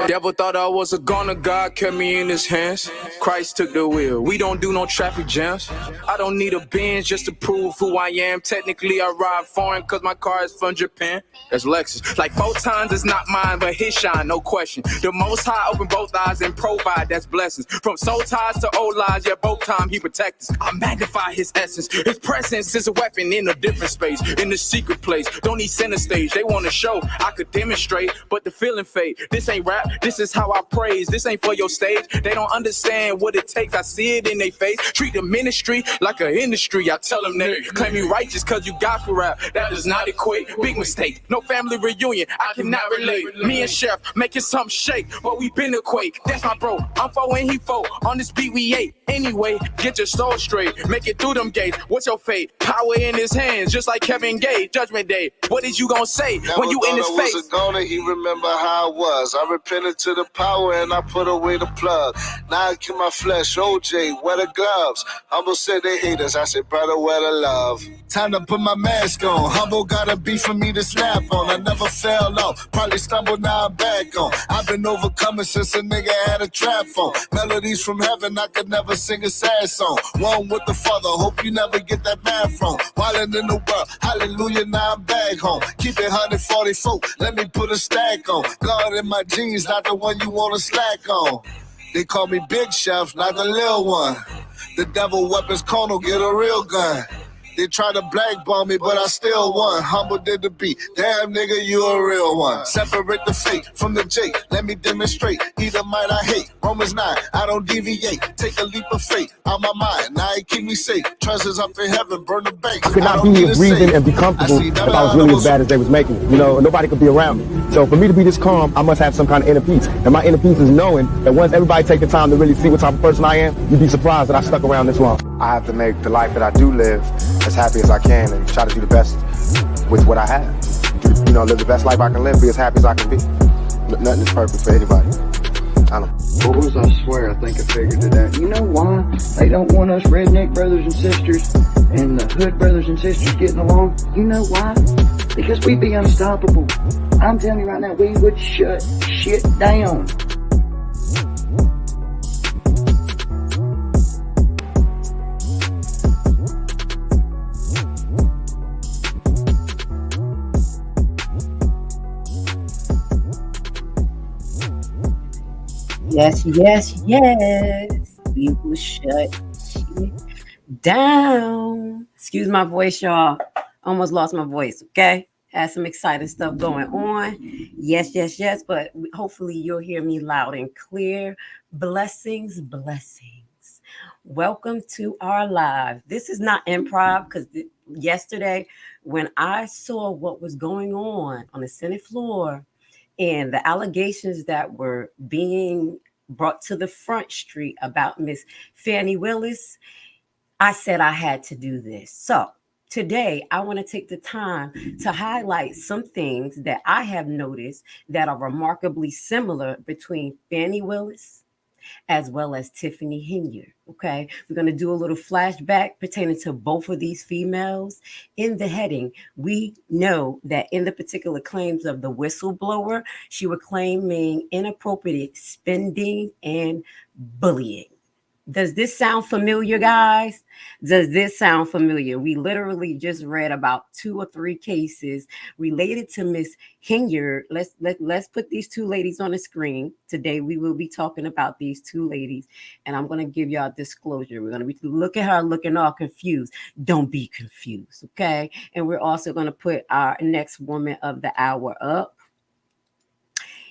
Devil thought I was a goner, God kept me in his hands. Christ took the wheel. We don't do no traffic jams. I don't need a Benz just to prove who I am. Technically, I ride foreign cause my car is from Japan. That's Lexus. Like photons, it's not mine, but his shine, no question. The Most High open both eyes and provide, that's blessings. From soul ties to old lies, yeah, both time he protects us. I magnify his essence. His presence is a weapon in a different space, in the secret place. Don't need center stage. They want to show I could demonstrate, but the feeling fade. This ain't rap, this is how I praise. This ain't for your stage. They don't understand what it takes. I see it in their face. Treat the ministry like an industry. I tell them they claim you righteous cause you gospel rap. That does not equate. Big mistake. No family reunion. I cannot relate. Me and Chef making something shake, but we been a quake. That's my bro. I'm 4 and he 4. On this beat we 8. Anyway, get your soul straight. Make it through them gates. What's your fate? Power in his hands, just like Kevin Gates. Judgment Day. What is you gonna say when you in his face? Was a goner, he remember how I was. I repented to the power and I put away the plug. Now I keep my flesh, OJ, wear the gloves. Humble said they hate us, I said brother, wear the love. Time to put my mask on. Humble gotta be for me to snap on. I never fell off, probably stumbled, now I'm back on. I've been overcoming since a nigga had a trap phone. Melodies from heaven, I could never sing a sad song. One with the Father, hope you never get that math wrong. Wildin' in the world, hallelujah, now I'm back home. Keep it 144, let me put a stack on. God in my jeans, not the one you wanna slack on. They call me Big Chef, not the little one. The devil weapons corner, get a real gun. They try to blackball me, but I still won. Humble did the beat. Damn, nigga, you a real one. Separate the fake from the J. Let me demonstrate. Either might I hate. Romans 9, I don't deviate. Take a leap of faith out my mind. Now it keep me safe. Treasures up in heaven, burn the bank. I could not be breathing and be comfortable if I was really as bad as they was making me. You know, nobody could be around me. So for me to be this calm, I must have some kind of inner peace. And my inner peace is knowing that once everybody take the time to really see what type of person I am, you'd be surprised that I stuck around this long. I have to make the life that I do live as happy as I can and try to do the best with what I have. You know, live the best life I can live, be as happy as I can be. Nothing is perfect for anybody. I don't know. Boys, I swear, I think I figured it out. You know why they don't want us redneck brothers and sisters and the hood brothers and sisters getting along? You know why? Because we'd be unstoppable. I'm telling you right now, we would shut shit down. Yes, yes, yes. We will shut shit down. Excuse my voice, y'all. Almost lost my voice, okay? Had some exciting stuff going on. Yes, yes, yes. But hopefully you'll hear me loud and clear. Blessings, blessings. Welcome to our live. This is not improv because yesterday when I saw what was going on the Senate floor, and the allegations that were being brought to the front street about Miss Fani Willis, I said I had to do this. So today, I want to take the time to highlight some things that I have noticed that are remarkably similar between Fani Willis as well as Tiffany Henyard. Okay, we're going to do a little flashback pertaining to both of these females. In the heading, we know that in the particular claims of the whistleblower, she was claiming inappropriate spending and bullying. Does this sound familiar, guys? Does this sound familiar? We literally just read about 2 or 3 cases related to Miss Henyard. Let's put these 2 ladies on the screen. Today we will be talking about these 2 ladies, and I'm going to give y'all a disclosure. We're going to be look at her looking all confused. Don't be confused, okay? And we're also going to put our next woman of the hour up.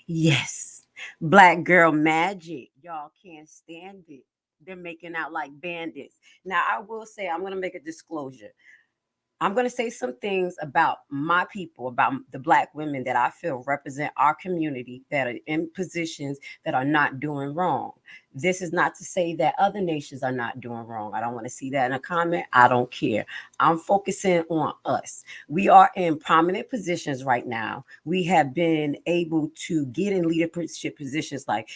Yes, Black Girl Magic. Y'all can't stand it. They're making out like bandits. Now, I will say, I'm going to make a disclosure. I'm going to say some things about my people, about the Black women that I feel represent our community, that are in positions that are not doing wrong. This is not to say that other nations are not doing wrong. I don't want to see that in a comment. I don't care. I'm focusing on us. We are in prominent positions right now. We have been able to get in leadership positions like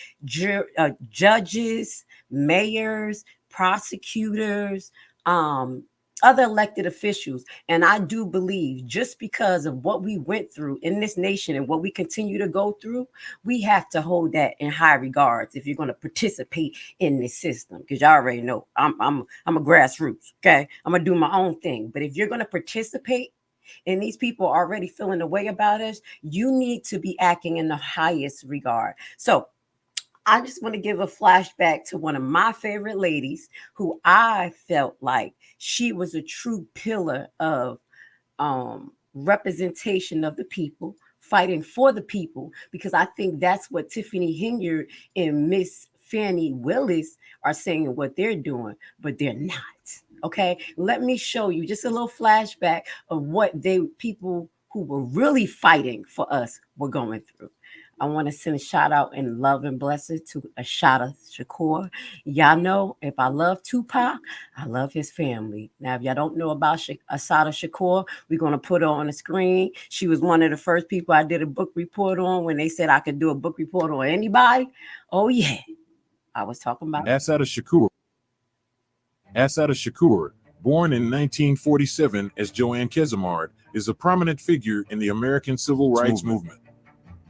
judges, mayors, prosecutors, other elected officials. And I do believe just because of what we went through in this nation and what we continue to go through, we have to hold that in high regards if you're going to participate in this system. Because y'all already know I'm a grassroots. Okay, I'm gonna do my own thing. But if you're going to participate and these people are already feeling the way about us, you need to be acting in the highest regard. So I just want to give a flashback to one of my favorite ladies who I felt like she was a true pillar of representation of the people, fighting for the people, because I think that's what Tiffany Henyard and Miss Fani Willis are saying what they're doing, but they're not. Okay, let me show you just a little flashback of what people who were really fighting for us were going through. I want to send a shout out and love and blessings to Assata Shakur. Y'all know if I love Tupac, I love his family. Now, if y'all don't know about Assata Shakur, we're going to put her on the screen. She was one of the first people I did a book report on when they said I could do a book report on anybody. Oh, yeah. I was talking about Assata Shakur. Assata Shakur, born in 1947 as Joanne Kezimard, is a prominent figure in the American Civil Rights Movement.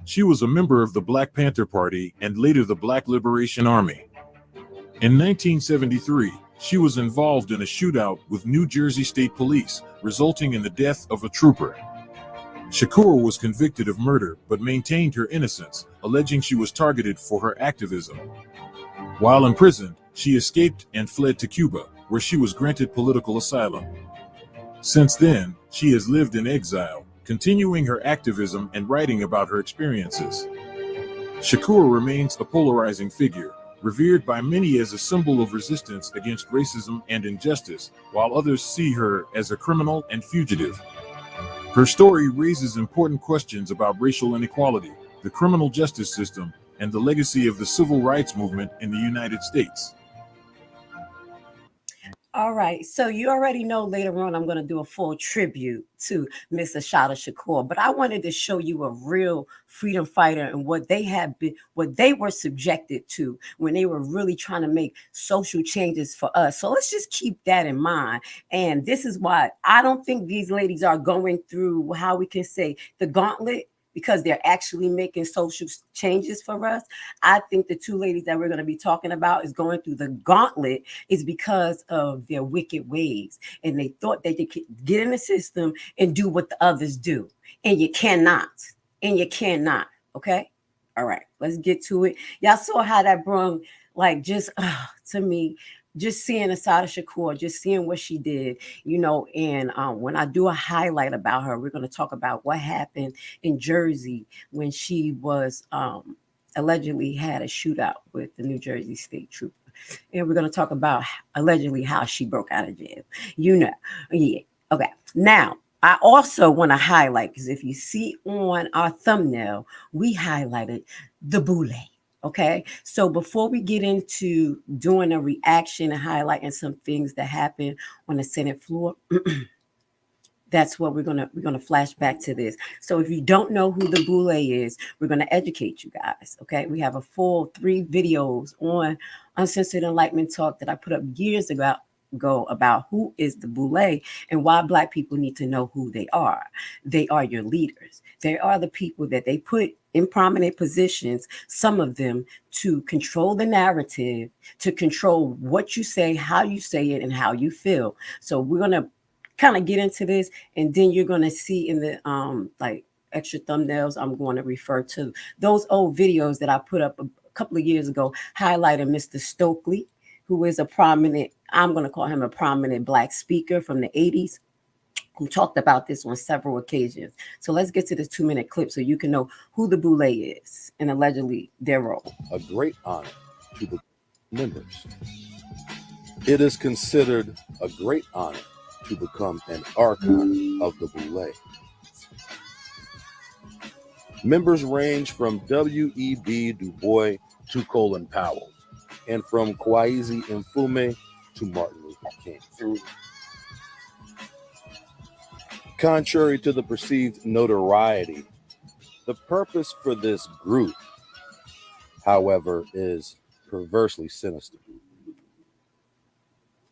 She was a member of the Black Panther Party and later the Black Liberation Army. In 1973, she was involved in a shootout with New Jersey State Police, resulting in the death of a trooper. Shakur was convicted of murder but maintained her innocence, alleging she was targeted for her activism. While imprisoned, she escaped and fled to Cuba, where she was granted political asylum. Since then, she has lived in exile, continuing her activism and writing about her experiences. Shakur remains a polarizing figure, revered by many as a symbol of resistance against racism and injustice, while others see her as a criminal and fugitive. Her story raises important questions about racial inequality, the criminal justice system, and the legacy of the civil rights movement in the United States. All right. So you already know later on I'm going to do a full tribute to Miss Assata Shakur, but I wanted to show you a real freedom fighter and what they have been, what they were subjected to when they were really trying to make social changes for us. So let's just keep that in mind. And this is why I don't think these ladies are going through, how we can say, the gauntlet, because they're actually making social changes for us. I think the two ladies that we're going to be talking about is going through the gauntlet is because of their wicked ways. And they thought they could get in the system and do what the others do. And you cannot. And you cannot. Okay? All right. Let's get to it. Y'all saw how that brought, like, just to me, just seeing Assata Shakur, just seeing what she did, you know, and when I do a highlight about her, we're going to talk about what happened in Jersey when she was allegedly had a shootout with the New Jersey State Trooper. And we're going to talk about allegedly how she broke out of jail. You know, yeah. Okay. Now, I also want to highlight, because if you see on our thumbnail, we highlighted the Boule. Okay, so before we get into doing a reaction and highlighting some things that happened on the Senate floor, that's what we're gonna flash back to this. So if you don't know who the Boule is, we're gonna educate you guys. Okay, we have a full 3 videos on Uncensored Enlightenment Talk that I put up years ago about who is the Boule and why Black people need to know who they are. They are your leaders. They are the people that they put in prominent positions, some of them, to control the narrative, to control what you say, how you say it, and how you feel. So we're going to kind of get into this, and then you're going to see in the like extra thumbnails, I'm going to refer to those old videos that I put up a couple of years ago highlighting Mr. Stokely, who is a prominent, I'm going to call him a prominent Black speaker from the 80s, who talked about this on several occasions. So let's get to this 2-minute clip so you can know who the Boule is and allegedly their role. A great honor to the members. It is considered a great honor to become an archon of the Boule. Members range from W.E.B. Du Bois to Colin Powell, and from Kwesi Mfume to Martin Luther King. Contrary to the perceived notoriety, the purpose for this group, however, is perversely sinister.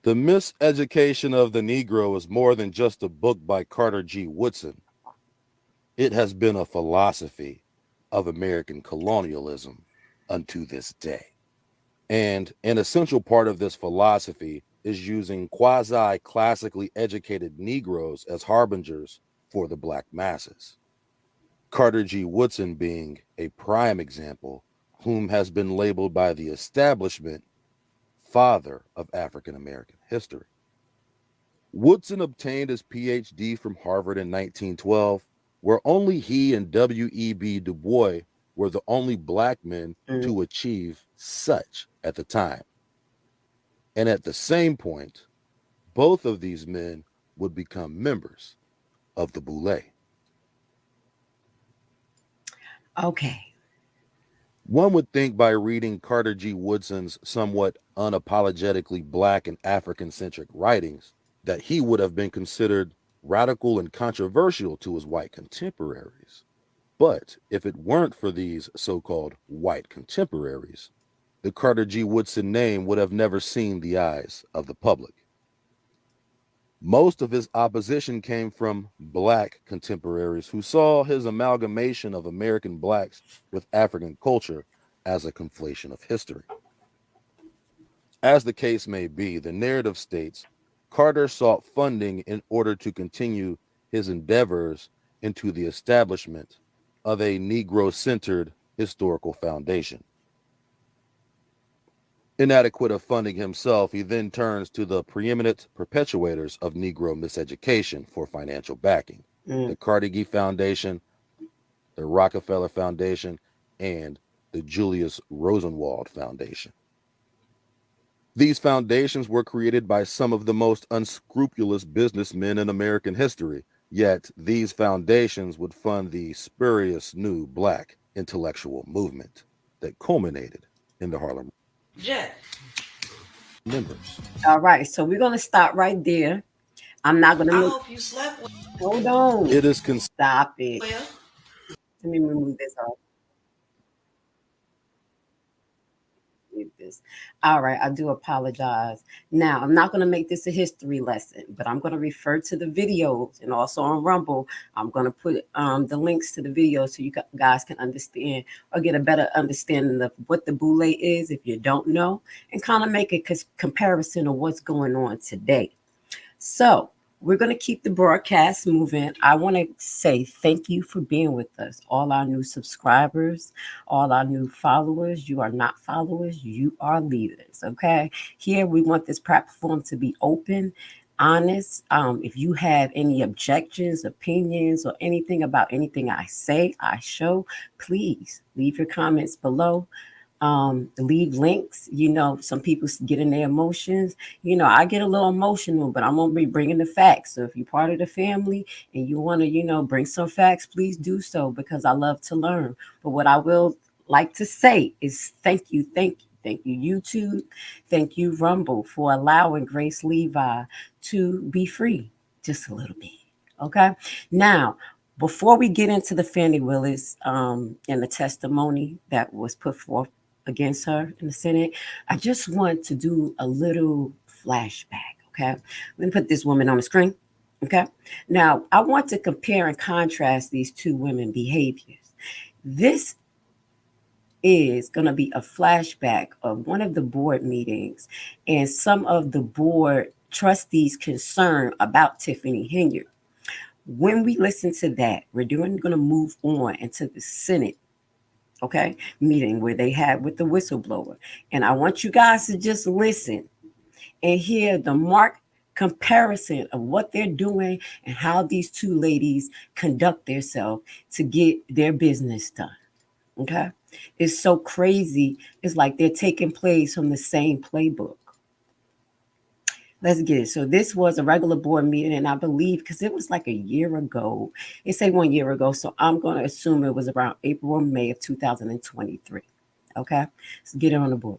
The Miseducation of the Negro is more than just a book by Carter G. Woodson. It has been a philosophy of American colonialism unto this day. And an essential part of this philosophy is using quasi-classically educated Negroes as harbingers for the Black masses. Carter G. Woodson being a prime example, whom has been labeled by the establishment father of African American history. Woodson obtained his PhD from Harvard in 1912, where only he and W.E.B. Du Bois were the only Black men to achieve such at the time. And at the same point, both of these men would become members of the Boule. Okay. One would think by reading Carter G. Woodson's somewhat unapologetically Black and African-centric writings that he would have been considered radical and controversial to his white contemporaries. But if it weren't for these so-called white contemporaries, the Carter G. Woodson name would have never seen the eyes of the public. Most of his opposition came from Black contemporaries who saw his amalgamation of American Blacks with African culture as a conflation of history. As the case may be, the narrative states Carter sought funding in order to continue his endeavors into the establishment of a Negro-centered historical foundation. Inadequate of funding himself, he then turns to the preeminent perpetuators of Negro miseducation for financial backing, the Carnegie Foundation, the Rockefeller Foundation, and the Julius Rosenwald Foundation. These foundations were created by some of the most unscrupulous businessmen in American history, yet these foundations would fund the spurious new Black intellectual movement that culminated in the Harlem members. All right, so we're gonna stop right there. I'm not gonna. I hope you slept well. Hold on. It is Stop it. Well, Let me remove this off. This. All right, I do apologize. Now, I'm not going to make this a history lesson, but I'm going to refer to the videos, and also on Rumble, I'm going to put the links to the videos so you guys can understand or get a better understanding of what the Boule is if you don't know, and kind of make a comparison of what's going on today. So, we're going to keep the broadcast moving. I want to say thank you for being with us. All our new subscribers, all our new followers. You are not followers, you are leaders, okay? Here, we want this platform to be open, honest. If you have any objections, opinions, or anything about anything I say, I show, please leave your comments below. Leave links. You know, some people get in their emotions. You know, I get a little emotional, but I'm gonna be bringing the facts. So if you're part of the family and you want to, you know, bring some facts, please do so, because I love to learn. But what I will like to say is thank you, YouTube, thank you, Rumble, for allowing Grace Levi to be free just a little bit. Okay, now, before we get into the Fani Willis and the testimony that was put forth against her in the Senate, I just want to do a little flashback, okay? Let me put this woman on the screen, okay? Now, I want to compare and contrast these two women behaviors. This is going to be a flashback of one of the board meetings and some of the board trustees' concern about Tiffany Henyard. When we listen to that, we're going to move on into the Senate, okay, meeting where they had with the whistleblower. And I want you guys to just listen and hear the marked comparison of what they're doing and how these two ladies conduct themselves to get their business done, okay? It's so crazy. It's like they're taking plays from the same playbook. Let's get it. So this was a regular board meeting, and I believe because it was like a year ago, it said 1 year ago, so I'm going to assume it was around April or May of 2023. Okay, let's get it on the board.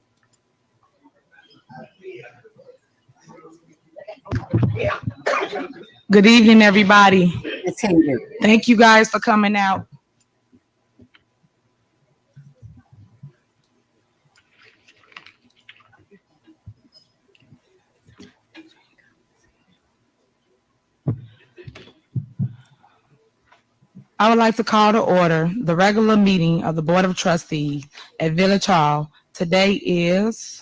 Good evening, everybody. Thank you guys for coming out. I would like to call to order the regular meeting of the Board of Trustees at Village Hall. Today is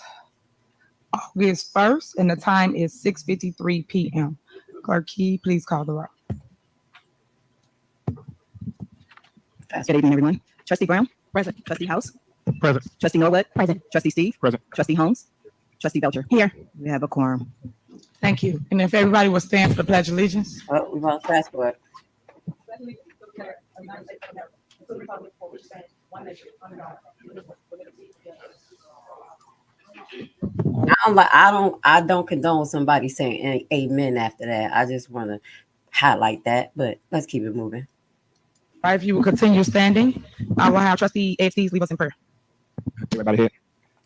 August 1st, and the time is 6:53 p.m. Clerk Key, please call the roll. Good evening, everyone. Trustee Brown? Present. Trustee House? Present. Trustee Norwood? Present. Trustee Steve? Present. Trustee Holmes? Trustee Belcher? Here. We have a quorum. Thank you. And if everybody will stand for the Pledge of Allegiance. Oh, we want to fast forward. I don't condone somebody saying amen after that. I just want to highlight that, but let's keep it moving. All right, if you will continue standing, I will have Trustee AFCs leave us in prayer. Everybody hit.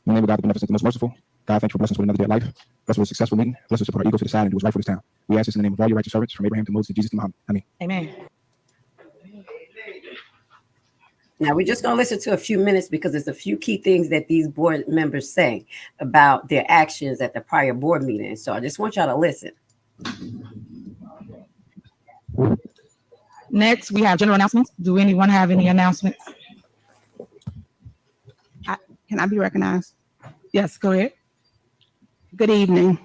In the name of God, the beneficent, the most merciful. God, thank you for blessing us with another day of life. Bless us with a successful meeting. Bless us to put our ego to the side and do what's right for this town. We ask this in the name of all your righteous servants, from Abraham to Moses to Jesus to Muhammad. Amen. Amen. Now we're just going to listen to a few minutes because there's a few key things that these board members say about their actions at the prior board meeting. So I just want y'all to listen. Next, we have general announcements. Do anyone have any announcements? Can I be recognized? Yes, go ahead. Good evening.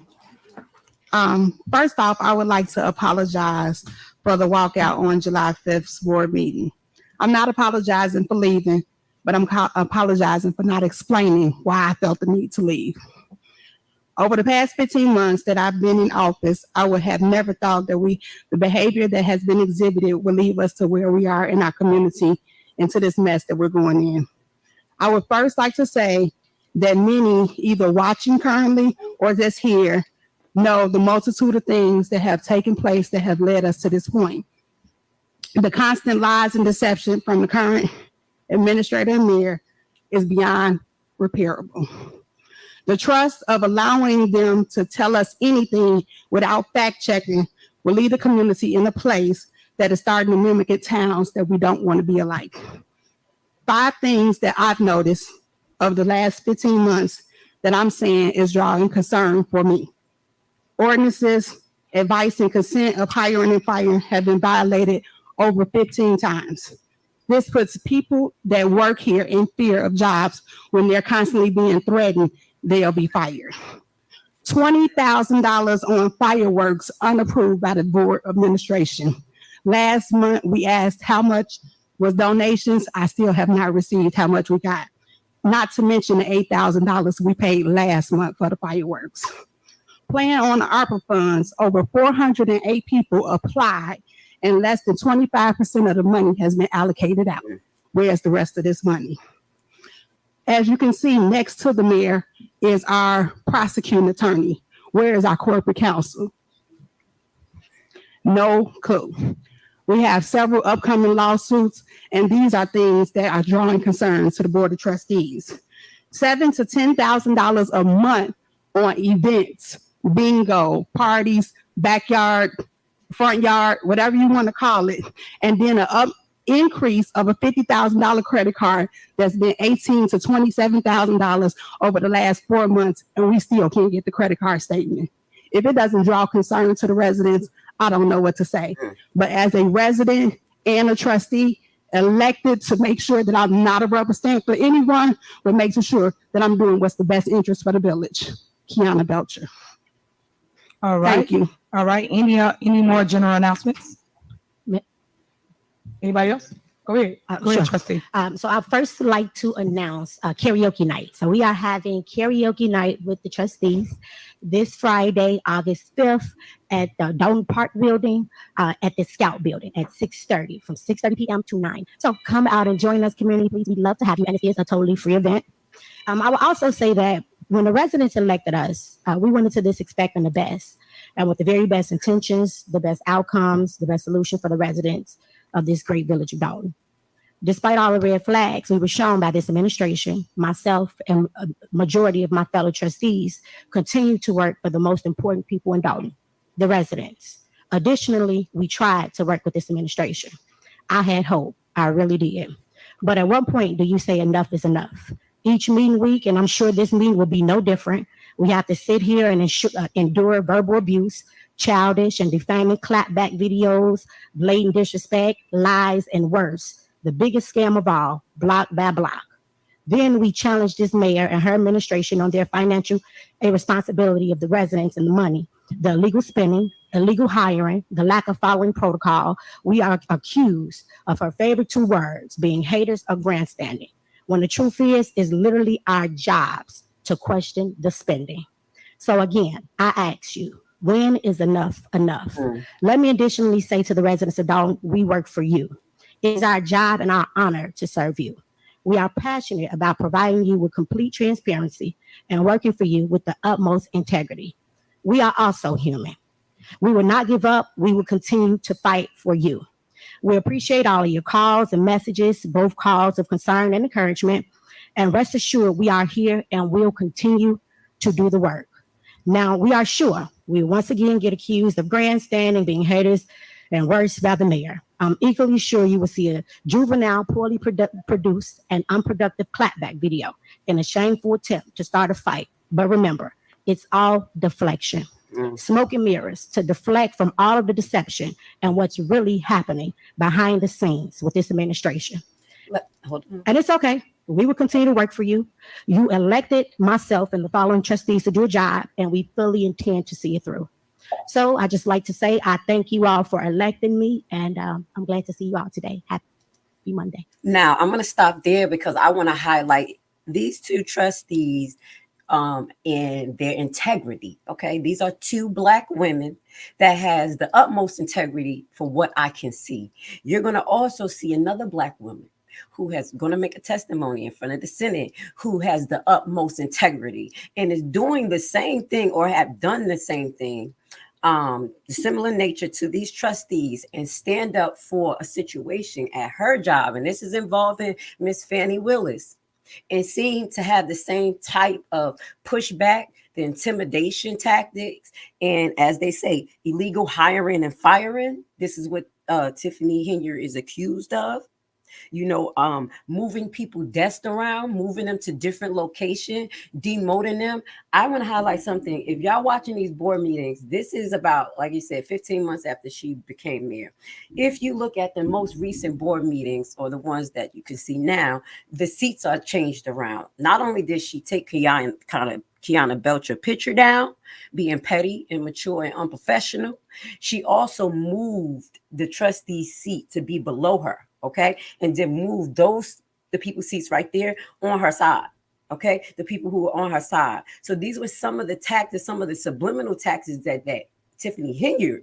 First off, I would like to apologize for the walkout on July 5th's board meeting. I'm not apologizing for leaving, but I'm apologizing for not explaining why I felt the need to leave. Over the past 15 months that I've been in office, I would have never thought that the behavior that has been exhibited will lead us to where we are in our community and to this mess that we're going in. I would first like to say that many, either watching currently or just here, know the multitude of things that have taken place that have led us to this point. The constant lies and deception from the current administrator and mayor is beyond repairable. The trust of allowing them to tell us anything without fact checking will lead the community in a place that is starting to mimic at towns that we don't want to be alike. 5 things that I've noticed of the last 15 months that I'm saying is drawing concern for me. Ordinances, advice, and consent of hiring and firing have been violated over 15 times. This puts people that work here in fear of jobs when they're constantly being threatened they'll be fired. $20,000 on fireworks unapproved by the board administration. Last month, we asked how much was donations. I still have not received how much we got. Not to mention the $8,000 we paid last month for the fireworks. Playing on the ARPA funds, over 408 people applied and less than 25% of the money has been allocated out. Where's the rest of this money? As you can see, next to the mayor is our prosecuting attorney. Where is our corporate counsel? No clue. We have several upcoming lawsuits, and these are things that are drawing concerns to the Board of Trustees. $7,000 to $10,000 a month on events, bingo, parties, backyard, front yard, whatever you want to call it, and then an increase of a $50,000 credit card that's been $18,000 to $27,000 over the last 4 months, and we still can't get the credit card statement. If it doesn't draw concern to the residents, I don't know what to say. But as a resident and a trustee, elected to make sure that I'm not a rubber stamp for anyone, but making sure that I'm doing what's the best interest for the village. Kiana Belcher. All right. Thank you. All right. Any more general announcements? Anybody else? Go ahead. Go ahead, trustee. So I'd first like to announce karaoke night. So we are having karaoke night with the trustees this Friday, August 5th at the Dolton Park building at the Scout building at 6:30, from 6:30 p.m. to 9. So come out and join us, community. Please, we'd love to have you. And it is a totally free event. I will also say that when the residents elected us, we went into this expecting the best and with the very best intentions, the best outcomes, the best solution for the residents of this great village of Dolton. Despite all the red flags we were shown by this administration, myself and a majority of my fellow trustees continue to work for the most important people in Dolton, the residents. Additionally, we tried to work with this administration. I had hope. I really did. But at what point do you say enough is enough? Each meeting week, and I'm sure this meeting will be no different, we have to sit here and endure verbal abuse, childish and defaming clapback videos, blatant disrespect, lies, and worse. The biggest scam of all, block by block. Then we challenge this mayor and her administration on their financial irresponsibility of the residents and the money, the illegal spending, illegal hiring, the lack of following protocol. We are accused of her favorite two words, being haters or grandstanding, when the truth is literally our jobs to question the spending. So again, I ask you, when is enough enough? Let me additionally say to the residents of Dolton, we work for you. It is our job and our honor to serve you. We are passionate about providing you with complete transparency and working for you with the utmost integrity. We are also human. We will not give up. We will continue to fight for you. We appreciate all of your calls and messages, both calls of concern and encouragement. And rest assured, we are here and will continue to do the work. Now, we are sure we once again get accused of grandstanding, being haters, and worse by the mayor. I'm equally sure you will see a juvenile, poorly produced, and unproductive clapback video in a shameful attempt to start a fight. But remember, it's all deflection. Smoke and mirrors to deflect from all of the deception and what's really happening behind the scenes with this administration. And it's okay. We will continue to work for you. You elected myself and the following trustees to do a job, and we fully intend to see it through. So I just like to say I thank you all for electing me, and I'm glad to see you all today. Happy Monday. Now, I'm going to stop there because I want to highlight these two trustees and their integrity. Okay, these are two Black women that has the utmost integrity from what I can see. You're going to also see another Black woman who has going to make a testimony in front of the Senate, who has the utmost integrity and is doing the same thing or have done the same thing, similar nature to these trustees, and stand up for a situation at her job. And this is involving Miss Fani Willis, and seem to have the same type of pushback, the intimidation tactics, and as they say, illegal hiring and firing. This is what Tiffany Henyard is accused of. You know, moving people desks around, moving them to different locations, demoting them. I want to highlight something. If y'all watching these board meetings, this is about, like you said, 15 months after she became mayor. If you look at the most recent board meetings, or the ones that you can see now, the seats are changed around. Not only did she take Kiana Belcher picture down, being petty, immature, and unprofessional, she also moved the trustee seat to be below her. Okay, and then move the people's seats right there on her side. Okay, the people who were on her side. So these were some of the tactics, some of the subliminal tactics that Tiffany Henyard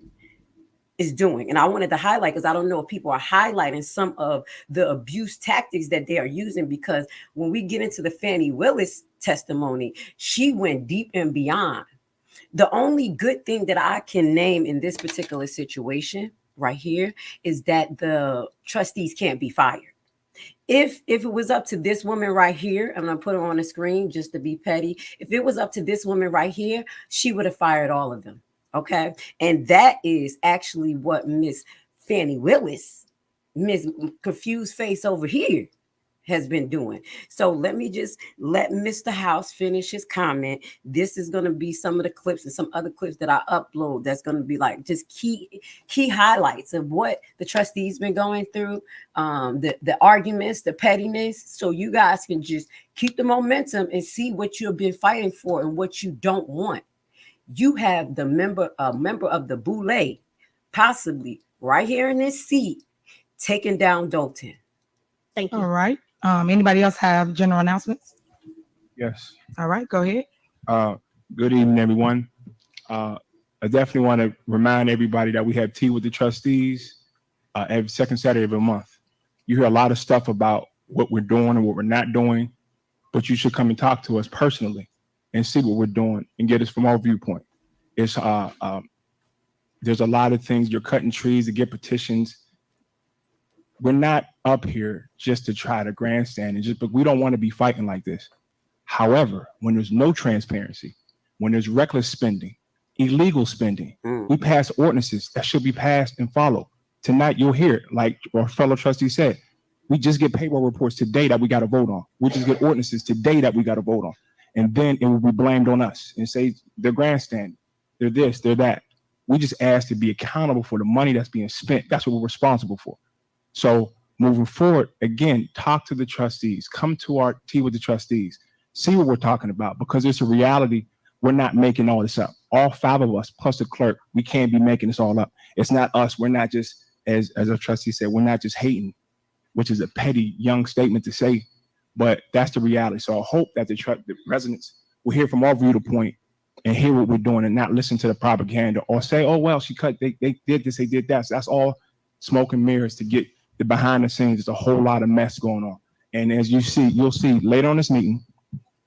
is doing. And I wanted to highlight, because I don't know if people are highlighting some of the abuse tactics that they are using, because when we get into the Fani Willis testimony, she went deep and beyond. The only good thing that I can name in this particular situation right here is that the trustees can't be fired. If it was up to this woman right here, I'm gonna put her on the screen just to be petty. If it was up to this woman right here, she would have fired all of them. Okay, and that is actually what Miss Fani Willis, Miss Confused Face over here, has been doing. So let me just let Mr. House finish his comment. This is going to be some of the clips and some other clips that I upload that's going to be like just key highlights of what the trustees been going through, the arguments, the pettiness, so you guys can just keep the momentum and see what you've been fighting for and what you don't want. You have the member of the Boule, possibly right here in this seat, taking down Dolton. Thank you. All right. Anybody else have general announcements? Yes. All right, go ahead. Good evening, everyone. I definitely want to remind everybody that we have tea with the trustees every second Saturday of the month. You hear a lot of stuff about what we're doing and what we're not doing, but you should come and talk to us personally and see what we're doing and get us from our viewpoint. It's there's a lot of things. You're cutting trees to get petitions. We're not up here just to try to grandstand, but we don't want to be fighting like this. However, when there's no transparency, when there's reckless spending, illegal spending, we pass ordinances that should be passed and followed. Tonight, you'll hear it, like our fellow trustee said, We just get payroll reports today that we got to vote on. We just get ordinances today that we got to vote on. And then it will be blamed on us and say they're grandstanding, they're this, they're that. We just ask to be accountable for the money that's being spent. That's what we're responsible for. So moving forward, again, talk to the trustees, come to our tea with the trustees, see what we're talking about, because it's a reality. We're not making all this up. All 5 of us, plus the clerk, we can't be making this all up. It's not us. We're not just, as a trustee said, we're not just hating, which is a petty young statement to say, but that's the reality. So I hope that the residents will hear from our viewpoint and hear what we're doing and not listen to the propaganda or say, oh, well, they did this, they did that. So that's all smoke and mirrors to get the behind the scenes. There's a whole lot of mess going on. And as you'll see later on this meeting,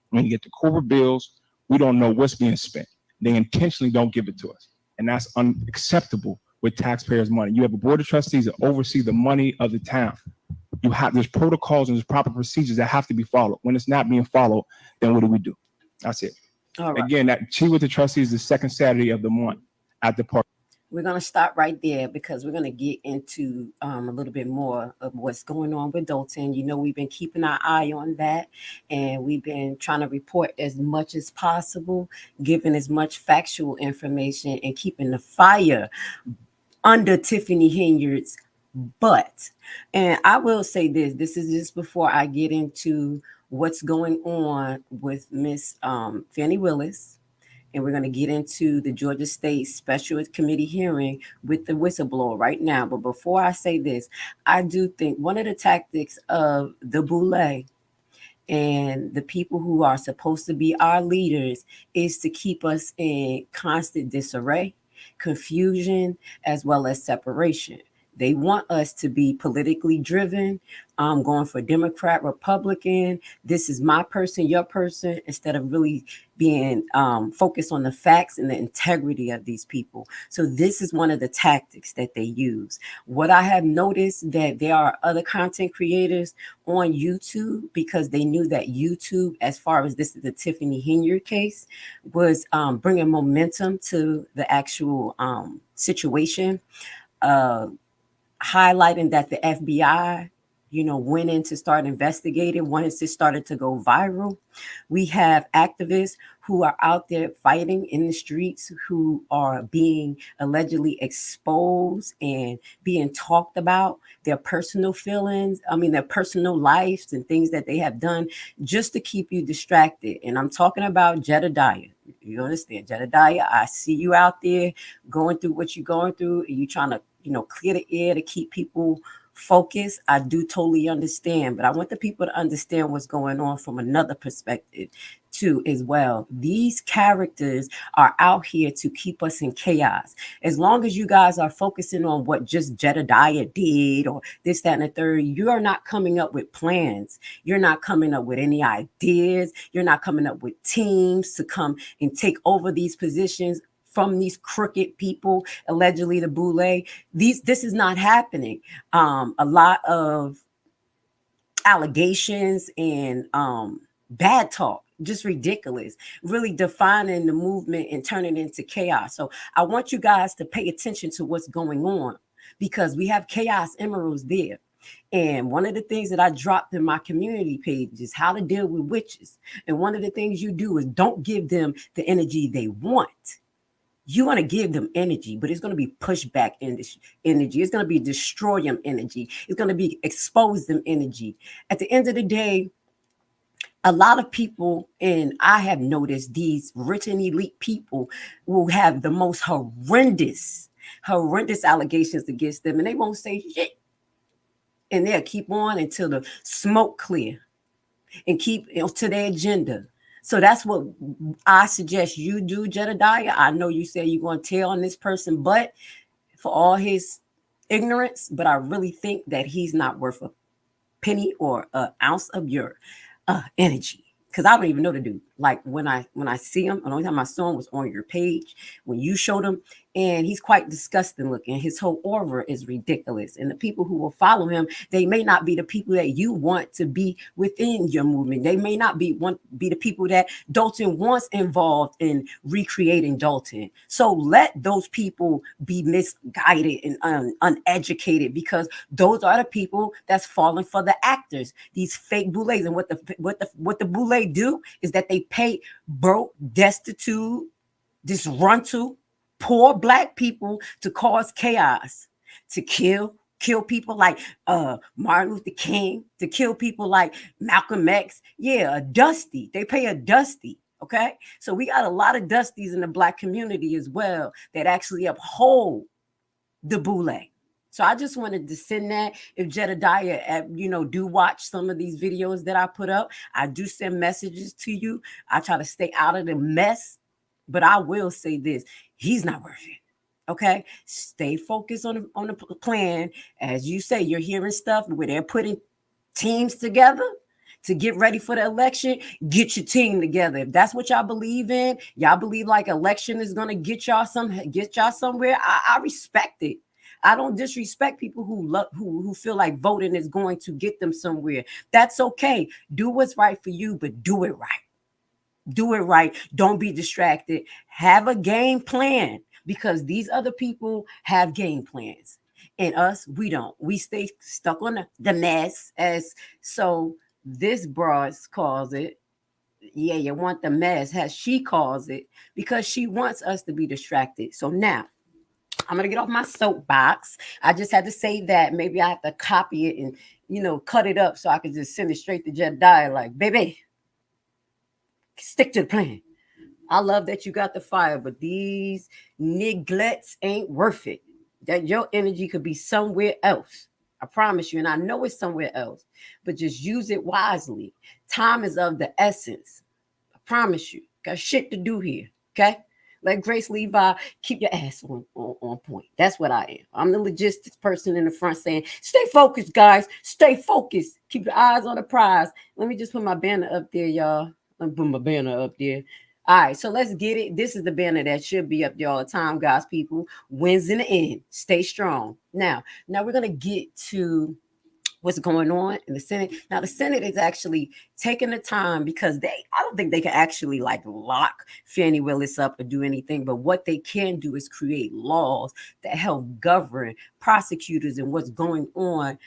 when you get the corporate bills, we don't know what's being spent. They intentionally don't give it to us. And that's unacceptable with taxpayers' money. You have a board of trustees that oversee the money of the town. There's protocols and there's proper procedures that have to be followed. When it's not being followed, then what do? That's it. All right. Again, that Tea with the Trustees is the second Saturday of the month at the park. We're going to stop right there because we're going to get into a little bit more of what's going on with Dolton. You know, we've been keeping our eye on that, and we've been trying to report as much as possible, giving as much factual information and keeping the fire under Tiffany Henyard's butt. And I will say this is just before I get into what's going on with Miss Fani Willis. And we're going to get into the Georgia State Special Committee hearing with the whistleblower right now. But before I say this, I do think one of the tactics of the Boule and the people who are supposed to be our leaders is to keep us in constant disarray, confusion, as well as separation. They want us to be politically driven, going for Democrat, Republican. This is my person, your person, instead of really being focused on the facts and the integrity of these people. So this is one of the tactics that they use. What I have noticed that there are other content creators on YouTube because they knew that YouTube, as far as this is the Tiffany Henyard case, was bringing momentum to the actual situation. Highlighting that the FBI, went in to start investigating once it started to go viral. We have activists who are out there fighting in the streets, who are being allegedly exposed and being talked about, their personal feelings, their personal lives and things that they have done just to keep you distracted. And I'm talking about Jedediah. You understand, Jedediah, I see you out there going through what you're going through, and you trying to clear the air to keep people focused. I do totally understand, but I want the people to understand what's going on from another perspective too as well. These characters are out here to keep us in chaos. As long as you guys are focusing on what just Jedediah did or this, that, and the third, you are not coming up with plans. You're not coming up with any ideas. You're not coming up with teams to come and take over these positions from these crooked people, allegedly the Boule. This is not happening. A lot of allegations and bad talk, just ridiculous, really defining the movement and turning it into chaos. So I want you guys to pay attention to what's going on because we have chaos emeralds there. And one of the things that I dropped in my community page is how to deal with witches. And one of the things you do is don't give them the energy they want. You want to give them energy, but it's going to be pushback energy. It's going to be destroy them energy. It's going to be expose them energy. At the end of the day, a lot of people, and I have noticed these rich and elite people will have the most horrendous allegations against them, and they won't say shit. And they'll keep on until the smoke clear and keep to their agenda. So that's what I suggest you do, Jedediah. I know you say you're going to tell on this person, but for all his ignorance, but I really think that he's not worth a penny or an ounce of your energy because I don't even know the dude. Like when I see him, the only time I saw him was on your page when you showed him, and he's quite disgusting looking. His whole aura is ridiculous, and the people who will follow him, they may not be the people that you want to be within your movement. They may not be the people that Dolton wants involved in recreating Dolton. So let those people be misguided and uneducated, because those are the people that's falling for the actors, these fake Boules. And what the Boule do is that they pay broke, destitute, disgruntled, poor Black people to cause chaos, to kill people like Martin Luther King, to kill people like Malcolm X. Yeah, a Dusty. They pay a Dusty. Okay, so we got a lot of Dusties in the Black community as well that actually uphold the Boule. So I just wanted to send that. If Jedediah, do watch some of these videos that I put up, I do send messages to you. I try to stay out of the mess, but I will say this: he's not worth it. Okay, stay focused on the plan. As you say, you're hearing stuff where they're putting teams together to get ready for the election. Get your team together. If that's what y'all believe in, y'all believe like election is gonna get y'all somewhere. I respect it. I don't disrespect people who feel like voting is going to get them somewhere. That's okay. Do what's right for you, but do it right. Do it right. Don't be distracted. Have a game plan, because these other people have game plans. And us, we don't. We stay stuck on the mess. So this broad calls it, yeah, you want the mess, as she calls it, because she wants us to be distracted. So now, I'm going to get off my soapbox. I just had to say that. Maybe I have to copy it and, cut it up so I can just send it straight to Jedediah like, baby, stick to the plan. I love that you got the fire, but these neglects ain't worth it. That your energy could be somewhere else. I promise you. And I know it's somewhere else, but just use it wisely. Time is of the essence. I promise you. Got shit to do here. Okay? Let Grace Levi keep your ass on point. That's what I am. I'm the logistics person in the front saying, stay focused, guys. Stay focused. Keep your eyes on the prize. Let me just put my banner up there, y'all. Let me put my banner up there. All right, so let's get it. This is the banner that should be up there all the time, guys, people. Wins in the end. Stay strong. Now we're going to get to what's going on in the Senate. Now, the Senate is actually taking the time, because I don't think they can actually like lock Fani Willis up or do anything. But what they can do is create laws that help govern prosecutors and what's going on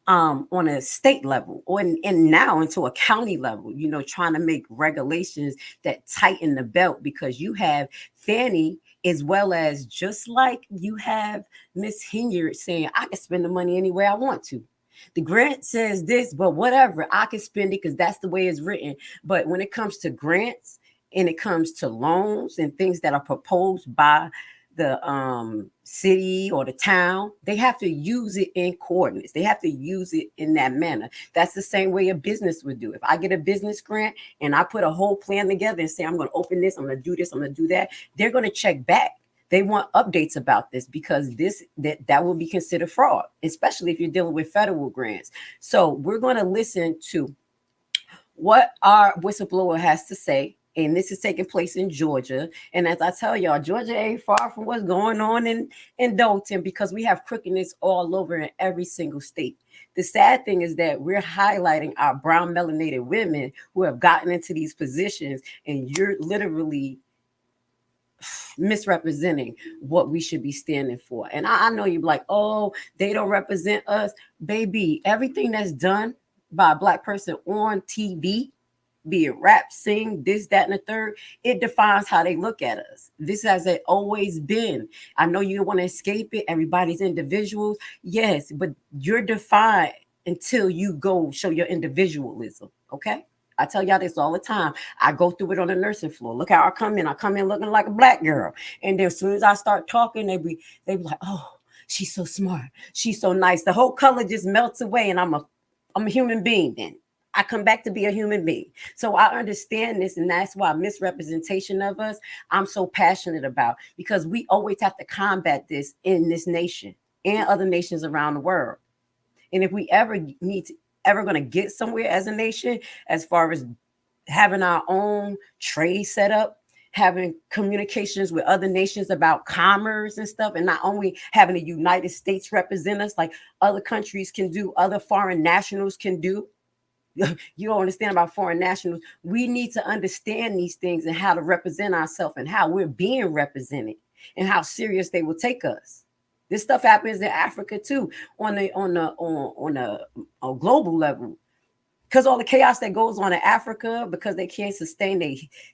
a state level, and now into a county level, trying to make regulations that tighten the belt, because you have Fani, as well as just like you have Miss Henyard saying, I can spend the money any way I want to. The grant says this, but whatever, I can spend it because that's the way it's written. But when it comes to grants and it comes to loans and things that are proposed by the city or the town, they have to use it in coordinates. They have to use it in that manner. That's the same way a business would do. If I get a business grant and I put a whole plan together and say, I'm going to open this, I'm going to do this, I'm going to do that, they're going to check back. They want updates about this, because that will be considered fraud, especially if you're dealing with federal grants. So we're going to listen to what our whistleblower has to say. And this is taking place in Georgia. And as I tell y'all, Georgia ain't far from what's going on in Dolton, because we have crookedness all over in every single state. The sad thing is that we're highlighting our brown melanated women who have gotten into these positions, and you're literally misrepresenting what we should be standing for. And I know you're like, oh, they don't represent us. Baby, everything that's done by a Black person on TV, be it rap, sing, this, that, and the third, it defines how they look at us. This has always been. I know you want to escape it. Everybody's individuals. Yes, but you're defined until you go show your individualism. Okay? I tell y'all this all the time. I go through it on the nursing floor. Look how I come in. I come in looking like a Black girl. And then as soon as I start talking, they be like, oh, she's so smart. She's so nice. The whole color just melts away, and I'm a human being then. I come back to be a human being. So I understand this, and that's why misrepresentation of us, I'm so passionate about, because we always have to combat this in this nation and other nations around the world. And if we ever going to get somewhere as a nation, as far as having our own trade set up, having communications with other nations about commerce and stuff, and not only having the United States represent us like other countries can do, other foreign nationals can do. You don't understand about foreign nationals. We need to understand these things and how to represent ourselves and how we're being represented and how serious they will take us. This stuff happens in Africa too, on a global level. Because all the chaos that goes on in Africa, because they can't sustain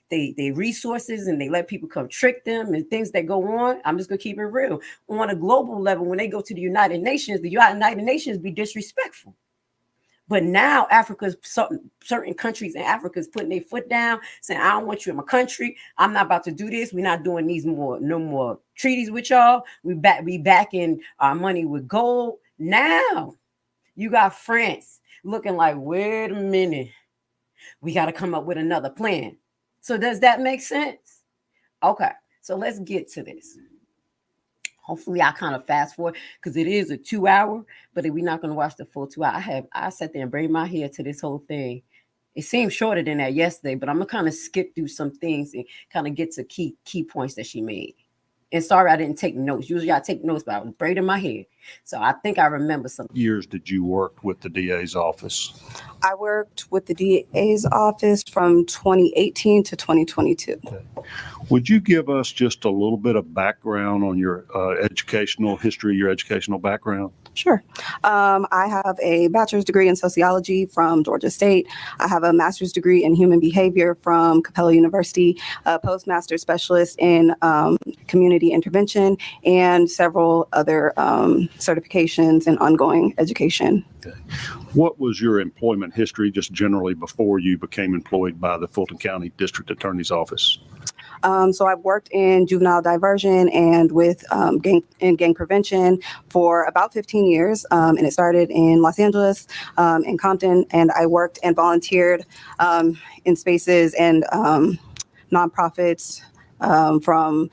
they resources and they let people come trick them and things that go on. I'm just gonna keep it real. On a global level, when they go to the United Nations be disrespectful. But now Africa's certain countries in Africa is putting their foot down, saying, I don't want you in my country. I'm not about to do this. We're not doing no more treaties with y'all. We backing our money with gold. Now you got France looking like, wait a minute, we got to come up with another plan. So does that make sense? Okay, so let's get to this. Hopefully I kind of fast forward because it is a 2 hour, but we're not going to watch the full 2 hour. I sat there and braided my hair to this whole thing. It seemed shorter than that yesterday, but I'm going to kind of skip through some things and kind of get to key points that she made. And sorry, I didn't take notes. Usually I take notes, but I was braiding my hair. So I think I remember some. Years did you work with the DA's office? I worked with the DA's office from 2018 to 2022. Okay. Would you give us just a little bit of background on your educational history, your educational background? Sure. I have a bachelor's degree in sociology from Georgia State. I have a master's degree in human behavior from Capella University, a postmaster specialist in community intervention, and several other certifications in ongoing education. Okay. What was your employment history just generally before you became employed by the Fulton County District Attorney's Office? So I've worked in juvenile diversion and with gang prevention for about 15 years. And it started in Los Angeles, in Compton, and I worked and volunteered in spaces and nonprofits from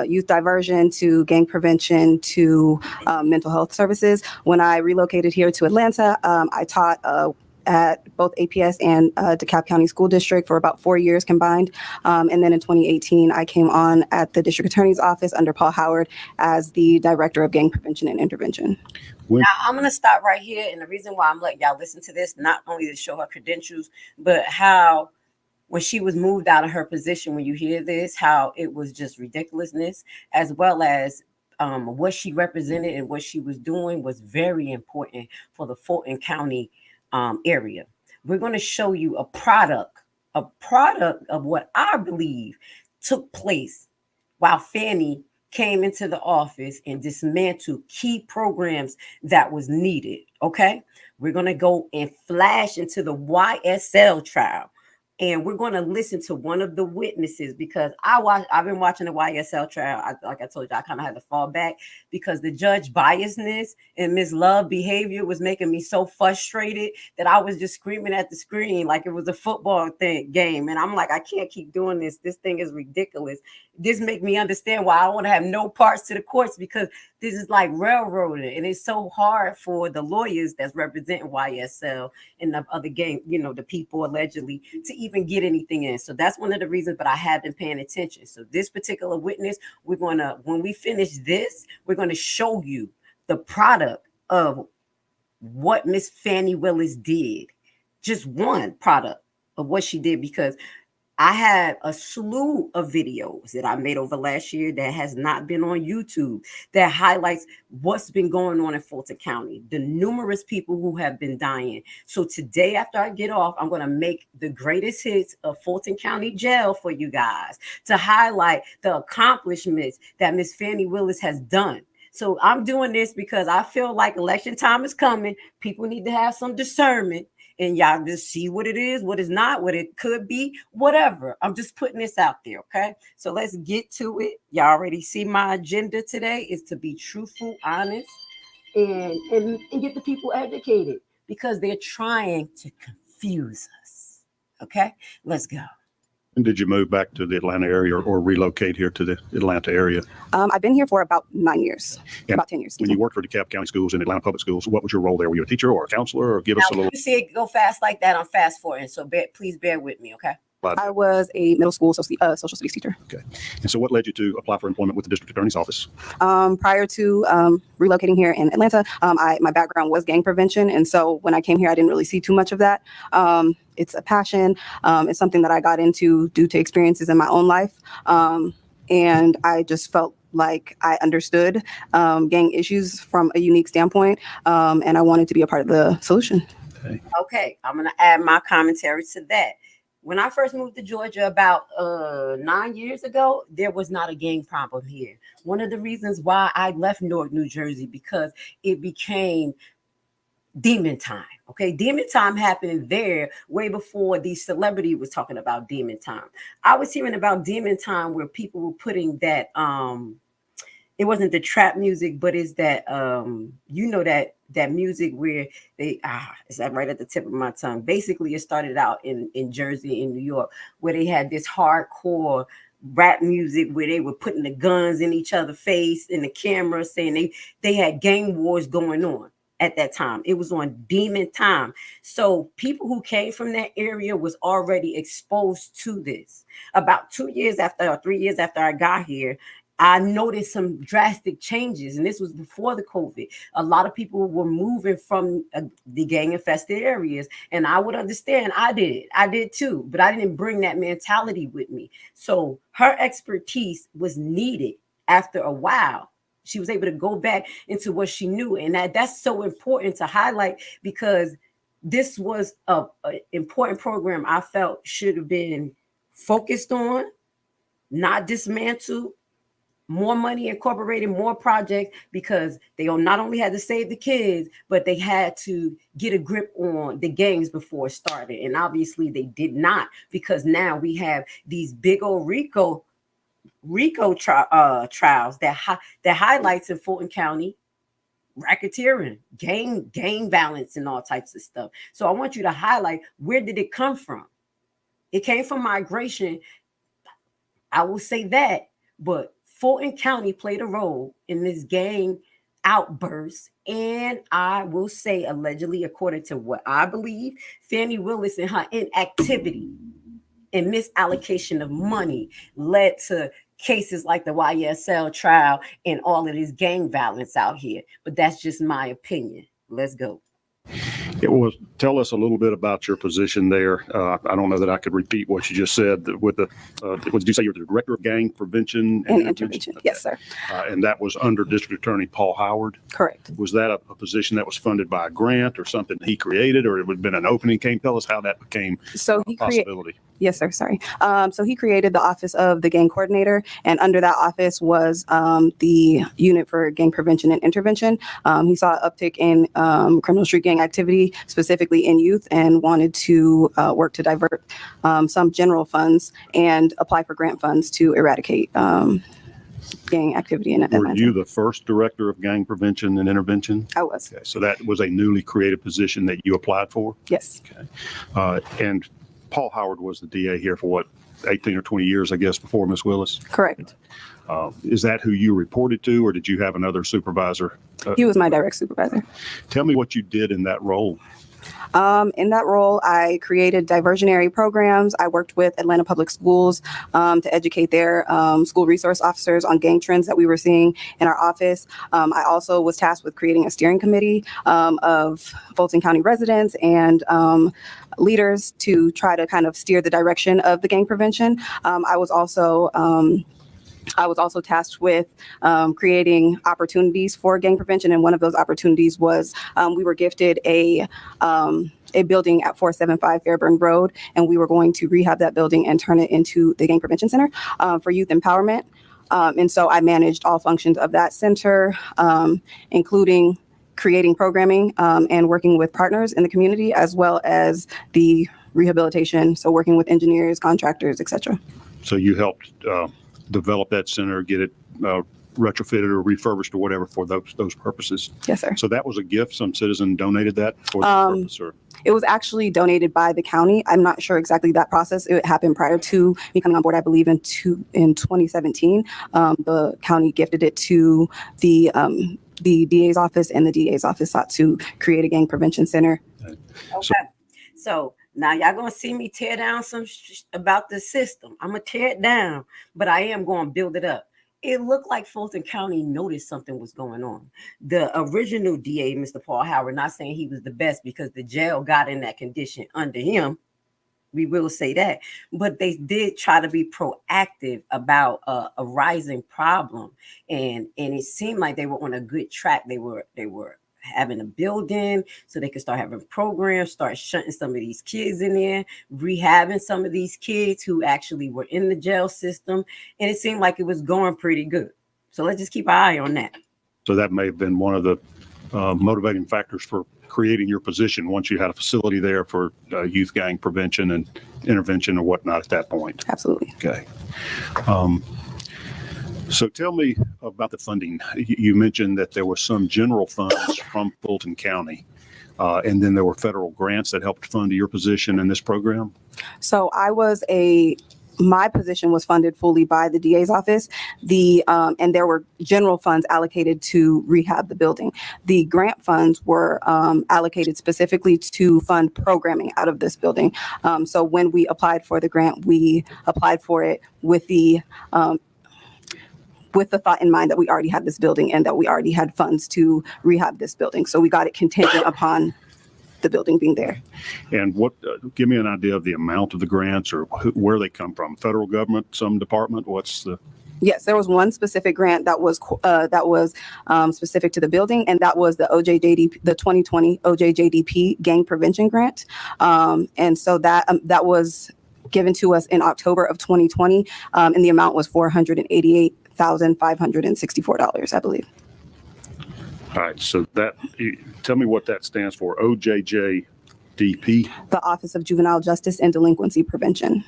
youth diversion to gang prevention to mental health services. When I relocated here to Atlanta, I taught at both APS and DeKalb County School District for about 4 years combined. And then in 2018, I came on at the District Attorney's Office under Paul Howard as the Director of Gang Prevention and Intervention. Now, I'm going to stop right here. And the reason why I'm letting y'all listen to this, not only to show her credentials, but how when she was moved out of her position, when you hear this, how it was just ridiculousness, as well as what she represented and what she was doing was very important for the Fulton County area. We're going to show you a product of what I believe took place while Fani came into the office and dismantled key programs that was needed. Okay, we're going to go and flash into the YSL trial. And we're going to listen to one of the witnesses because I've been watching the YSL trial. Like I told you, I kind of had to fall back because the judge biasness and Ms. Love behavior was making me so frustrated that I was just screaming at the screen like it was a football game. And I'm like, I can't keep doing this. This thing is ridiculous. This make me understand why I want to have no parts to the courts, because this is like railroading. And it's so hard for the lawyers that's representing YSL and the other gang, the people allegedly, to even get anything in. So that's one of the reasons, but I have been paying attention. So this particular witness, when we finish this, we're going to show you the product of what Miss Fani Willis did. Just one product of what she did, because I have a slew of videos that I made over last year that has not been on YouTube that highlights what's been going on in Fulton County, the numerous people who have been dying. So today, after I get off, I'm going to make the greatest hits of Fulton County Jail for you guys to highlight the accomplishments that Miss Fani Willis has done. So I'm doing this because I feel like election time is coming. People need to have some discernment. And y'all just see what it is, what is not, what it could be, whatever. I'm just putting this out there, okay? So let's get to it. Y'all already see my agenda today is to be truthful, honest, and get the people educated, because they're trying to confuse us, okay? Let's go. And did you move back to the Atlanta area or relocate here to the Atlanta area? I've been here for about 9 years, And about 10 years. When you worked for DeKalb County Schools and Atlanta Public Schools, what was your role there? Were you a teacher or a counselor, or give us a Now, little? you see it go fast like that, I'm fast forwarding. So please bear with me, okay? I was a middle school social studies teacher. Okay. And so what led you to apply for employment with the district attorney's office? Prior to relocating here in Atlanta, my background was gang prevention. And so when I came here, I didn't really see too much of that. It's a passion. It's something that I got into due to experiences in my own life. And I just felt like I understood gang issues from a unique standpoint. And I wanted to be a part of the solution. Okay, I'm going to add my commentary to that. When I first moved to Georgia about 9 years ago, there was not a gang problem here. One of the reasons why I left Newark, New Jersey, because it became demon time. Okay, demon time happened there way before the celebrity was talking about demon time. I was hearing about demon time where people were putting that it wasn't the trap music, but it's that that music where they is that right at the tip of my tongue. Basically, it started out in Jersey, in New York, where they had this hardcore rap music where they were putting the guns in each other's face in the camera, saying they had gang wars going on at that time. It was on demon time. So people who came from that area was already exposed to this. About 2 years after or 3 years after I got here, I noticed some drastic changes, and this was before the COVID. A lot of people were moving from the gang-infested areas, and I would understand. I did too, but I didn't bring that mentality with me. So her expertise was needed. After a while, she was able to go back into what she knew, and that's so important to highlight, because this was an important program I felt should have been focused on, not dismantled. More money incorporated, more projects, because they not only had to save the kids, but they had to get a grip on the gangs before it started. And obviously they did not, because now we have these big old RICO trials that highlights in Fulton County racketeering, gang violence, and all types of stuff. So I want you to highlight, where did it come from? It came from migration. I will say that, but Fulton County played a role in this gang outburst. And I will say, allegedly, according to what I believe, Fani Willis and her inactivity and misallocation of money led to cases like the YSL trial and all of this gang violence out here. But that's just my opinion. Let's go. Tell us a little bit about your position there. I don't know that I could repeat what you just said. With the, did you say you're the director of gang prevention and intervention? Okay. Yes, sir. And that was under District Attorney Paul Howard? Correct. Was that a position that was funded by a grant or something he created, or it would have been an opening? Can you tell us how that became a possibility? Yes, sir. Sorry. So he created the Office of the Gang Coordinator, and under that office was the Unit for Gang Prevention and Intervention. He saw an uptick in criminal street gang activity, specifically in youth, and wanted to work to divert some general funds and apply for grant funds to eradicate gang activity in Atlanta. Were you the first director of gang prevention and intervention? I was. Okay, so that was a newly created position that you applied for? Yes. Okay. And Paul Howard was the DA here for what, 18 or 20 years, I guess, before Ms. Willis? Correct. Is that who you reported to, or did you have another supervisor? He was my direct supervisor. Tell me what you did in that role. In that role, I created diversionary programs. I worked with Atlanta Public Schools to educate their school resource officers on gang trends that we were seeing in our office. I also was tasked with creating a steering committee of Fulton County residents and leaders to try to kind of steer the direction of the gang prevention. I was also tasked with creating opportunities for gang prevention, and one of those opportunities was we were gifted a building at 475 Fairburn Road, and we were going to rehab that building and turn it into the Gang Prevention Center for youth empowerment. And so I managed all functions of that center, including creating programming and working with partners in the community, as well as the rehabilitation, so working with engineers, contractors, etc. So you helped develop that center, get it retrofitted or refurbished or whatever for those purposes. Yes, sir. So that was a gift. Some citizen donated that for that purpose, or? It was actually donated by the county. I'm not sure exactly that process. It happened prior to me coming on board, I believe in 2017. The county gifted it to the DA's office, and the DA's office sought to create a gang prevention center. Okay. So now y'all gonna see me tear down some about the system. I'm gonna tear it down, but I am gonna build it up. It looked like Fulton County noticed something was going on. The original DA, Mr. Paul Howard, not saying he was the best because the jail got in that condition under him. We will say that, but they did try to be proactive about a rising problem, and it seemed like they were on a good track. They were having a building so they could start having programs, start shunting some of these kids in there, rehabbing some of these kids who actually were in the jail system, and it seemed like it was going pretty good. So let's just keep an eye on that. So that may have been one of the motivating factors for creating your position once you had a facility there for youth gang prevention and intervention or whatnot at that point. Absolutely. Okay. So tell me about the funding. You mentioned that there were some general funds from Fulton County, and then there were federal grants that helped fund your position in this program. So my position was funded fully by the DA's office. And there were general funds allocated to rehab the building. The grant funds were allocated specifically to fund programming out of this building. So when we applied for the grant, we applied for it with the thought in mind that we already had this building and that we already had funds to rehab this building. So we got it contingent upon the building being there. And give me an idea of the amount of the grants or where they come from. Federal government, some department, what's the? Yes, there was one specific grant that was specific to the building, and that was the 2020 OJJDP gang prevention grant. And so that was given to us in October of 2020, and the amount was $488,564, I believe. All right, so tell me what that stands for. OJJDP? The Office of Juvenile Justice and Delinquency Prevention.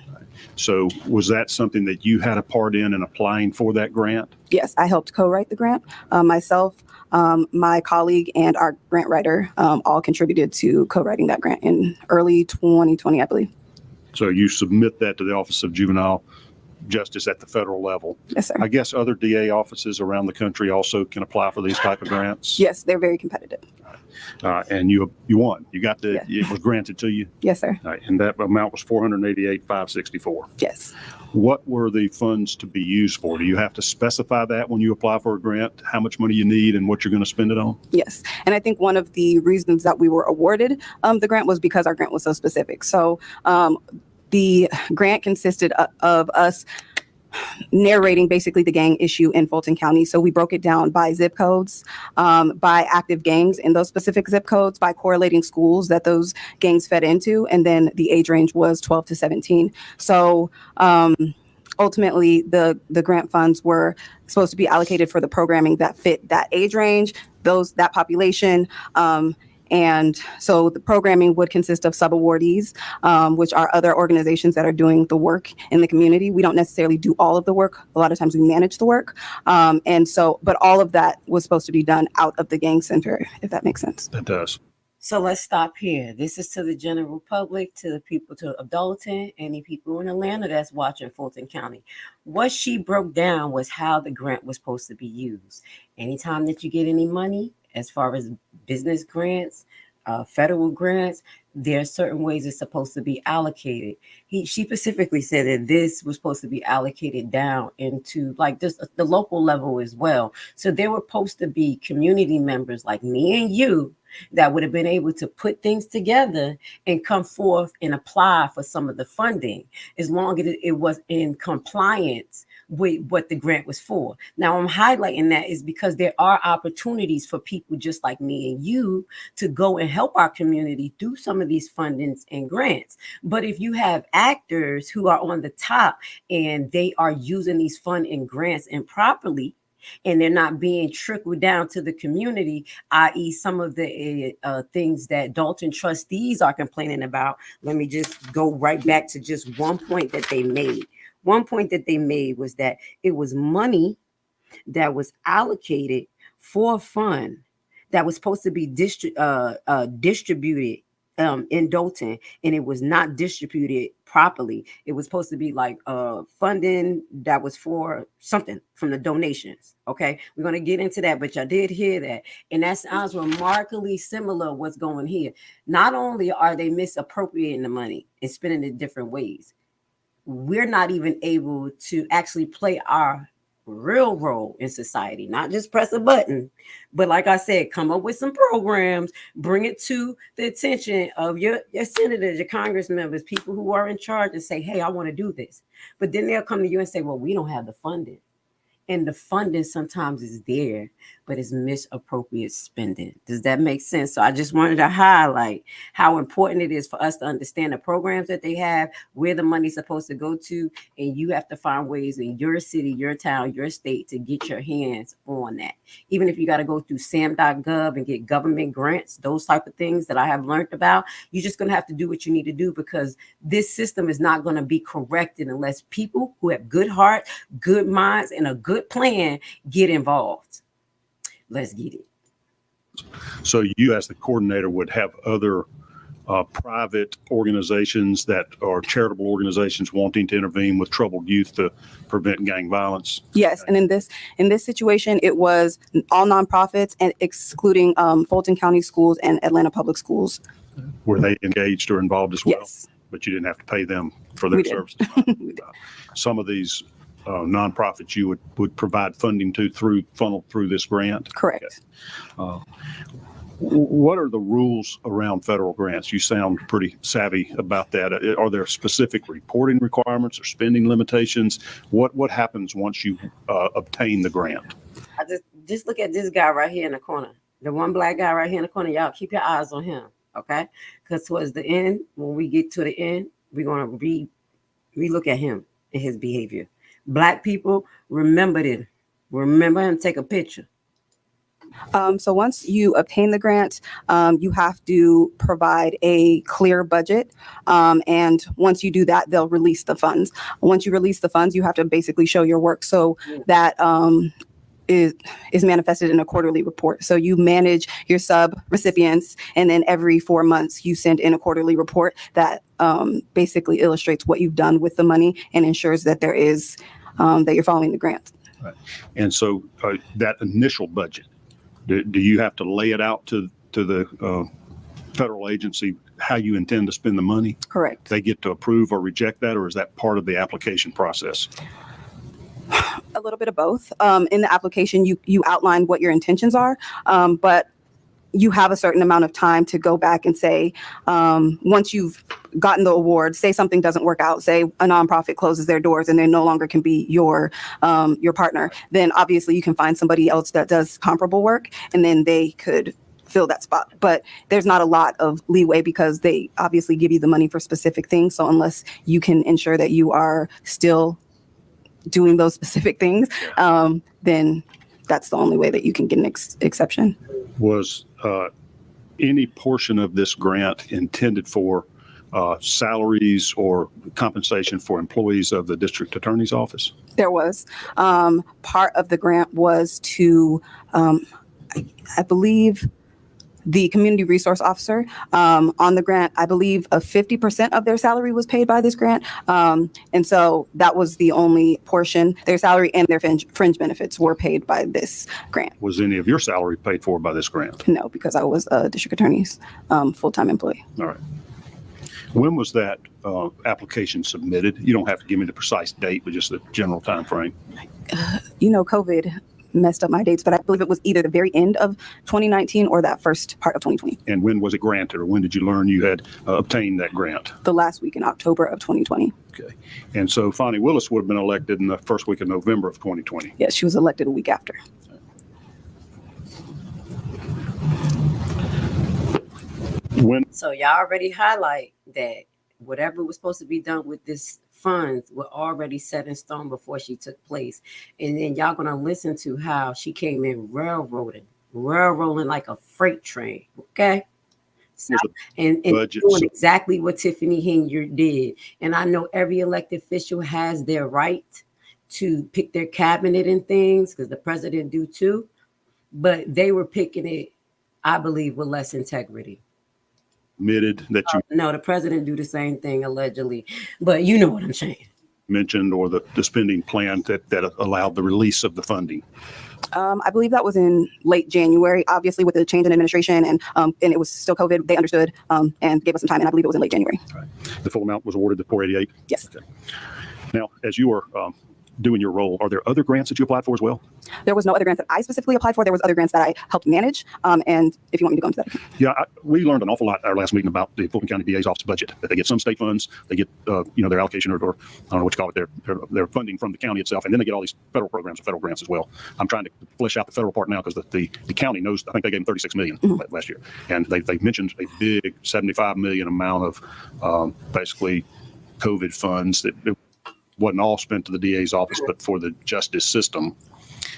So was that something that you had a part in applying for that grant? Yes, I helped co-write the grant. Myself, my colleague, and our grant writer all contributed to co-writing that grant in early 2020, I believe. So you submit that to the Office of Juvenile Justice at the federal level. Yes, sir. I guess other DA offices around the country also can apply for these type of grants. Yes, they're very competitive. And you won. You got it was granted to you. Yes, sir. All right, and that amount was $488,564. Yes. What were the funds to be used for? Do you have to specify that when you apply for a grant, how much money you need and what you're going to spend it on? Yes. And I think one of the reasons that we were awarded the grant was because our grant was so specific. So the grant consisted of us narrating basically the gang issue in Fulton County. So we broke it down by zip codes, by active gangs in those specific zip codes, by correlating schools that those gangs fed into, and then the age range was 12 to 17. So ultimately, the grant funds were supposed to be allocated for the programming that fit that age range, that population. And so the programming would consist of sub-awardees, which are other organizations that are doing the work in the community. We don't necessarily do all of the work. A lot of times we manage the work. But all of that was supposed to be done out of the gang center, if that makes sense. It does. So let's stop here. This is to the general public, to the people of Dolton, any people in Atlanta that's watching Fulton County. What she broke down was how the grant was supposed to be used. Anytime that you get any money, as far as business grants, federal grants, there are certain ways it's supposed to be allocated. She specifically said that this was supposed to be allocated down into like just the local level as well. So there were supposed to be community members like me and you that would have been able to put things together and come forth and apply for some of the funding, as long as it was in compliance with what the grant was for. Now, I'm highlighting that is because there are opportunities for people just like me and you to go and help our community through some of these fundings and grants. But if you have actors who are on the top and they are using these fund and grants improperly, and they're not being trickled down to the community, i.e. some of the things that Dolton trustees are complaining about. Let me just go right back to just one point that they made. One point that they made was that it was money that was allocated for a fund that was supposed to be distributed in Dolton, and it was not distributed properly. It was supposed to be like funding that was for something from the donations. Okay, we're going to get into that, but y'all did hear that, and that sounds remarkably similar to what's going here. Not only are they misappropriating the money and spending it different ways, we're not even able to actually play our real role in society, not just press a button, but like I said, come up with some programs, bring it to the attention of your senators, your congress members, people who are in charge, and say, hey, I want to do this. But then they'll come to you and say, well, we don't have the funding. And the funding sometimes is there, but it's misappropriate spending. Does that make sense? So I just wanted to highlight how important it is for us to understand the programs that they have, where the money's supposed to go to, and you have to find ways in your city, your town, your state to get your hands on that. Even if you got to go through sam.gov and get government grants, those type of things that I have learned about, you're just going to have to do what you need to do, because this system is not going to be corrected unless people who have good heart, good minds, and a good plan get involved. Let's get it. So you, as the coordinator, would have other private organizations that are charitable organizations wanting to intervene with troubled youth to prevent gang violence? Yes, and in this situation, it was all nonprofits and excluding Fulton County Schools and Atlanta Public Schools. Were they engaged or involved as well? Yes. But you didn't have to pay them for their services? Some of these nonprofits you would provide funding to funneled through this grant? Correct. Okay. What are the rules around federal grants? You sound pretty savvy about that. Are there specific reporting requirements or spending limitations? What happens once you obtain the grant? I just look at this guy right here in the corner. The one black guy right here in the corner. Y'all keep your eyes on him, okay? Because towards the end, when we get to the end, we're going to re-look at him and his behavior. Black people, remember him, take a picture. So once you obtain the grant, you have to provide a clear budget. And once you do that, they'll release the funds. Once you release the funds, you have to basically show your work. So that is manifested in a quarterly report. So you manage your sub recipients, and then every 4 months you send in a quarterly report that basically illustrates what you've done with the money and ensures that there is that you're following the grant. Right. And so that initial budget, do you have to lay it out to the federal agency how you intend to spend the money? Correct. They get to approve or reject that, or is that part of the application process? A little bit of both. In the application, you outline what your intentions are, but you have a certain amount of time to go back and say, once you've gotten the award, say something doesn't work out, say a nonprofit closes their doors and they no longer can be your partner, then obviously you can find somebody else that does comparable work, and then they could fill that spot. But there's not a lot of leeway because they obviously give you the money for specific things. So unless you can ensure that you are still doing those specific things, then that's the only way that you can get an exception. Was any portion of this grant intended for salaries or compensation for employees of the district attorney's office? There was. Part of the grant was to, I believe, the community resource officer on the grant. I believe 50% of their salary was paid by this grant. And so that was the only portion. Their salary and their fringe benefits were paid by this grant. Was any of your salary paid for by this grant? No, because I was a district attorney's full-time employee. All right. When was that application submitted? You don't have to give me the precise date, but just the general time frame. COVID messed up my dates, but I believe it was either the very end of 2019 or that first part of 2020. And when was it granted, or when did you learn you had obtained that grant? The last week in October of 2020. Okay. And so Fani Willis would have been elected in the first week of November of 2020. Yes, she was elected a week after. So y'all already highlight that whatever was supposed to be done with this funds were already set in stone before she took place. And then y'all gonna listen to how she came in railroading like a freight train, okay? So, and doing exactly what Tiffany Henyard did. And I know every elected official has their right to pick their cabinet and things, because the president do too. But they were picking it, I believe, with less integrity. Admitted that you No, the president do the same thing allegedly, but you know what I'm saying. mentioned, or the spending plan that allowed the release of the funding. I believe that was in late January. Obviously, with the change in administration and it was still COVID, they understood and gave us some time. And I believe it was in late January. Right. The full amount was awarded, the 488? Yes. Okay. Now, as you were doing your role, are there other grants that you applied for as well? There was no other grants that I specifically applied for. There was other grants that I helped manage. And if you want me to go into that. Yeah, we learned an awful lot at our last meeting about the Fulton County DA's office budget. That they get some state funds, they get their allocation or I don't know what you call it, their funding from the county itself, and then they get all these federal programs and federal grants as well. I'm trying to flesh out the federal part now because the county knows. I think they gave them $36 million last year, and they mentioned a big $75 million amount of basically COVID funds that wasn't all spent to the DA's office, but for the justice system.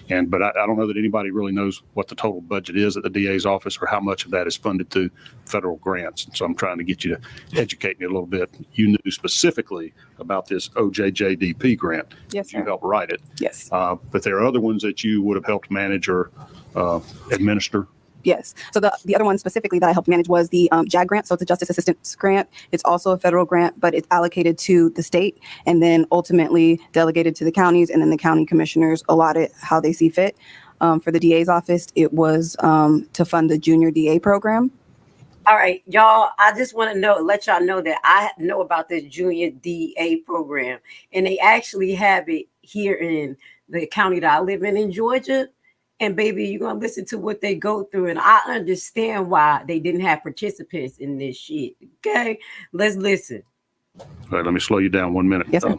But I don't know that anybody really knows what the total budget is at the DA's office or how much of that is funded through federal grants. So I'm trying to get you to educate me a little bit. You knew specifically about this OJJDP grant. Yes, sir. You helped write it. Yes. But there are other ones that you would have helped manage or administer. Yes. So the other one specifically that I helped manage was the JAG grant. So it's a Justice Assistance Grant. It's also a federal grant, but it's allocated to the state and then ultimately delegated to the counties, and then the county commissioners allot it how they see fit. For the DA's office, it was to fund the junior DA program. All right, y'all, I just want to let y'all know that I know about this junior DA program, and they actually have it here in the county that I live in Georgia. And baby, you're going to listen to what they go through. And I understand why they didn't have participants in this shit. Okay, let's listen. All right, let me slow you down 1 minute. Yes, sir.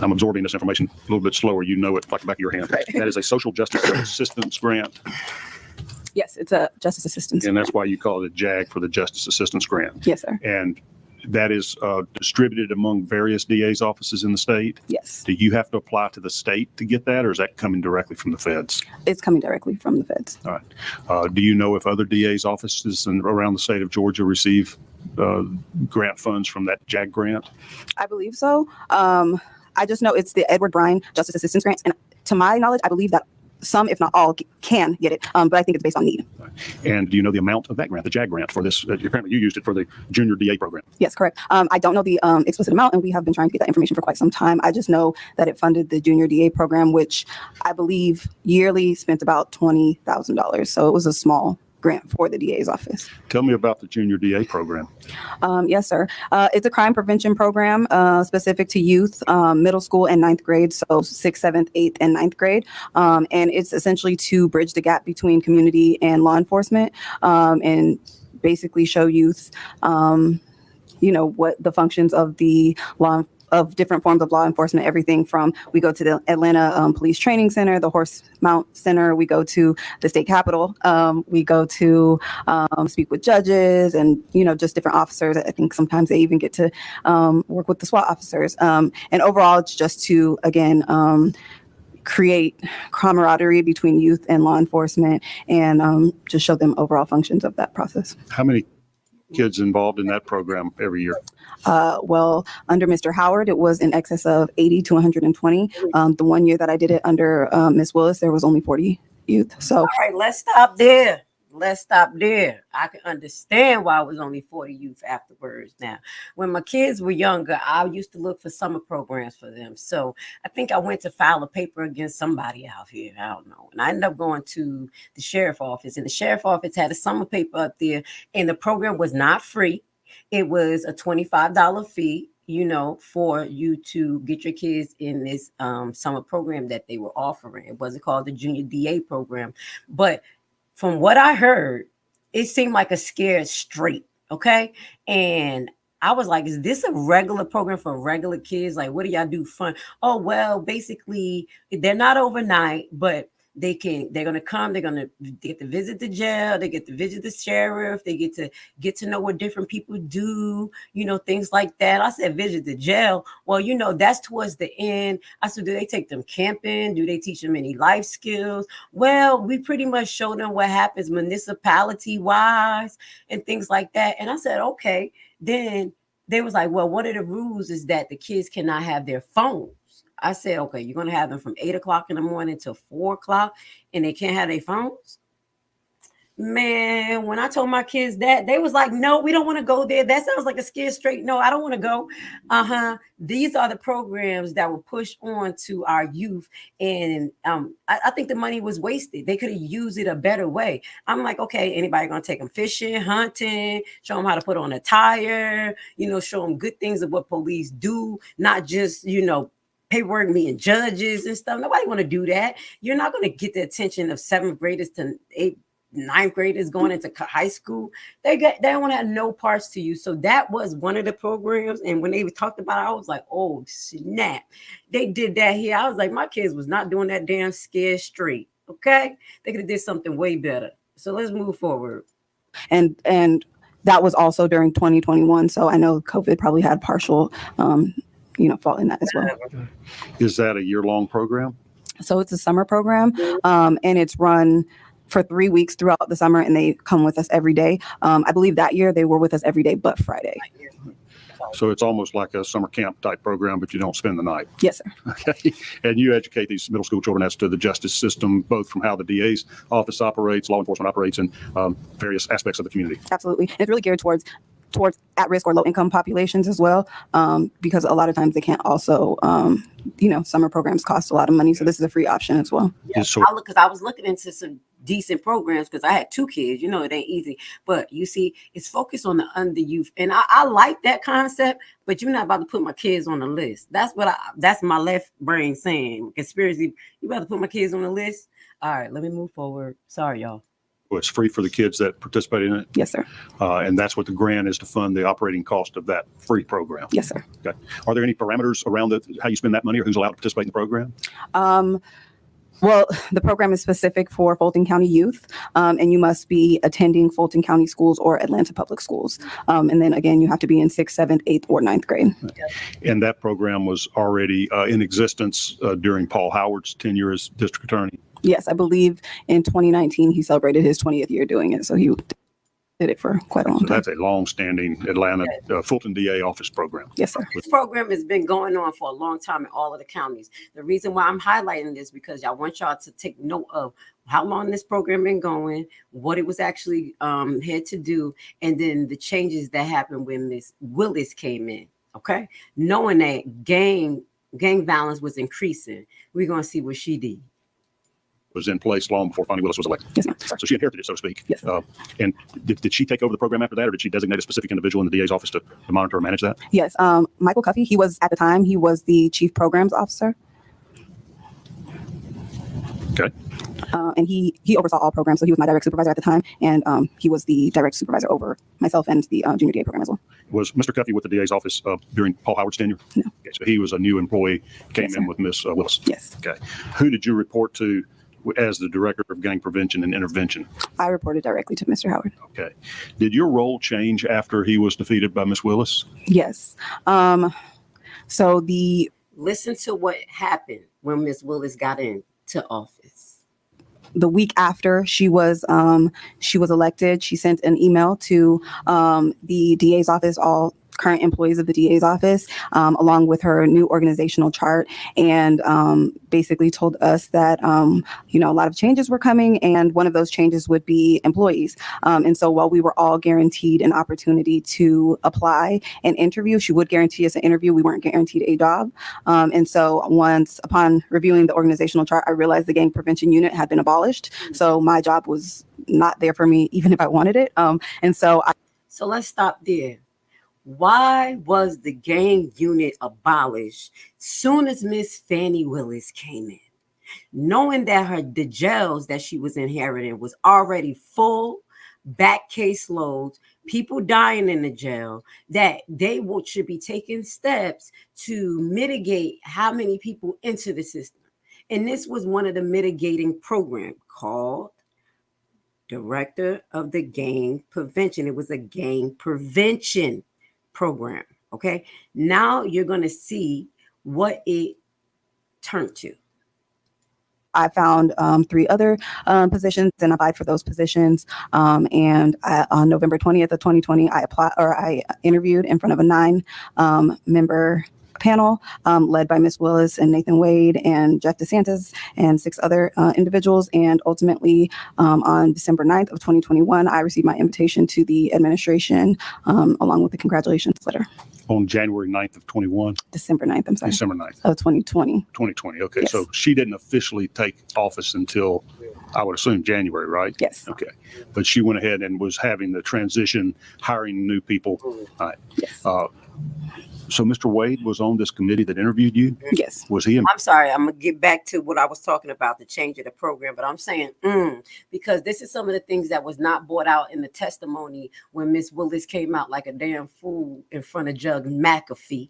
I'm absorbing this information a little bit slower. You know it like the back of your hand. Right. That is a social justice assistance grant. Yes, it's a Justice Assistance. And that's why you call it a JAG, for the Justice Assistance Grant. Yes, sir. And that is distributed among various DA's offices in the state? Yes. Do you have to apply to the state to get that, or is that coming directly from the feds? It's coming directly from the feds. All right. Do you know if other DA's offices around the state of Georgia receive grant funds from that JAG grant? I believe so. I just know it's the Edward Bryan Justice Assistance Grants. And to my knowledge, I believe that some, if not all, can get it, but I think it's based on need. And do you know the amount of that grant, the JAG grant, for this? Apparently you used it for the junior DA program. Yes, correct. I don't know the explicit amount, and we have been trying to get that information for quite some time. I just know that it funded the junior DA program, which I believe yearly spent about $20,000. So it was a small grant for the DA's office. Tell me about the junior DA program. Yes, sir. It's a crime prevention program specific to youth, middle school and ninth grade. So 6th, 7th, 8th, and 9th grade. And it's essentially to bridge the gap between community and law enforcement and basically show youth, what the functions of the different forms of law enforcement, everything from, we go to the Atlanta Police Training Center, the Horse Mount Center, we go to the state capitol, we go to speak with judges and, just different officers. I think sometimes they even get to work with the SWAT officers. And overall, it's just to, again, create camaraderie between youth and law enforcement and just show them overall functions of that process. How many kids involved in that program every year? Well, under Mr. Howard, it was in excess of 80 to 120. The 1 year that I did it under Ms. Willis, there was only 40 youth. So, all right, let's stop there. I can understand why it was only 40 youth afterwards. Now, when my kids were younger, I used to look for summer programs for them. So I think I went to file a paper against somebody out here. I don't know. And I ended up going to the sheriff's office, and the sheriff's office had a summer paper up there, and the program was not free. It was a $25 fee, for you to get your kids in this summer program that they were offering. It wasn't called the Junior DA program. But from what I heard, it seemed like a scared straight, okay? And I was like, is this a regular program for regular kids? Like, what do y'all do fun? Oh, well, basically, they're not overnight, but they're going to come, they're going to get to visit the jail, they get to visit the sheriff, they get to know what different people do, things like that. I said, visit the jail. Well, that's towards the end. I said, do they take them camping? Do they teach them any life skills? Well, we pretty much show them what happens municipality wise and things like that. And I said, okay. Then they was like, well, one of the rules is that the kids cannot have their phones I said, okay, you're going to have them from 8 o'clock in the morning till 4 o'clock, and they can't have their phones. Man, when I told my kids that, they was like, no, we don't want to go there. That sounds like a scared straight. No, I don't want to go. These are the programs that will push on to our youth. And I think the money was wasted. They could have used it a better way. I'm like, okay, anybody going to take them fishing, hunting, show them how to put on a tire, show them good things of what police do, not just, paperwork meeting judges and stuff. Nobody want to do that. You're not going to get the attention of 7th graders to 9th graders going into high school. They don't want to have no parts to you. So that was one of the programs. And when they talked about it, I was like, oh snap, they did that here. I was like, my kids was not doing that damn scared straight. Okay, they could have did something way better. So let's move forward. And that was also during 2021. So I know COVID probably had partial fault in that as well. Is that a year-long program? So it's a summer program, and it's run for 3 weeks throughout the summer, and they come with us every day. I believe that year they were with us every day but Friday. So it's almost like a summer camp type program, but you don't spend the night. Yes, sir. Okay. And you educate these middle school children as to the justice system, both from how the DA's office operates, law enforcement operates, and various aspects of the community. Absolutely. And it's really geared towards at-risk or low-income populations as well, because a lot of times they can't also, summer programs cost a lot of money. So this is a free option as well. Yeah, because I was looking into some decent programs because I had 2 kids. It ain't easy. But you see, it's focused on the under youth. And I like that concept, but you're not about to put my kids on the list. That's my left brain saying. Conspiracy, you about to put my kids on the list? All right, let me move forward. Sorry, y'all. Well, it's free for the kids that participate in it? Yes, sir. And that's what the grant is to fund the operating cost of that free program? Yes, sir. Okay. Are there any parameters around how you spend that money or who's allowed to participate in the program? Well, the program is specific for Fulton County youth, and you must be attending Fulton County schools or Atlanta public schools. And then again, you have to be in 6th, 7th, 8th, or 9th grade. And that program was already in existence during Paul Howard's tenure as district attorney? Yes, I believe in 2019, he celebrated his 20th year doing it. So he did it for quite a long time. That's a long-standing Atlanta Fulton DA office program. Yes, sir. This program has been going on for a long time in all of the counties. The reason why I'm highlighting this because I want y'all to take note of how long this program been going, what it was actually had to do, and then the changes that happened when Miss Willis came in. Okay, knowing that gang violence was increasing, we're gonna see what she did. Was in place long before Fani Willis was elected. Yes, ma'am. So she inherited it, so to speak. Yes. And did she take over the program after that, or did she designate a specific individual in the DA's office to monitor or manage that? Yes. Michael Cuffey, he was at the time, he was the chief programs officer. Okay. And he oversaw all programs. So he was my direct supervisor at the time. And he was the direct supervisor over myself and the junior DA program as well. Was Mr. Cuffey with the DA's office during Paul Howard's tenure? No. Okay, so he was a new employee, came in with Miss Willis. Yes. Okay. Who did you report to as the director of gang prevention and intervention? I reported directly to Mr. Howard. Okay. Did your role change after he was defeated by Miss Willis? Yes. Listen to what happened when Miss Willis got into office. The week after she was elected, she sent an email to the DA's office, all current employees of the DA's office, along with her new organizational chart, and basically told us that a lot of changes were coming, and one of those changes would be employees. And so while we were all guaranteed an opportunity to apply and interview, she would guarantee us an interview. We weren't guaranteed a job. And so once upon reviewing the organizational chart, I realized the gang prevention unit had been abolished. So my job was not there for me, even if I wanted it. So let's stop there. Why was the gang unit abolished soon as Miss Fani Willis came in? Knowing that the jails that she was inheriting was already full, back caseloads, people dying in the jail, that they should be taking steps to mitigate how many people enter the system. And this was one of the mitigating programs called Director of the Gang Prevention. It was a gang prevention program. Okay. Now you're going to see what it turned to. I found 3 other positions and applied for those positions. And on November 20th of 2020, I interviewed in front of a 9 member panel led by Ms. Willis and Nathan Wade and Jeff DeSantis and 6 other individuals. And ultimately, on December 9th of 2021, I received my invitation to the administration along with the congratulations letter. On January 9th of 21? December 9th, I'm sorry. December 9th. Of 2020. 2020, okay. Yes. So she didn't officially take office until, I would assume, January, right? Yes. Okay. But she went ahead and was having the transition, hiring new people. All right. Yes. So Mr. Wade was on this committee that interviewed you? Yes. Was he? I'm sorry, I'm gonna get back to what I was talking about, the change of the program, but I'm saying because this is some of the things that was not brought out in the testimony when Miss Willis came out like a damn fool in front of Judge McAfee.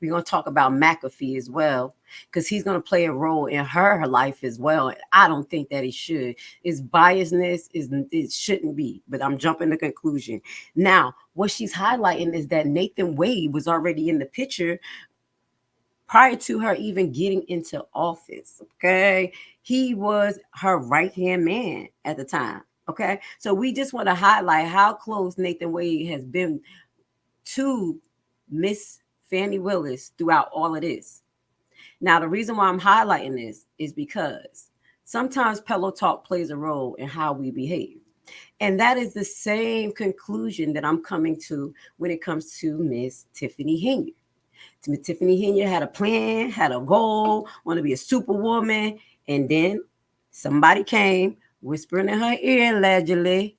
We're going to talk about McAfee as well, because he's going to play a role in her life as well. I don't think that he should. His biasness it shouldn't be, but I'm jumping to conclusion. Now, what she's highlighting is that Nathan Wade was already in the picture prior to her even getting into office. Okay. He was her right-hand man at the time. Okay. So we just want to highlight how close Nathan Wade has been to Miss Fani Willis throughout all of this. Now, the reason why I'm highlighting this is because sometimes pillow talk plays a role in how we behave. And that is the same conclusion that I'm coming to when it comes to Miss Tiffany Henyard. Miss Tiffany Henyard had a plan, had a goal, want to be a superwoman, and then somebody came whispering in her ear allegedly,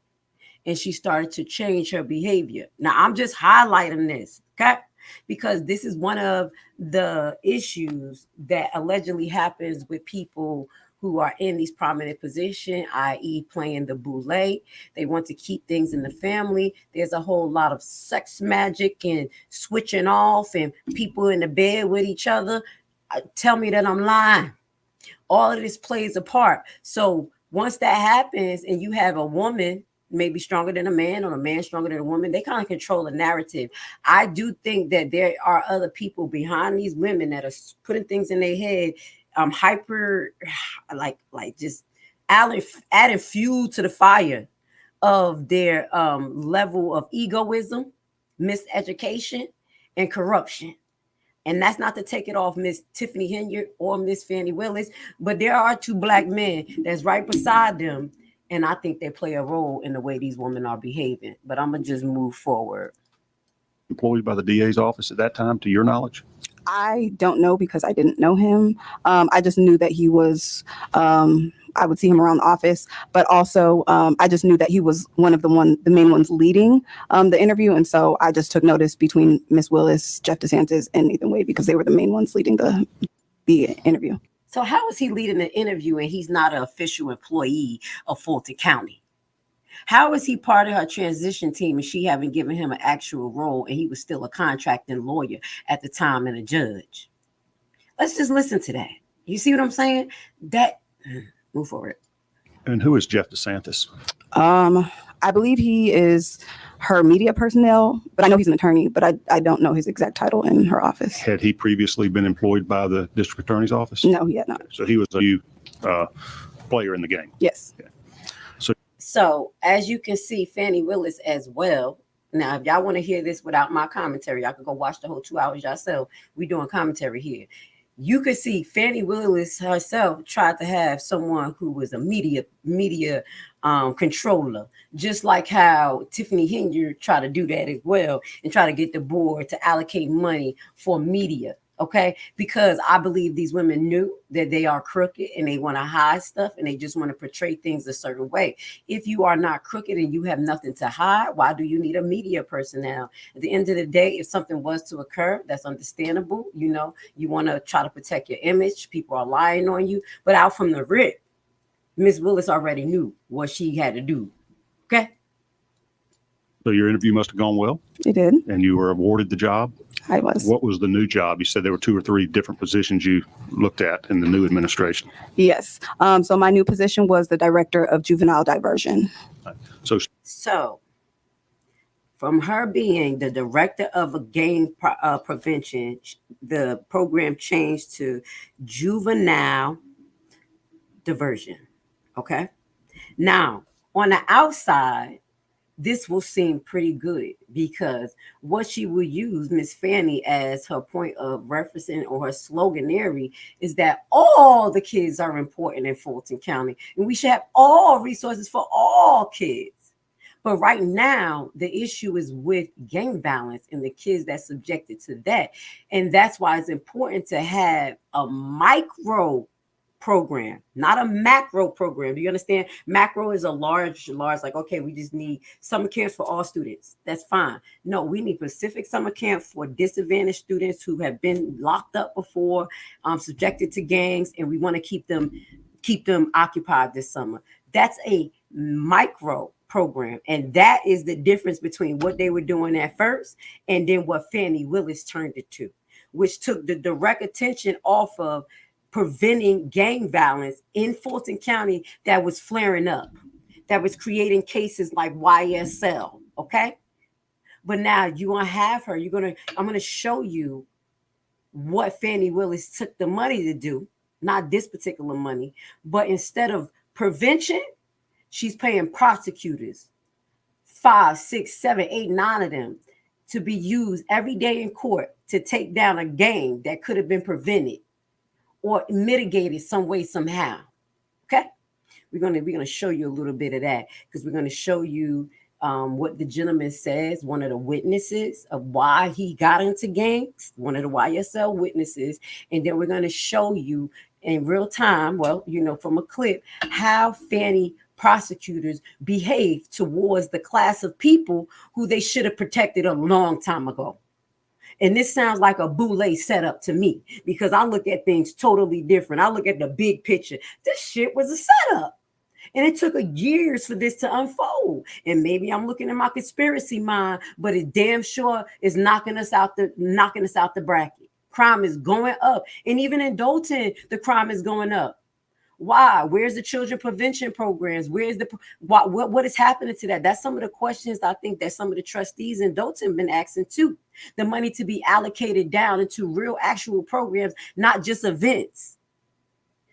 and she started to change her behavior. Now, I'm just highlighting this, okay? Because this is one of the issues that allegedly happens with people who are in these prominent positions, i.e. playing the Boule. They want to keep things in the family. There's a whole lot of sex magic and switching off and people in the bed with each other. Tell me that I'm lying. All of this plays a part. So once that happens and you have a woman maybe stronger than a man or a man stronger than a woman, they kind of control the narrative. I do think that there are other people behind these women that are putting things in their head, hyper, like just adding fuel to the fire of their level of egoism, miseducation, and corruption. And that's not to take it off Miss Tiffany Henyard or Miss Fani Willis, but there are 2 Black men that's right beside them. And I think they play a role in the way these women are behaving. But I'm going to just move forward. Employed by the DA's office at that time, to your knowledge? I don't know because I didn't know him. I just knew that he was, I would see him around the office, but also I just knew that he was one of the main ones leading the interview. And so I just took notice between Ms. Willis, Jeff DeSantis, and Nathan Wade because they were the main ones leading the interview. So how is he leading the interview and he's not an official employee of Fulton County? How is he part of her transition team and she haven't given him an actual role and he was still a contracting lawyer at the time and a judge? Let's just listen to that. You see what I'm saying? Move forward. And who is Jeff DeSantis? I believe he is her media personnel, but I know he's an attorney, but I don't know his exact title in her office. Had he previously been employed by the district attorney's office? No, he had not. So he was a new player in the game. Yes. Yeah. So as you can see, Fani Willis as well. Now, if y'all want to hear this without my commentary, y'all can go watch the whole 2 hours yourself. We're doing commentary here. You could see Fani Willis herself tried to have someone who was a media controller, just like how Tiffany Henyard tried to do that as well and try to get the board to allocate money for media. Okay, because I believe these women knew that they are crooked and they want to hide stuff and they just want to portray things a certain way. If you are not crooked and you have nothing to hide, why do you need a media personnel? At the end of the day, if something was to occur, that's understandable. You know, you want to try to protect your image. People are lying on you. But out from the rip, Ms. Willis already knew what she had to do. Okay. So your interview must have gone well. It did. And you were awarded the job. I was. What was the new job? You said there were 2 or 3 different positions you looked at in the new administration. Yes. So my new position was the director of juvenile diversion. So from her being the director of a gang prevention, the program changed to juvenile diversion. Okay. Now, on the outside, this will seem pretty good, because what she will use Miss Fani as her point of referencing or her sloganary is that all the kids are important in Fulton County and we should have all resources for all kids. But right now, the issue is with gang violence and the kids that's subjected to that. And that's why it's important to have a micro program, not a macro program. Do you understand? Macro is a large, like, okay, we just need summer camps for all students. That's fine. No, we need specific summer camp for disadvantaged students who have been locked up before, subjected to gangs, and we want to keep them occupied this summer. That's a micro program, and that is the difference between what they were doing at first and then what Fani Willis turned it to, which took the direct attention off of preventing gang violence in Fulton County that was flaring up, that was creating cases like YSL. Okay, but now you want to have her. I'm gonna show you what Fani Willis took the money to do, not this particular money, but instead of prevention, she's paying prosecutors, 5, 6, 7, 8, 9 of them, to be used every day in court to take down a gang that could have been prevented or mitigated some way, somehow. Okay, we're gonna show you a little bit of that, because we're gonna show you what the gentleman says, one of the witnesses of why he got into gangs, one of the YSL witnesses, and then we're gonna show you in real time, from a clip, how Fani prosecutors behave towards the class of people who they should have protected a long time ago. And this sounds like a Boule setup to me, because I look at things totally different. I look at the big picture. This shit was a setup. And it took years for this to unfold. And maybe I'm looking at my conspiracy mind, but it damn sure is knocking us out the bracket. Crime is going up. And even in Dolton, the crime is going up. Why? Where's the children prevention programs? Where's what is happening to that? That's some of the questions I think that some of the trustees in Dolton been asking too. The money to be allocated down into real actual programs, not just events,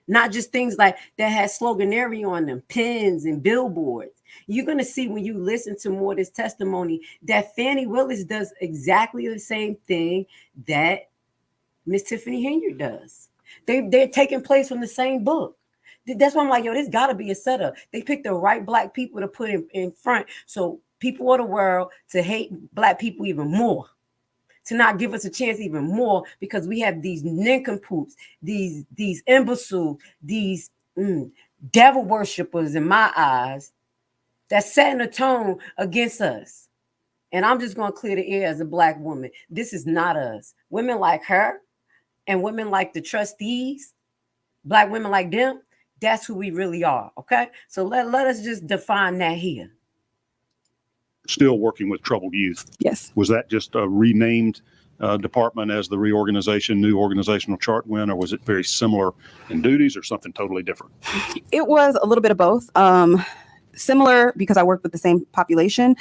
not just things like that has sloganary on them, pins and billboards. You're going to see when you listen to more of this testimony that Fani Willis does exactly the same thing that Miss Tiffany Henyard does. They're taking place from the same book. That's why I'm like, this got to be a setup. They picked the right Black people to put in front, so people of the world to hate Black people even more, to not give us a chance even more, because we have these nincompoops, these imbeciles, these devil worshipers in my eyes, that's setting a tone against us. And I'm just going to clear the air as a Black woman. This is not us. Women like her and women like the trustees, Black women like them, that's who we really are. Okay, so let us just define that here. Still working with troubled youth. Yes. Was that just a renamed department as the reorganization, new organizational chart went, or was it very similar in duties or something totally different? It was a little bit of both. Similar because I worked with the same population,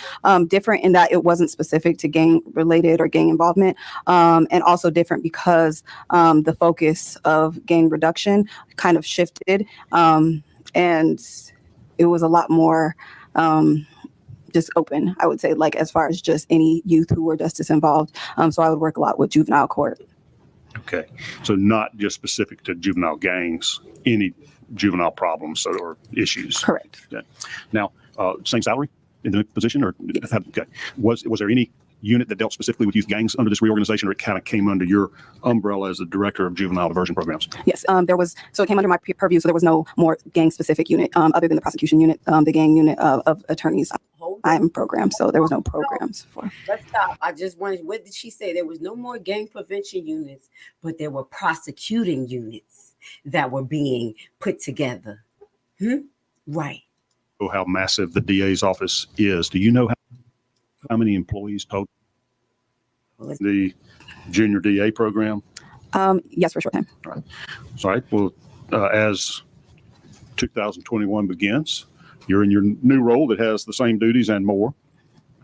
different in that it wasn't specific to gang related or gang involvement, and also different because the focus of gang reduction kind of shifted, and it was a lot more just open, I would say, like as far as just any youth who were justice involved. So I would work a lot with juvenile court. Okay, so not just specific to juvenile gangs, any juvenile problems or issues. Correct. Okay. Now, same salary in the position, or okay, was there any unit that dealt specifically with youth gangs under this reorganization, or it kind of came under your umbrella as the director of juvenile diversion programs? Yes, there was. So it came under my purview. So there was no more gang specific unit other than the prosecution unit, the gang unit of attorneys. I'm programmed, so there was no programs for. Let's stop. I just wanted. What did she say? There was no more gang prevention units, but there were prosecuting units that were being put together. Right. Oh, how massive the DA's office is. Do you know how many employees total the junior DA program? Yes, for a short time. All right. All right. Well, as 2021 begins, you're in your new role that has the same duties and more,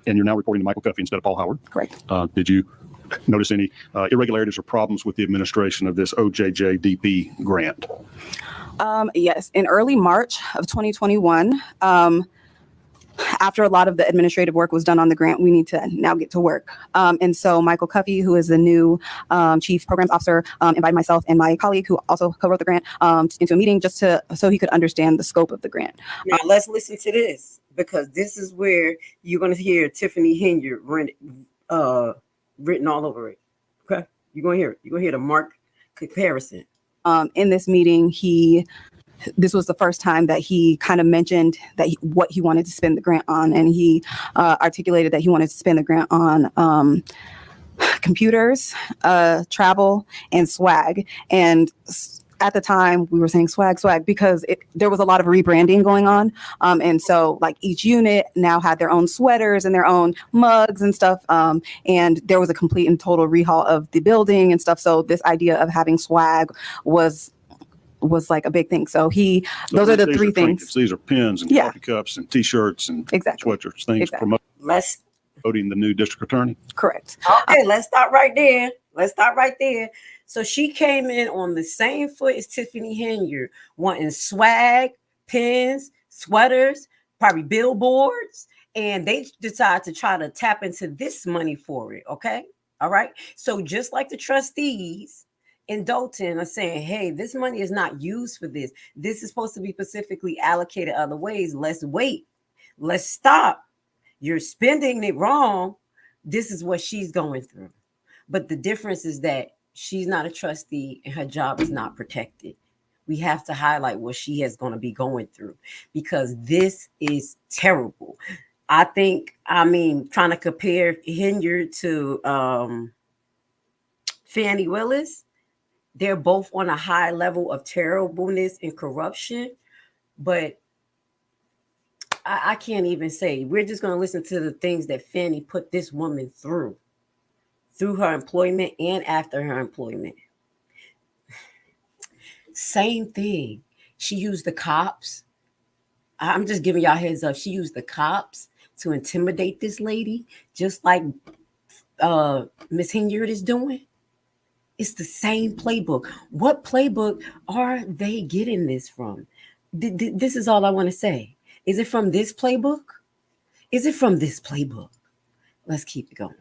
and you're now reporting to Michael Cuffey instead of Paul Howard. Correct. Did you notice any irregularities or problems with the administration of this OJJDP grant? Yes. In early March of 2021, after a lot of the administrative work was done on the grant, we need to now get to work. And so Michael Cuffey, who is the new chief programs officer, invited myself and my colleague, who also co-wrote the grant, into a meeting just so he could understand the scope of the grant. Now let's listen to this, because this is where you're going to hear Tiffany Henyard written all over it. Okay, you're going to hear it. You're going to hear the mark comparison. In this meeting, this was the first time that he kind of mentioned that what he wanted to spend the grant on, and he articulated that he wanted to spend the grant on computers, travel, and swag. And at the time, we were saying swag because there was a lot of rebranding going on. And so like each unit now had their own sweaters and their own mugs and stuff. And there was a complete and total rehaul of the building and stuff. So this idea of having swag was like a big thing. So those are the three things. These are pins and coffee cups and T-shirts and sweatshirts, things promoting the new district attorney. Correct. Okay, let's stop right there. So she came in on the same foot as Tiffany Henyard, wanting swag, pins, sweaters, probably billboards, and they decided to try to tap into this money for it. Okay. All right. So just like the trustees in Dolton are saying, hey, this money is not used for this. This is supposed to be specifically allocated other ways. Let's wait. Let's stop. You're spending it wrong. This is what she's going through. But the difference is that she's not a trustee and her job is not protected. We have to highlight what she is going to be going through, because this is terrible. Trying to compare Henyard to Fani Willis, they're both on a high level of terribleness and corruption, but I can't even say. We're just going to listen to the things that Fani put this woman through her employment and after her employment. Same thing. She used the cops. I'm just giving y'all heads up. She used the cops to intimidate this lady, just like Miss Henyard is doing. It's the same playbook. What playbook are they getting this from? This is all I want to say. Is it from this playbook? Is it from this playbook? Let's keep it going.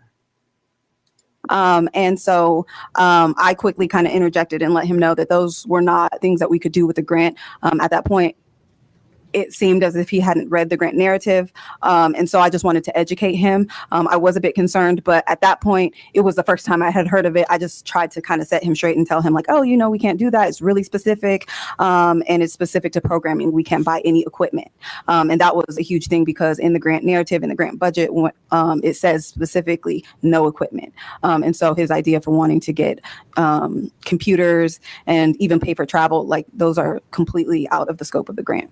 And so I quickly kind of interjected and let him know that those were not things that we could do with the grant. At that point, it seemed as if he hadn't read the grant narrative. And so I just wanted to educate him. I was a bit concerned, but at that point, it was the first time I had heard of it. I just tried to kind of set him straight and tell him like, oh, we can't do that. It's really specific. And it's specific to programming. We can't buy any equipment. And that was a huge thing because in the grant narrative, in the grant budget, it says specifically no equipment. And so his idea for wanting to get computers and even pay for travel, like those are completely out of the scope of the grant.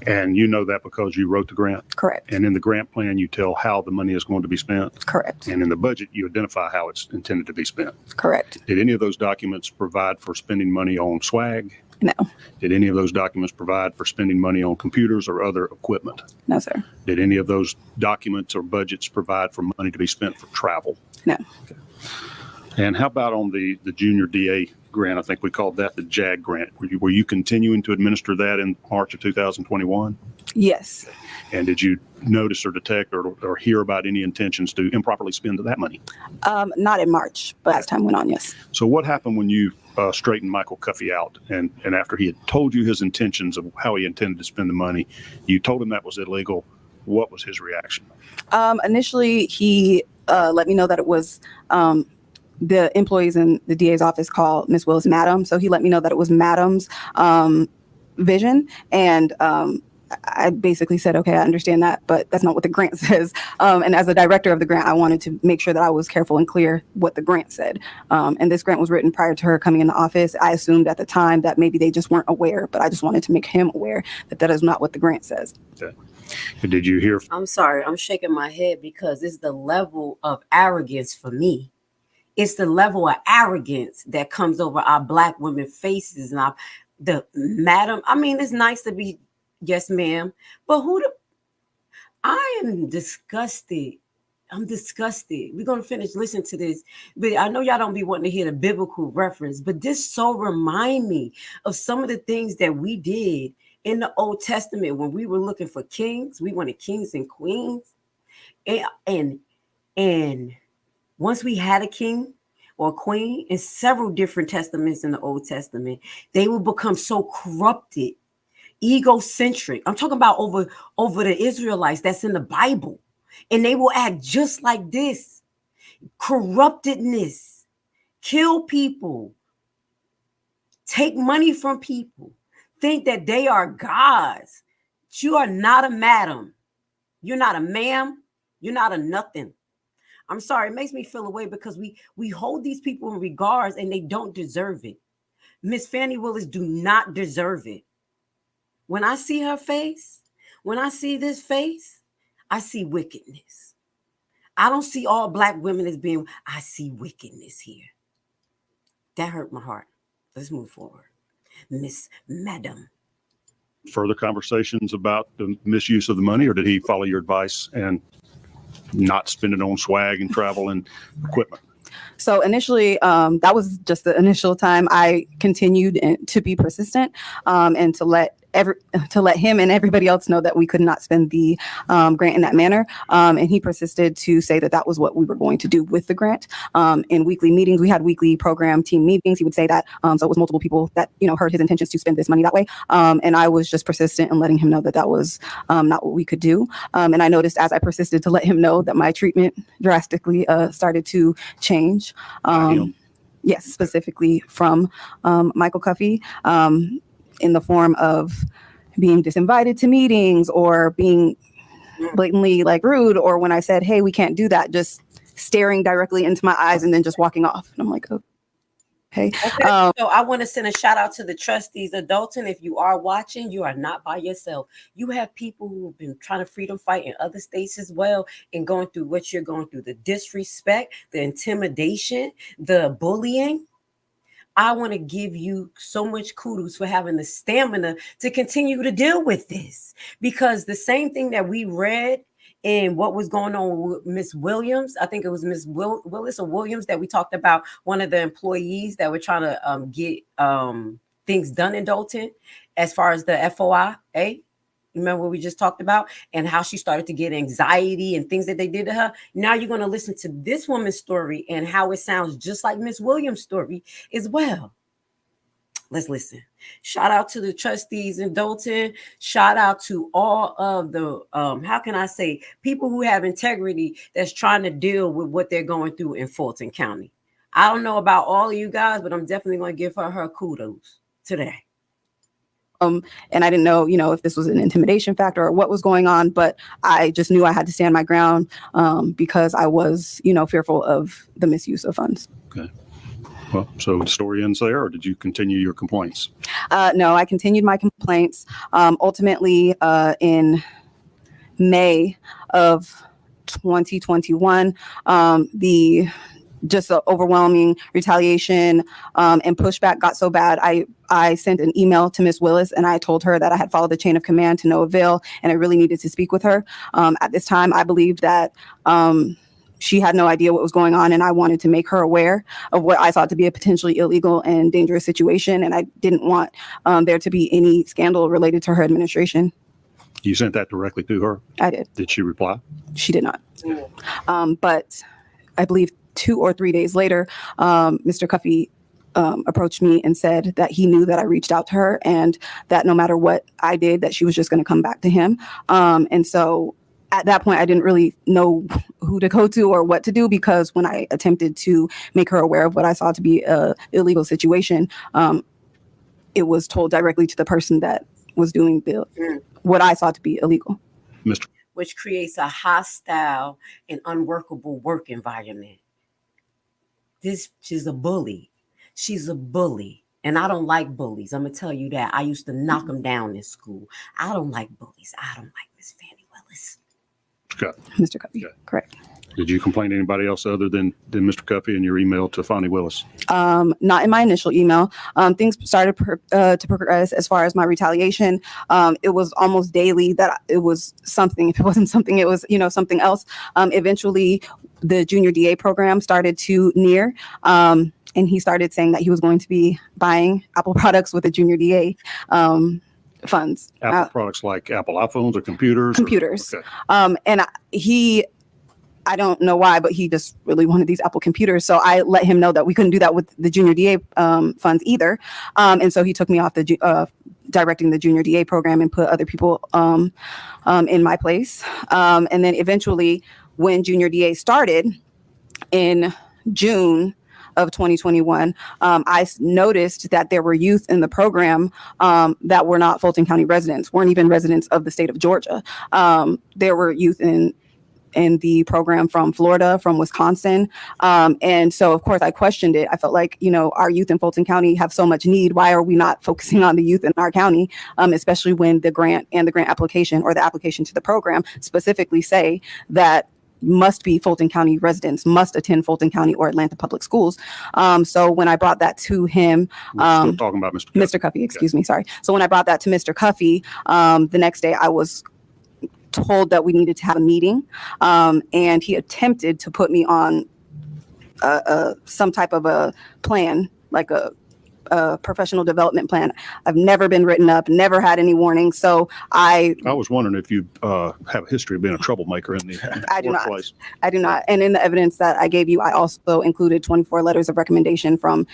And you know that because you wrote the grant? Correct. And in the grant plan, you tell how the money is going to be spent? Correct. And in the budget, you identify how it's intended to be spent? Correct. Did any of those documents provide for spending money on swag? No. Did any of those documents provide for spending money on computers or other equipment? No, sir. Did any of those documents or budgets provide for money to be spent for travel? No. Okay. And how about on the junior DA grant? I think we called that the JAG grant. Were you continuing to administer that in March of 2021? Yes. And did you notice or detect or hear about any intentions to improperly spend that money? Not in March, but as time went on, yes. So what happened when you straightened Michael Cuffey out and after he had told you his intentions of how he intended to spend the money, you told him that was illegal? What was his reaction? Initially, he let me know that it was the employees in the DA's office call Ms. Willis Madam. So he let me know that it was Madam's vision. And I basically said, okay, I understand that, but that's not what the grant says. And as a director of the grant, I wanted to make sure that I was careful and clear what the grant said. And this grant was written prior to her coming into office. I assumed at the time that maybe they just weren't aware, but I just wanted to make him aware that that is not what the grant says. Okay. Did you hear? I'm sorry. I'm shaking my head because it's the level of arrogance for me. It's the level of arrogance that comes over our Black women faces and the madam. I mean, it's nice to be, yes, ma'am, but I am disgusted. I'm disgusted. We're going to finish listening to this, but I know y'all don't be wanting to hear the biblical reference, but this so remind me of some of the things that we did In the Old Testament, when we were looking for kings, we wanted kings and queens. And once we had a king or queen in several different testaments in the Old Testament, they will become so corrupted, egocentric. I'm talking about over the Israelites that's in the Bible. And they will act just like this. Corruptedness, kill people, take money from people, think that they are gods. You are not a madam. You're not a ma'am. You're not a nothing. I'm sorry, it makes me feel away because we hold these people in regards and they don't deserve it. Miss Fani Willis do not deserve it. When I see her face, when I see this face, I see wickedness. I don't see all Black women as being, I see wickedness here. That hurt my heart. Let's move forward. Miss Madam. Further conversations about the misuse of the money, or did he follow your advice and not spend it on swag and travel and equipment? So initially, that was just the initial time. I continued to be persistent and to let him and everybody else know that we could not spend the grant in that manner. And he persisted to say that that was what we were going to do with the grant. In weekly meetings, we had weekly program team meetings. He would say that. So it was multiple people that, heard his intentions to spend this money that way. And I was just persistent in letting him know that that was not what we could do. And I noticed as I persisted to let him know that my treatment drastically started to change. Yes, specifically from Michael Cuffey. In the form of being disinvited to meetings or being blatantly rude, or when I said, hey, we can't do that, just staring directly into my eyes and then just walking off. And I'm like, okay. So I want to send a shout out to the trustees of Dolton. If you are watching, you are not by yourself. You have people who have been trying to freedom fight in other states as well and going through what you're going through, the disrespect, the intimidation, the bullying. I want to give you so much kudos for having the stamina to continue to deal with this, because the same thing that we read in what was going on with Miss Williams, I think it was Miss Willis or Williams that we talked about, one of the employees that were trying to get things done in Dolton as far as the FOIA. Remember what we just talked about and how she started to get anxiety and things that they did to her. Now you're going to listen to this woman's story and how it sounds just like Miss Williams' story as well. Let's listen. Shout out to the trustees in Dolton. Shout out to all of the, how can I say, people who have integrity that's trying to deal with what they're going through in Fulton County. I don't know about all of you guys, but I'm definitely going to give her kudos today. And I didn't know, if this was an intimidation factor or what was going on, but I just knew I had to stand my ground because I was, fearful of the misuse of funds. Okay. Well, so the story ends there, or did you continue your complaints? No, I continued my complaints. Ultimately, in May of 2021, the just overwhelming retaliation and pushback got so bad. I sent an email to Miss Willis and I told her that I had followed the chain of command to no avail and I really needed to speak with her. At this time, I believed that she had no idea what was going on and I wanted to make her aware of what I thought to be a potentially illegal and dangerous situation. And I didn't want there to be any scandal related to her administration. You sent that directly to her? I did. Did she reply? She did not. But I believe 2 or 3 days later, Mr. Cuffey approached me and said that he knew that I reached out to her and that no matter what I did, that she was just going to come back to him. And so at that point, I didn't really know who to go to or what to do, because when I attempted to make her aware of what I saw to be an illegal situation, it was told directly to the person that was doing what I saw to be illegal. Which creates a hostile and unworkable work environment. She's a bully. She's a bully. And I don't like bullies. I'm going to tell you that. I used to knock them down in school. I don't like bullies. I don't like Miss Fani Willis. Mr. Cuffey, correct. Did you complain to anybody else other than Mr. Cuffey in your email to Fani Willis? Not in my initial email. Things started to progress as far as my retaliation. It was almost daily that it was something. If it wasn't something, it was, something else. Eventually, the junior DA program started to near. And he started saying that he was going to be buying Apple products with a junior DA funds. Apple products like Apple iPhones or computers? Computers. Okay. I don't know why, but he just really wanted these Apple computers. So I let him know that we couldn't do that with the junior DA funds either. And so he took me off the directing the junior DA program and put other people in my place. And then eventually when junior DA started in June of 2021, I noticed that there were youth in the program that were not Fulton County residents, weren't even residents of the state of Georgia. There were youth in the program from Florida, from Wisconsin. And so, of course, I questioned it. I felt like, our youth in Fulton County have so much need. Why are we not focusing on the youth in our county, especially when the grant and the grant application or the application to the program specifically say that must be Fulton County residents, must attend Fulton County or Atlanta Public Schools. So when I brought that to him, we're still talking about Mr. Cuffey, excuse me, sorry. So when I brought that to Mr. Cuffey, the next day I was told that we needed to have a meeting, and he attempted to put me on some type of a plan, like a professional development plan. I've never been written up, never had any warnings. So I was wondering if you have a history of being a troublemaker in the workplace. I do not. And in the evidence that I gave you, I also included 24 letters of recommendation from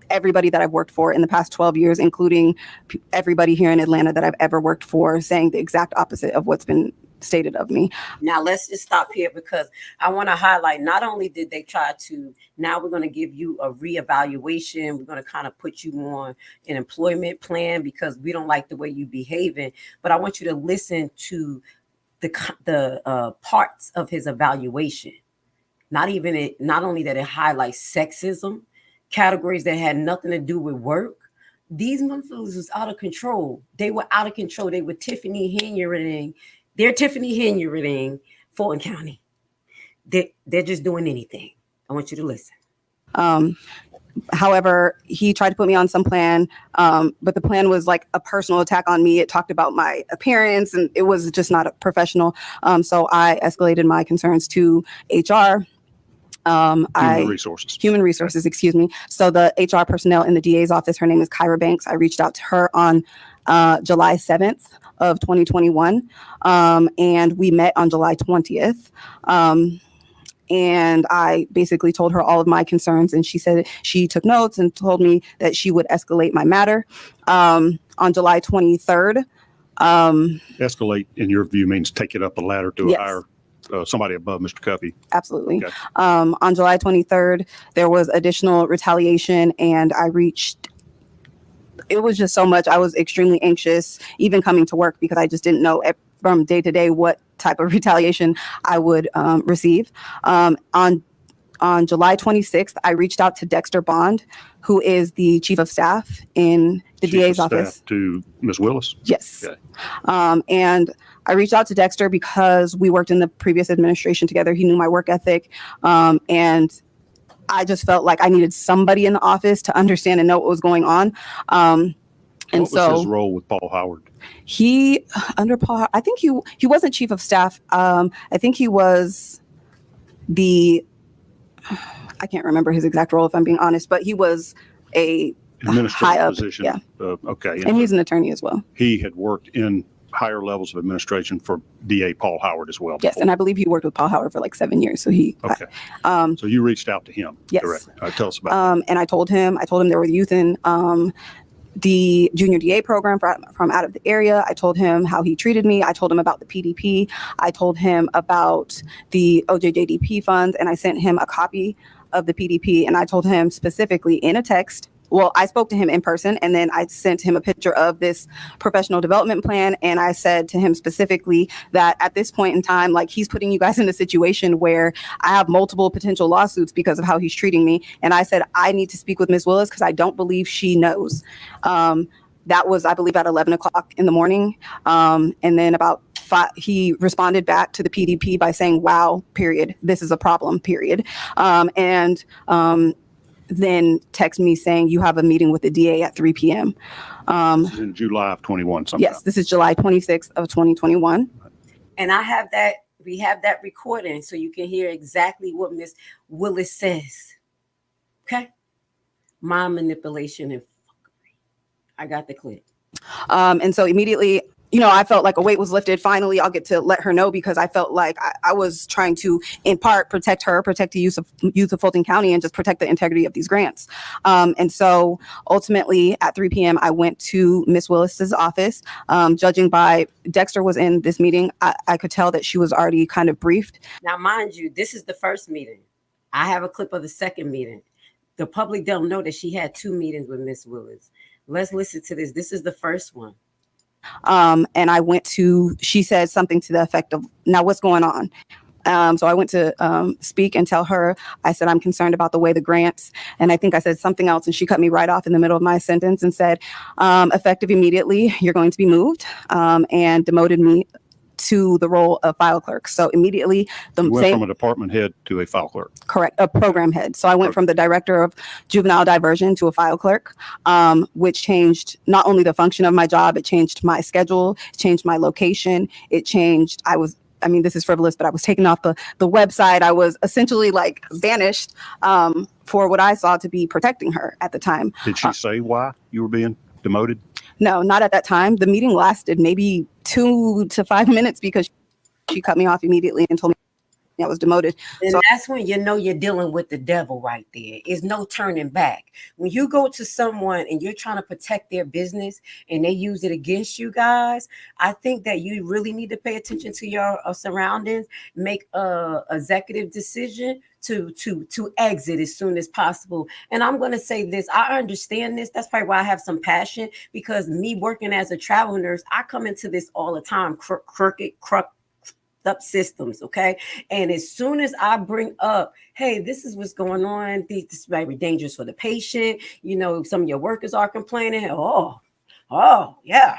everybody that I've worked for in the past 12 years, including everybody here in Atlanta that I've ever worked for, saying the exact opposite of what's been stated of me. Now let's just stop here, because I want to highlight, not only did they try to, now we're going to give you a reevaluation. We're going to kind of put you on an employment plan because we don't like the way you're behaving. But I want you to listen to the parts of his evaluation. Not only that it highlights sexism, categories that had nothing to do with work. These motherfuckers was out of control. They were out of control. They were Tiffany Henyarding. They're Tiffany Henyarding Fulton County. They're just doing anything. I want you to listen. However, he tried to put me on some plan, but the plan was like a personal attack on me. It talked about my appearance, and it was just not a professional. So I escalated my concerns to HR. Human resources, excuse me. So the HR personnel in the DA's office, her name is Kyra Banks. I reached out to her on July 7th of 2021. And we met on July 20th. And I basically told her all of my concerns, and she said she took notes and told me that she would escalate my matter. On July 23rd. Escalate, in your view, means take it up the ladder to a higher somebody above Mr. Cuffey. Absolutely. Okay. On July 23rd, there was additional retaliation, and it was just so much. I was extremely anxious, even coming to work, because I just didn't know from day to day what type of retaliation I would receive. On July 26th, I reached out to Dexter Bond, who is the chief of staff in the DA's office. To Ms. Willis? Yes. Okay. And I reached out to Dexter because we worked in the previous administration together. He knew my work ethic. And I just felt like I needed somebody in the office to understand and know what was going on. And what was his role with Paul Howard? Under Paul, I think he wasn't chief of staff. I think he was I can't remember his exact role, if I'm being honest, but he was a high up position. Yeah. Okay. And he's an attorney as well. He had worked in higher levels of administration for DA Paul Howard as well. Yes. Before. And I believe he worked with Paul Howard for like 7 years. So okay. So you reached out to him. Yes. Directly. Tell us about that. And I told him there were youth in the junior DA program from out of the area. I told him how he treated me. I told him about the PDP. I told him about the OJJDP funds, and I sent him a copy of the PDP. And I told him specifically in a text. Well, I spoke to him in person, and then I sent him a picture of this professional development plan. And I said to him specifically that at this point in time, like, he's putting you guys in a situation where I have multiple potential lawsuits because of how he's treating me. And I said, I need to speak with Ms. Willis because I don't believe she knows. That was, I believe, at 11 o'clock in the morning. And then about 5, he responded back to the PDP by saying, wow, period. This is a problem, period. Then text me saying you have a meeting with the DA at 3 p.m. This is in July of 21 sometime. Yes, this is July 26th of 2021. And we have that recording so you can hear exactly what Ms. Willis says. Okay? Mind manipulation and fuckery. I got the clip. And so immediately, you know, I felt like a weight was lifted. Finally, I'll get to let her know, because I felt like I was trying to, in part, protect her, protect the youth of Fulton County, and just protect the integrity of these grants. And so ultimately at 3 p.m., I went to Miss Willis's office. Judging by Dexter was in this meeting, I could tell that she was already kind of briefed. Now, mind you, this is the first meeting. I have a clip of the second meeting. The public don't know that she had 2 meetings with Miss Willis. Let's listen to this. This is the first one. And I went to, she said something to the effect of, now what's going on? So I went to speak and tell her, I said, I'm concerned about the way the grants, and I think I said something else, and she cut me right off in the middle of my sentence and said, effective immediately, you're going to be moved, and demoted me to the role of file clerk. So immediately, You went from a department head to a file clerk. Correct, a program head. So I went from the director of juvenile diversion to a file clerk, which changed not only the function of my job, it changed my schedule, changed my location, it changed, I mean, this is frivolous, but I was taken off the website. I was essentially like vanished for what I saw to be protecting her at the time. Did she say why you were being demoted? No, not at that time. The meeting lasted maybe 2 to 5 minutes, because she cut me off immediately and told me I was demoted. And So that's when you know you're dealing with the devil right there. There's no turning back. When you go to someone and you're trying to protect their business and they use it against you guys, I think that you really need to pay attention to your surroundings, make a executive decision to exit as soon as possible. And I'm going to say this, I understand this. That's probably why I have some passion, because me working as a travel nurse, I come into this all the time, crooked up systems, okay? And as soon as I bring up, hey, this is what's going on, this is very dangerous for the patient, you know, some of your workers are complaining, oh yeah,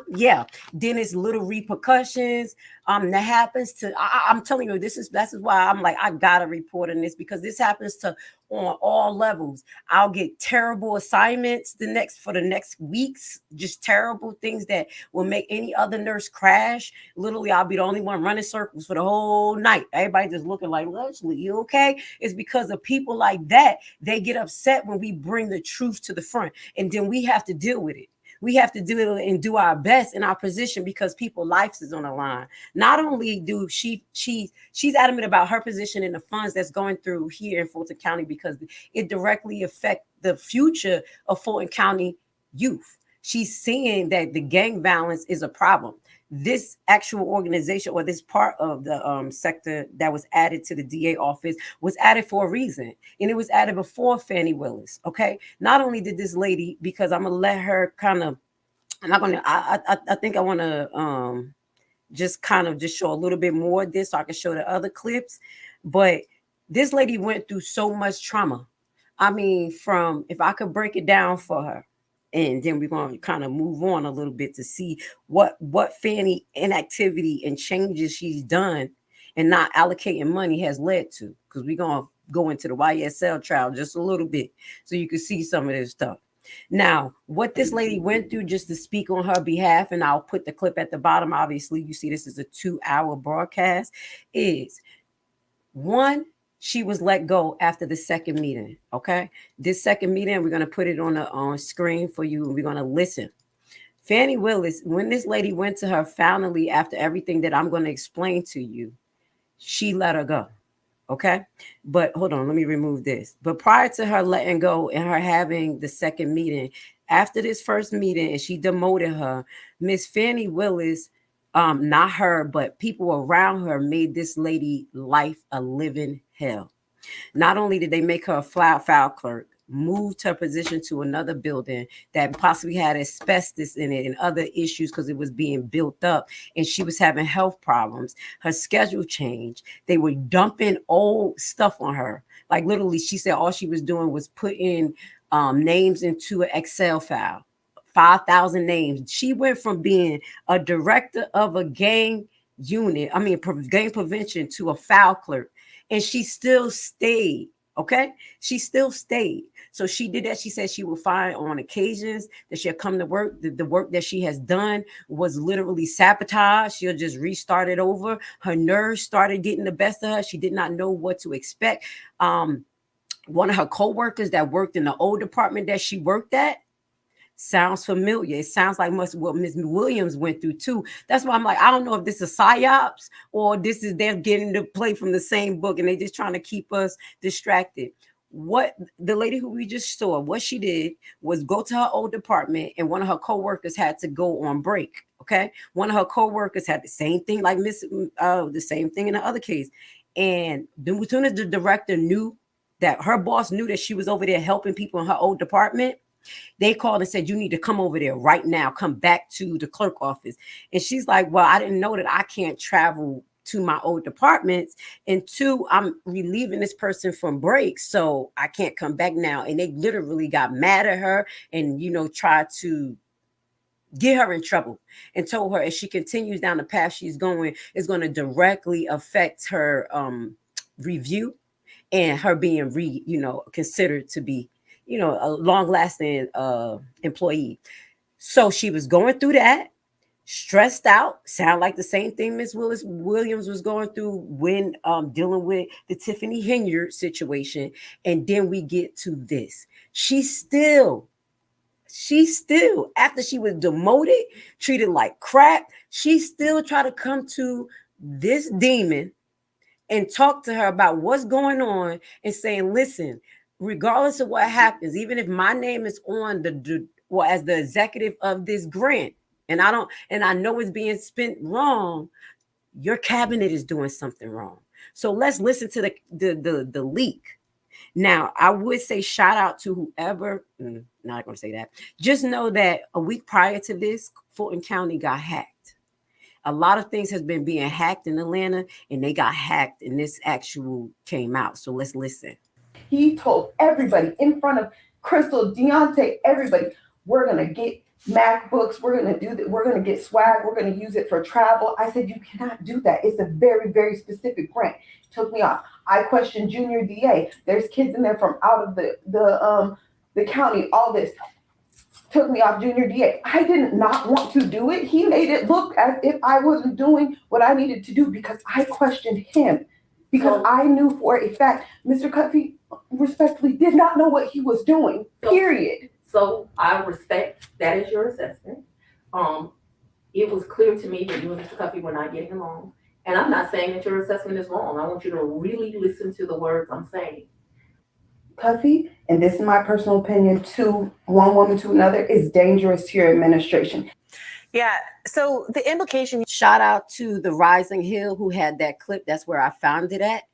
yeah, then it's little repercussions that happens to, I'm telling you, this is why I'm like, I gotta report on this, because this happens to on all levels. I'll get terrible assignments for the next weeks, just terrible things that will make any other nurse crash. Literally, I'll be the only one running circles for the whole night. Everybody just looking like, Leslie, you okay? It's because of people like that. They get upset when we bring the truth to the front, and then we have to deal with it. We have to do it and do our best in our position, because people's lives is on the line. Not only do she's adamant about her position in the funds that's going through here in Fulton County, because it directly affects the future of Fulton County youth. She's seeing that the gang violence is a problem. This actual organization, or this part of the sector that was added to the DA office, was added for a reason. And it was added before Fani Willis, okay? Not only did this lady, because I'm going to let her kind of, I think I want to just kind of just show a little bit more of this so I can show the other clips. But this lady went through so much trauma. I mean, from, if I could break it down for her, and then we're going to kind of move on a little bit to see what Fani inactivity and changes she's done and not allocating money has led to, because we're going to go into the YSL trial just a little bit so you can see some of this stuff. Now, what this lady went through, just to speak on her behalf, and I'll put the clip at the bottom. Obviously, you see this is a 2-hour broadcast, is one, she was let go after the second meeting. Okay. This second meeting, we're going to put it on the screen for you, and we're going to listen. Fani Willis, when this lady went to her finally, after everything that I'm going to explain to you, she let her go. Okay. But hold on, let me remove this. But prior to her letting go and her having the second meeting, after this first meeting, and she demoted her, Miss Fani Willis, not her, but people around her, made this lady life a living hell. Not only did they make her a file clerk, moved her position to another building that possibly had asbestos in it and other issues because it was being built up, and she was having health problems. Her schedule changed. They were dumping old stuff on her. Like literally, she said all she was doing was putting names into an Excel file. 5,000 names. She went from being a director of a gang unit, gang prevention, to a file clerk, and she still stayed. Okay, she still stayed. So she did that. She said she would find on occasions that she'll come to work. The work that she has done was literally sabotage. She'll just restart it over. Her nerves started getting the best of her. She did not know what to expect. One of her co-workers that worked in the old department that she worked at sounds familiar. It sounds like much what Ms. Williams went through too. That's why I'm like, I don't know if this is psyops or this is they're getting to play from the same book and they're just trying to keep us distracted. What the lady who we just saw, what she did was go to her old department, and one of her co-workers had to go on break. Okay, one of her co-workers had the same thing like the same thing in the other case, and then as soon as the director knew that her boss knew that she was over there helping people in her old department, they called and said, you need to come over there right now, come back to the clerk office. And she's like, well, I didn't know that I can't travel to my old departments, and two, I'm relieving this person from break, so I can't come back now. And they literally got mad at her and, you know, tried to get her in trouble and told her if she continues down the path she's going, it's going to directly affect her review and her being considered to be, you know, a long-lasting employee. So she was going through that, stressed out, sound like the same thing Miss Williams was going through when dealing with the Tiffany Henyard situation. And then we get to this. She still, after she was demoted, treated like crap, she still tried to come to this demon and talk to her about what's going on and saying, listen, regardless of what happens, even if my name is on as the executive of this grant, and I know it's being spent wrong, your cabinet is doing something wrong. So let's listen to the leak. Now, I would say shout out to whoever, not going to say that. Just know that a week prior to this, Fulton County got hacked. A lot of things has been being hacked in Atlanta, and they got hacked, and this actual came out. So let's listen. He told everybody in front of Crystal, Deontay, everybody, we're going to get MacBooks, we're going to do that, we're going to get swag, we're going to use it for travel. I said, you cannot do that. It's a very, very specific grant. Took me off. I questioned Junior DA. There's kids in there from out of the county, all this. Took me off Junior DA. I did not want to do it. He made it look as if I wasn't doing what I needed to do because I questioned him. Because I knew for a fact, Mr. Cuffey respectfully did not know what he was doing, period. So I respect that is your assessment. It was clear to me that you and Mr. Cuffey were not getting along. And I'm not saying that your assessment is wrong. I want you to really listen to the words I'm saying. Cuffey, and this is my personal opinion, to one woman to another, is dangerous to your administration. Yeah. So the implication, shout out to the Rising Hill who had that clip. That's where I found it at.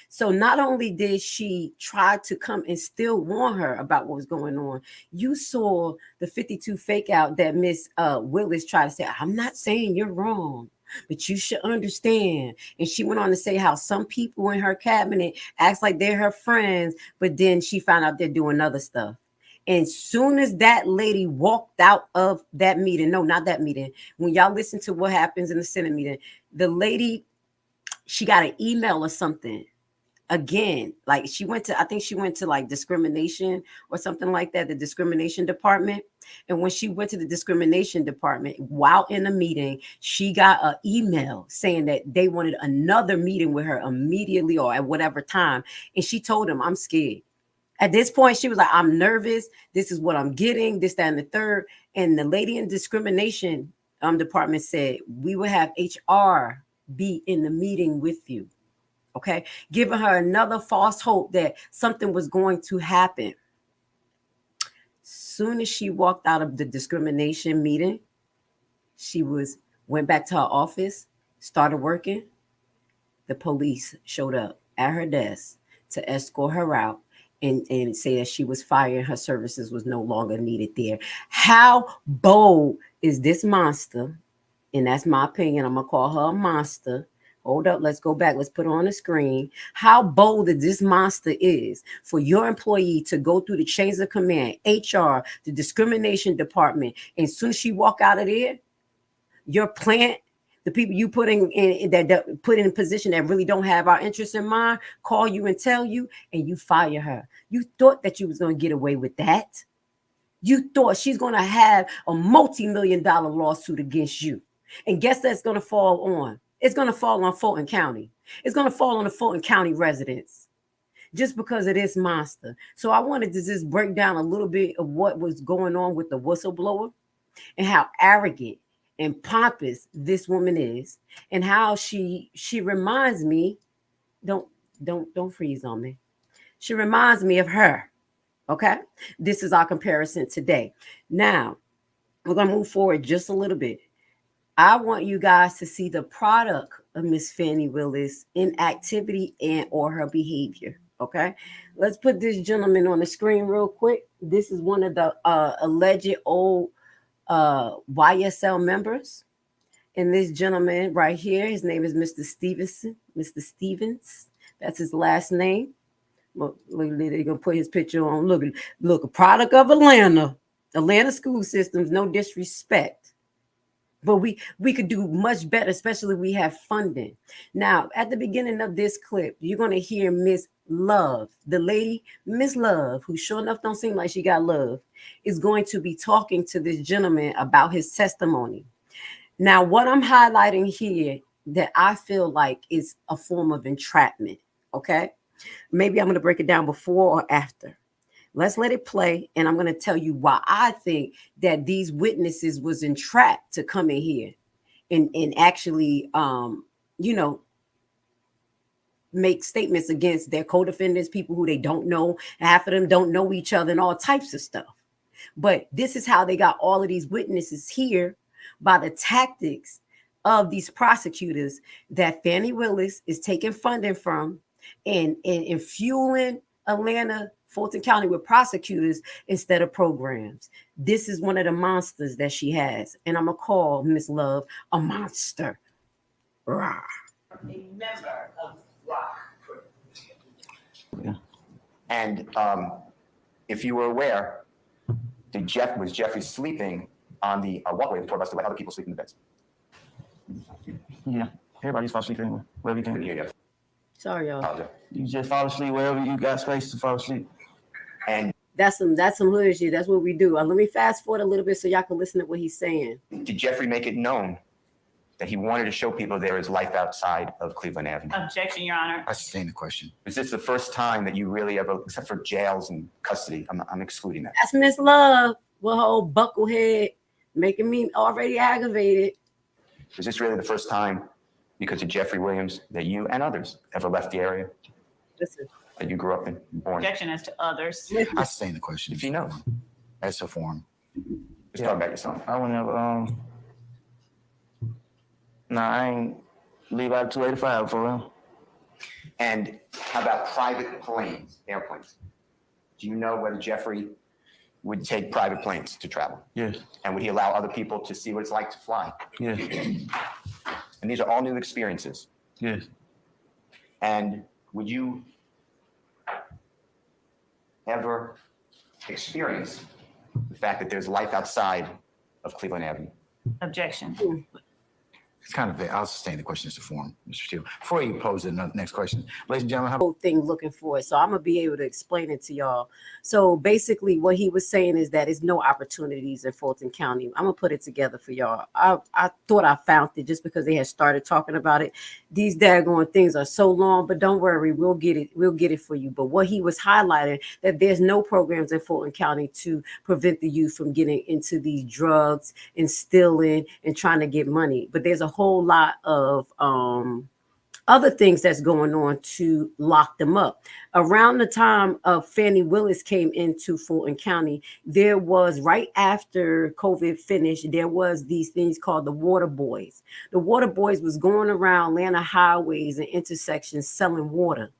So not only did she try to come and still warn her about what was going on, you saw the 52 fake out that Miss Willis tried to say, I'm not saying you're wrong, but you should understand. And she went on to say how some people in her cabinet acts like they're her friends, but then she found out they're doing other stuff. And soon as that lady walked out of that meeting, no, not that meeting, when y'all listen to what happens in the Senate meeting, the lady, she got an email or something. Again, like I think she went to like discrimination or something like that, the discrimination department. And when she went to the discrimination department, while in a meeting, she got an email saying that they wanted another meeting with her immediately or at whatever time. And she told them, I'm scared. At this point, she was like, I'm nervous. This is what I'm getting, this, that, and the third. And the lady in discrimination department said, we will have HR be in the meeting with you. Okay, giving her another false hope that something was going to happen. Soon as she walked out of the discrimination meeting, she went back to her office, started working. The police showed up at her desk to escort her out and say that she was fired, her services was no longer needed there. How bold is this monster? And that's my opinion. I'm gonna call her a monster. Hold up, let's go back. Let's put her on the screen. How bold that this monster is for your employee to go through the chains of command, HR, the discrimination department. And as soon as she walk out of there, your plant, the people you put in that put in a position that really don't have our interests in mind, call you and tell you, and you fire her. You thought that you was going to get away with that. You thought she's going to have a multi-million-dollar lawsuit against you. And guess that's going to fall on? It's going to fall on Fulton County. It's going to fall on the Fulton County residents. just because of this monster. So I wanted to just break down a little bit of what was going on with the whistleblower and how arrogant and pompous this woman is, and how she reminds me, don't freeze on me. She reminds me of her. Okay? This is our comparison today. Now, we're going to move forward just a little bit. I want you guys to see the product of Miss Fani Willis in activity and or her behavior. Okay, let's put this gentleman on the screen real quick. This is one of the alleged old YSL members. And this gentleman right here, his name is Mr. Stevenson, Mr. Stevens. That's his last name. Look, they're gonna put his picture on. Look, a product of Atlanta school systems. No disrespect, but we could do much better, especially we have funding. Now, at the beginning of this clip, you're gonna hear Miss Love, the lady Miss Love, who sure enough don't seem like she got love, is going to be talking to this gentleman about his testimony. Now, what I'm highlighting here that I feel like is a form of entrapment. Okay. Maybe I'm going to break it down before or after. Let's let it play. And I'm going to tell you why I think that these witnesses was entrapped to come in here and actually, make statements against their co-defendants, people who they don't know. Half of them don't know each other and all types of stuff. But this is how they got all of these witnesses here, by the tactics of these prosecutors that Fani Willis is taking funding from and fueling Atlanta, Fulton County with prosecutors instead of programs. This is one of the monsters that she has. And I'm going to call Miss Love a monster. Rah. A member of Rock. And if you were aware, was Jeffrey sleeping on the walkway of the tour bus to let other people sleep in the beds? Yeah, everybody's fall asleep anywhere, wherever you can. Yeah. Sorry, y'all. You just fall asleep wherever you got space to fall asleep. And that's some hood shit. That's what we do. Let me fast forward a little bit so y'all can listen to what he's saying. Did Jeffrey make it known that he wanted to show people there is life outside of Cleveland Avenue? Objection, Your Honor. I sustain the question. Is this the first time that you really ever, except for jails and custody, I'm excluding that. That's Miss Love with her old bucklehead making me already aggravated. Is this really the first time, because of Jeffrey Williams, that you and others ever left the area? Listen. That you grew up in, born? Objection as to others. I sustain the question. If you know, as a form. Just talk about yourself. I would never, I ain't leave out of 285 for real. And how about private planes, airplanes? Do you know whether Jeffrey would take private planes to travel? Yes. And would he allow other people to see what it's like to fly? Yes. And these are all new experiences. Yes. And would you ever experience the fact that there's life outside of Cleveland Avenue? Objection. It's kind of vague. I'll sustain the question as a form, Mr. Steele. Before you pose the next question, ladies and gentlemen, whole thing looking for it. So I'm gonna be able to explain it to y'all. So basically what he was saying is that there's no opportunities in Fulton County. I'm gonna put it together for y'all. I thought I found it just because they had started talking about it. These daggone things are so long, but don't worry, we'll get it for you. But what he was highlighting, that there's no programs in Fulton County to prevent the youth from getting into these drugs and stealing and trying to get money. But there's a whole lot of other things that's going on to lock them up. Around the time of Fani Willis came into Fulton County, there was, right after COVID finished, there was these things called the water boys. The water boys was going around Atlanta highways and intersections selling water.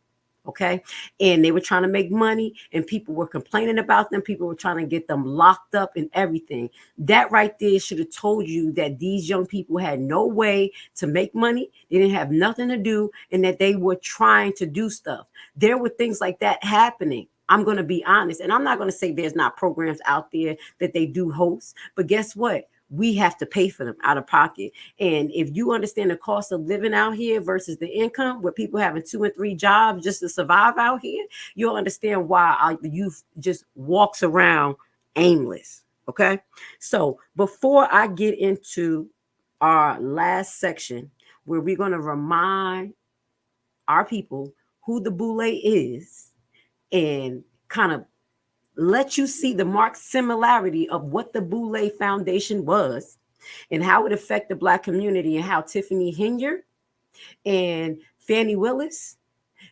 Okay. And they were trying to make money and people were complaining about them. People were trying to get them locked up and everything. That right there should have told you that these young people had no way to make money. They didn't have nothing to do and that they were trying to do stuff. There were things like that happening. I'm going to be honest. And I'm not going to say there's not programs out there that they do host. But guess what? We have to pay for them out of pocket. And if you understand the cost of living out here versus the income, where people having 2 and 3 jobs just to survive out here, you'll understand why the youth just walks around aimless. Okay. So before I get into our last section, where we're going to remind our people who the Boule is, and kind of let you see the marked similarity of what the Boule Foundation was and how it affected the Black community, and how Tiffany Henyard and Fani Willis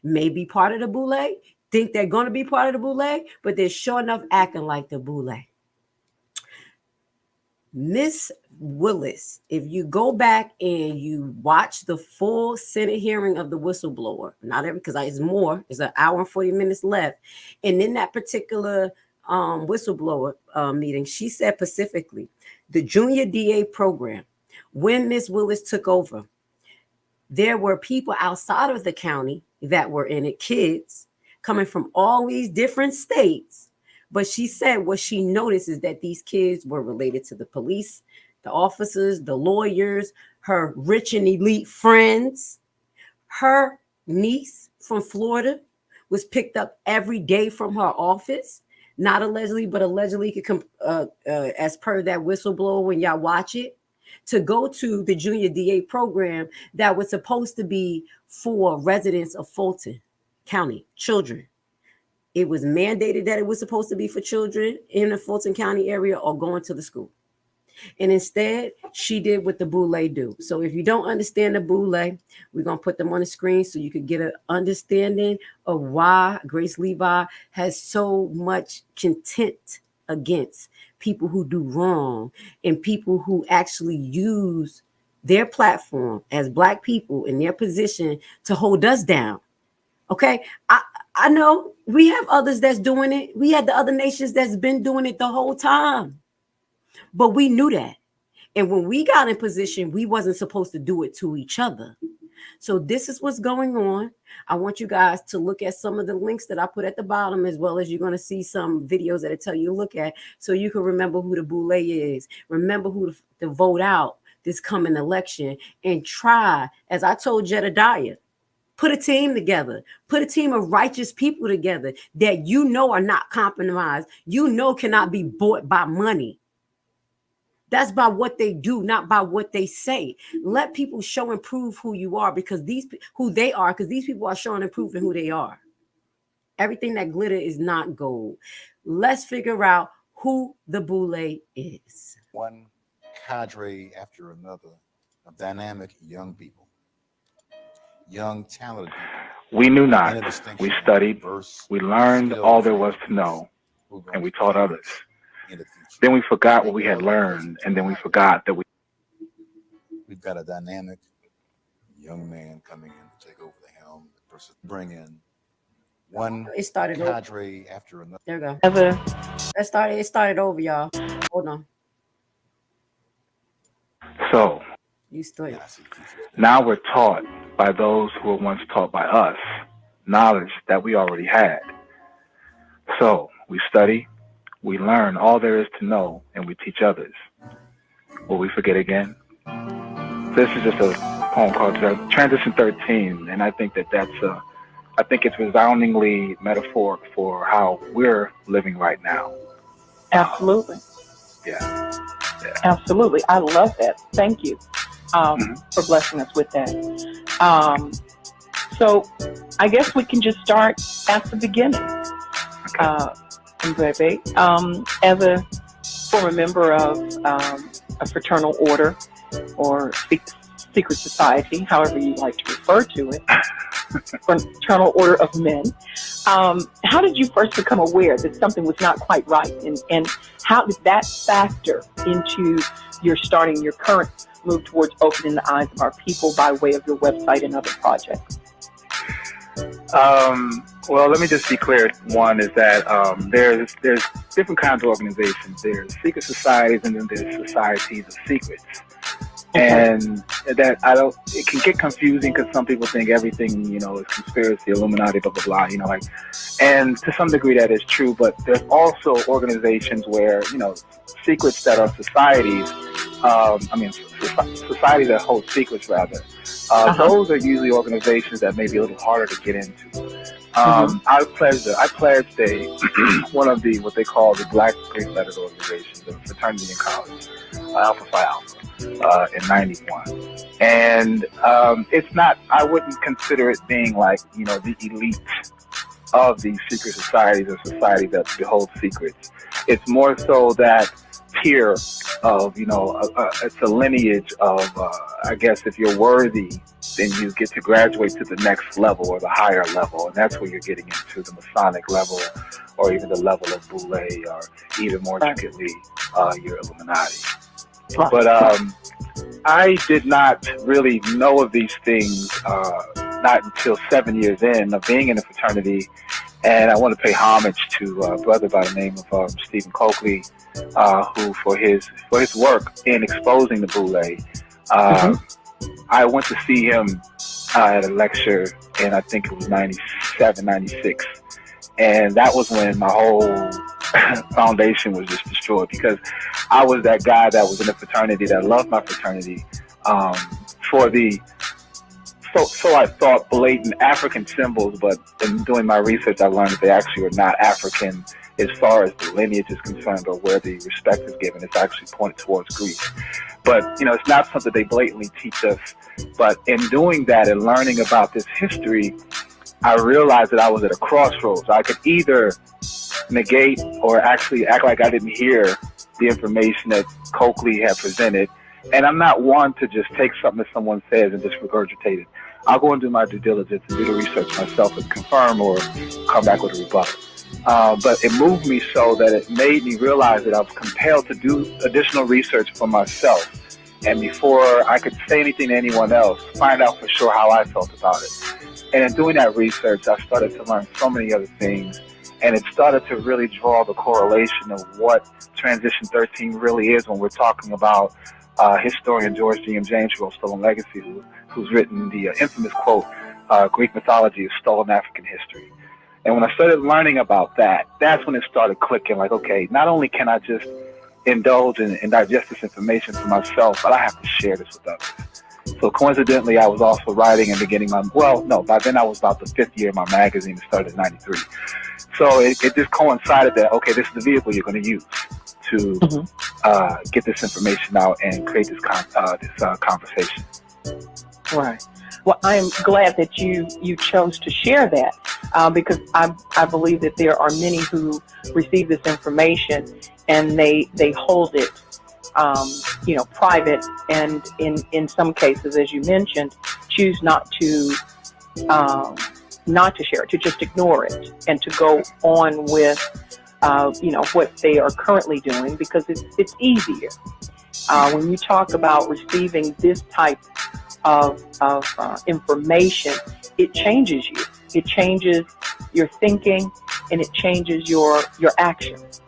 may be part of the Boule, think they're going to be part of the Boule, but they're sure enough acting like the Boule. Miss Willis, if you go back and you watch the full Senate hearing of the whistleblower, not every, because it's more, it's an hour and 40 minutes left. And in that particular whistleblower meeting, she said specifically, the junior DA program, when Miss Willis took over, there were people outside of the county that were in it, kids coming from all these different states. But she said what she noticed is that these kids were related to the police, the officers, the lawyers, her rich and elite friends. Her niece from Florida was picked up every day from her office. Not allegedly, but allegedly, as per that whistleblower, when y'all watch it, to go to the junior DA program that was supposed to be for residents of Fulton County, children. It was mandated that it was supposed to be for children in the Fulton County area or going to the school. And instead, she did what the Boule do. So if you don't understand the Boule, we're going to put them on the screen so you can get an understanding of why Grace Levi has so much contempt against people who do wrong and people who actually use their platform as Black people in their position to hold us down. Okay, I know we have others that's doing it. We had the other nations that's been doing it the whole time. But we knew that. And when we got in position, we wasn't supposed to do it to each other. So this is what's going on. I want you guys to look at some of the links that I put at the bottom, as well as you're going to see some videos that I tell you to look at so you can remember who the Boule is. Remember who to vote out this coming election, and try, as I told Jedediah, put a team together. Put a team of righteous people together that you know are not compromised. You know cannot be bought by money. That's by what they do, not by what they say. Let people show and prove who you are, because these people are showing and proving who they are. Everything that glitter is not gold. Let's figure out who the Boule is. One cadre after another of dynamic young people. Young, talented people. We knew not. We studied. We learned all there was to know, and we taught others. Then we forgot what we had learned, and then we forgot that we've got a dynamic young man coming in to take over the helm, bring in one cadre after another. There we go. It started over, y'all. Hold on. So now we're taught by those who were once taught by us knowledge that we already had. So we study, we learn all there is to know, and we teach others. Will we forget again? This is just a poem called Transition 13, and I think I think it's resoundingly metaphoric for how we're living right now. Absolutely. Yeah. Absolutely. I love that. Thank you for blessing us with that. So I guess we can just start at the beginning. As a former member of a fraternal order or secret society, however you like to refer to it, Fraternal Order of Men, how did you first become aware that something was not quite right? And how did that factor into your starting your current move towards opening the eyes of our people by way of your website and other projects? Well, let me just be clear. One is that there's different kinds of organizations. There's secret societies, and then there's societies of secrets. And that it can get confusing because some people think everything, is conspiracy, Illuminati, blah, blah, blah, and to some degree that is true, but there's also organizations where, secrets that are societies, societies that hold secrets rather. Those are usually organizations that may be a little harder to get into. I pledged one of the, what they call the Black Greek Letter organizations, the fraternity in college, Alpha Phi Alpha, in 91. And it's not, I wouldn't consider it being like, the elite of these secret societies or societies that behold secrets. It's more so that tier of, it's a lineage of, I guess if you're worthy, then you get to graduate to the next level or the higher level. And that's where you're getting into the Masonic level or even the level of Boule or even more intricately, your Illuminati. But I did not really know of these things not until 7 years in of being in a fraternity. And I want to pay homage to a brother by the name of Stephen Keliy, who for his work in exposing the Boule. I went to see him at a lecture, and I think it was 97, 96. And that was when my whole foundation was just destroyed, because I was that guy that was in a fraternity that loved my fraternity for the, so I thought, blatant African symbols, but in doing my research, I learned that they actually are not African as far as the lineage is concerned or where the respect is given. It's actually pointed towards Greece. But, it's not something they blatantly teach us. But in doing that and learning about this history, I realized that I was at a crossroads. I could either negate or actually act like I didn't hear the information that Keliy had presented. And I'm not one to just take something that someone says and just regurgitate it. I'll go and do my due diligence and do the research myself and confirm or come back with a rebuttal. But it moved me so that it made me realize that I was compelled to do additional research for myself. And before I could say anything to anyone else, find out for sure how I felt about it. And in doing that research, I started to learn so many other things. And it started to really draw the correlation of what Transition 13 really is when we're talking about historian George G. M. James, who wrote Stolen Legacy, who's written the infamous quote, Greek mythology is stolen African history. And when I started learning about that, that's when it started clicking, like, okay, not only can I just indulge and digest this information for myself, but I have to share this with others. So coincidentally, I was also writing and beginning by then I was about the 5th year of my magazine. It started in 93. So it just coincided that, okay, this is the vehicle you're going to use to get this information out and create this conversation. Right. Well, I'm glad that you chose to share that because I believe that there are many who receive this information and they hold it, private, and in some cases, as you mentioned, choose not to share it, to just ignore it, and to go on with what they are currently doing because it's easier. When you talk about receiving this type of information, it changes you. It changes your thinking and it changes your actions.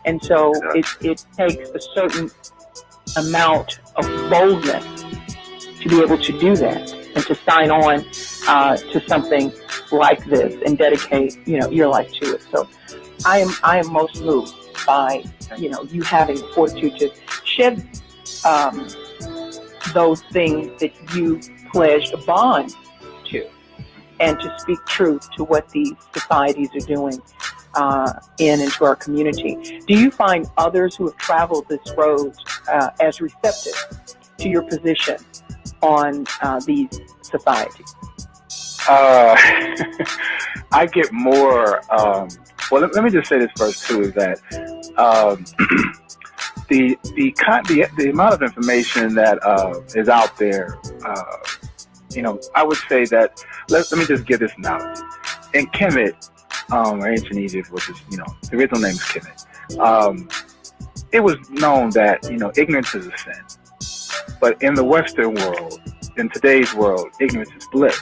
And so it takes a certain amount of boldness to be able to do that and to sign on to something like this and dedicate, your life to it. So I am most moved by, you having the fortitude to shed those things that you pledged a bond to, and to speak truth to what these societies are doing into our community. Do you find others who have traveled this road as receptive to your position on these societies? I get more. Let me just say this first too: is that the amount of information that is out there. I would say that. Let me just give this analogy. In Kemet, or ancient Egypt, which is the original name is Kemet. It was known that ignorance is a sin, but in the Western world, in today's world, ignorance is bliss.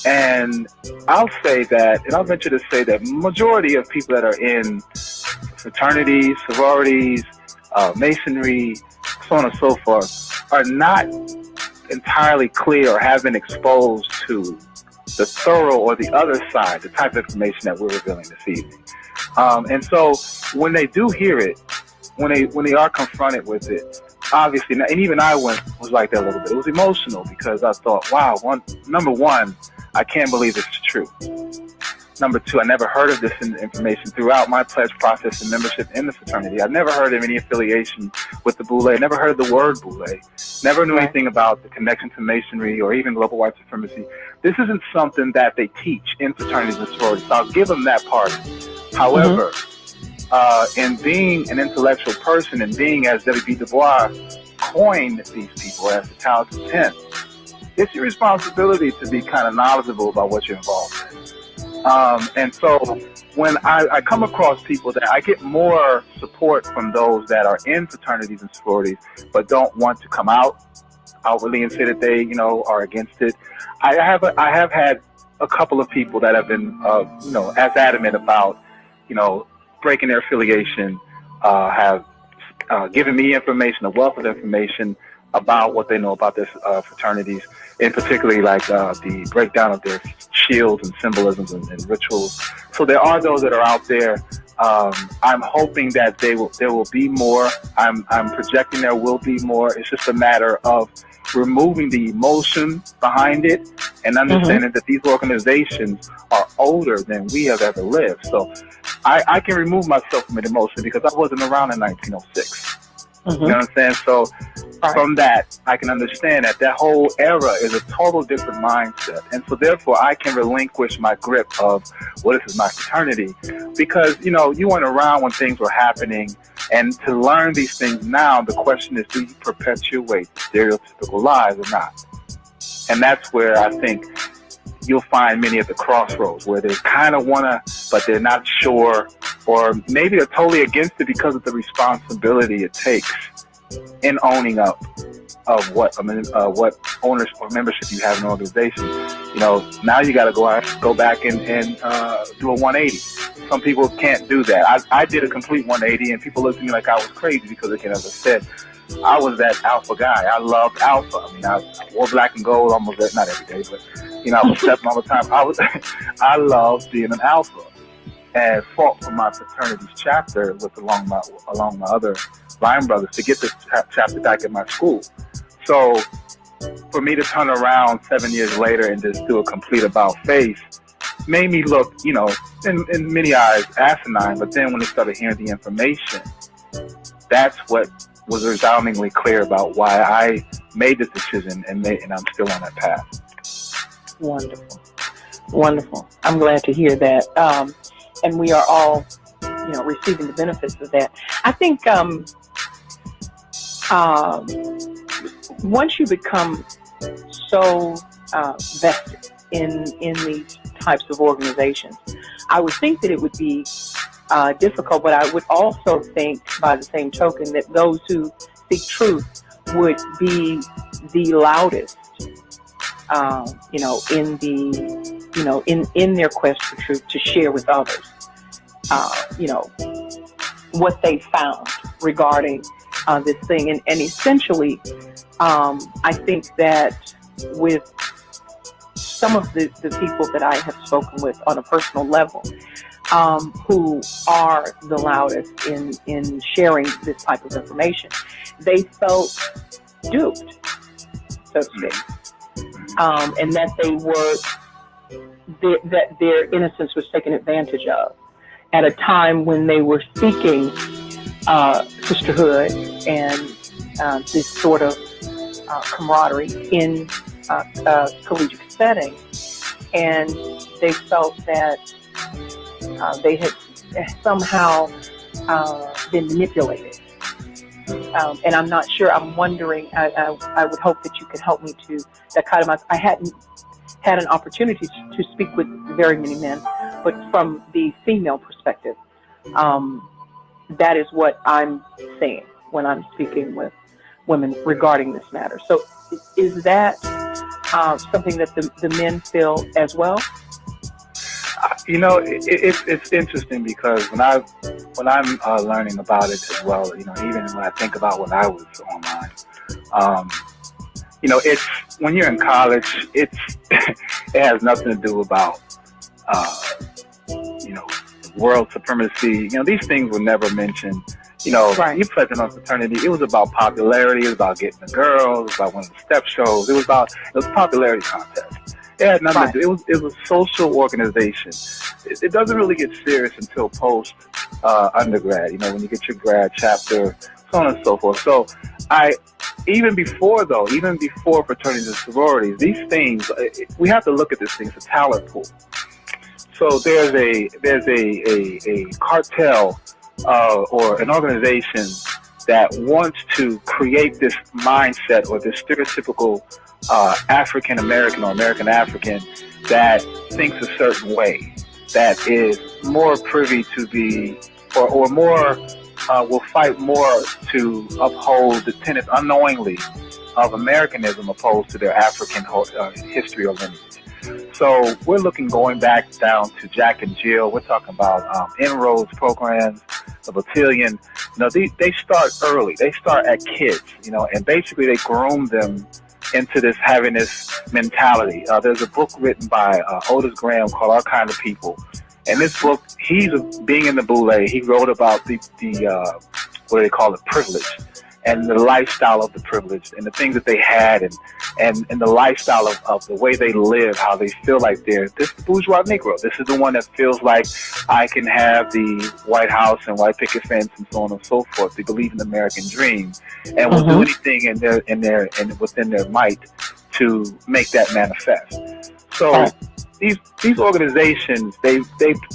And I'll say that, and I'll venture to say that majority of people that are in fraternities, sororities, masonry, so on and so forth, are not entirely clear or have been exposed to the thorough or the other side, the type of information that we're revealing this evening. And so when they do hear it, when they are confronted with it, obviously, and even I was like that a little bit. It was emotional because I thought, wow, number one, I can't believe this is true. Number two, I never heard of this information throughout my pledge process and membership in the fraternity. I never heard of any affiliation with the Boule. Never heard of the word Boule. Never knew anything about the connection to Masonry or even global white supremacy. This isn't something that they teach in fraternities and sororities, so I'll give them that part. However, in being an intellectual person and being, as W.B. Du Bois coined these people as the talented 10, it's your responsibility to be kind of knowledgeable about what you're involved in. And so when I come across people that I get more support from those that are in fraternities and sororities, but don't want to come out outwardly and say that they, you know, are against it. I have had a couple of people that have been, you know, as adamant about, you know, breaking their affiliation, have given me information, a wealth of information about what they know about their fraternities, in particularly like the breakdown of their shields and symbolisms and rituals. So there are those that are out there. I'm hoping that there will be more. I'm projecting there will be more. It's just a matter of removing the emotion behind it and understanding that these organizations are older than we have ever lived. So I can remove myself from an emotion because I wasn't around in 1906. You know what I'm saying? So from that, I can understand that whole era is a total different mindset. And so therefore, I can relinquish my grip of, well, this is my fraternity. Because, you know, you weren't around when things were happening. And to learn these things now, the question is, do you perpetuate stereotypical lies or not? And that's where I think you'll find many at the crossroads where they kind of want to, but they're not sure, or maybe they're totally against it because of the responsibility it takes in owning up of what ownership or membership you have in an organization. You know, now you got to go back and do a 180. Some people can't do that. I did a complete 180, and people looked at me like I was crazy because, again, as I said, I was that alpha guy. I loved alpha. I mean, I wore black and gold almost not every day, but you know, I was stepping all the time. I loved being an alpha, and fought for my fraternity's chapter along my other line brothers to get this chapter back at my school. So for me to turn around 7 years later and just do a complete about face made me look, you know, in many eyes asinine. But then when they started hearing the information, that's what was resoundingly clear about why I made this decision and I'm still on that path. Wonderful. Wonderful. I'm glad to hear that. And we are all, you know, receiving the benefits of that. I think once you become so vested in these types of organizations, I would think that it would be difficult, but I would also think, by the same token, that those who seek truth would be the loudest, you know, in their quest for truth to share with others, you know, what they found regarding this thing. And essentially, I think that with some of the people that I have spoken with on a personal level, who are the loudest in sharing this type of information, they felt duped, so to speak, and that that their innocence was taken advantage of at a time when they were seeking sisterhood and this sort of camaraderie in a collegiate setting, and they felt that they had somehow been manipulated. And I'm not sure, I'm wondering, I would hope that you could help me to dichotomize. I hadn't had an opportunity to speak with very many men, but from the female perspective, that is what I'm saying when I'm speaking with women regarding this matter. So is that something that the men feel as well? You know, it's interesting because when I'm learning about it as well, you know, even when I think about when I was online, you know, it's when you're in college, it has nothing to do about you know, world supremacy. You know, these things were never mentioned. You know, you pledging on fraternity, it was about popularity, it was about getting the girls, it was about winning the step shows, it was a popularity contest. It had nothing to do. It was a social organization it doesn't really get serious until post undergrad. You know, when you get your grad chapter, so on and so forth. So even before fraternities and sororities, these things, we have to look at this thing as a talent pool. So there's a cartel or an organization that wants to create this mindset or this stereotypical African American or American African that thinks a certain way, that is more privy to be, or more will fight more to uphold the tenets unknowingly of Americanism opposed to their African history or lineage. So we're going back down to Jack and Jill. We're talking about inroads programs, the Battalion. You know, they start early. They start at kids, you know, and basically they groom them into having this mentality. There's a book written by Otis Graham called Our Kind of People. And this book, being in the Boule, he wrote about the what do they call it, privilege, and the lifestyle of the privileged, and the things that they had, and the lifestyle of the way they live, how they feel like they're this bourgeois Negro. This is the one that feels like I can have the White House and white picket fence and so on and so forth. They believe in the American dream and will do anything within their might to make that manifest. So these organizations, they you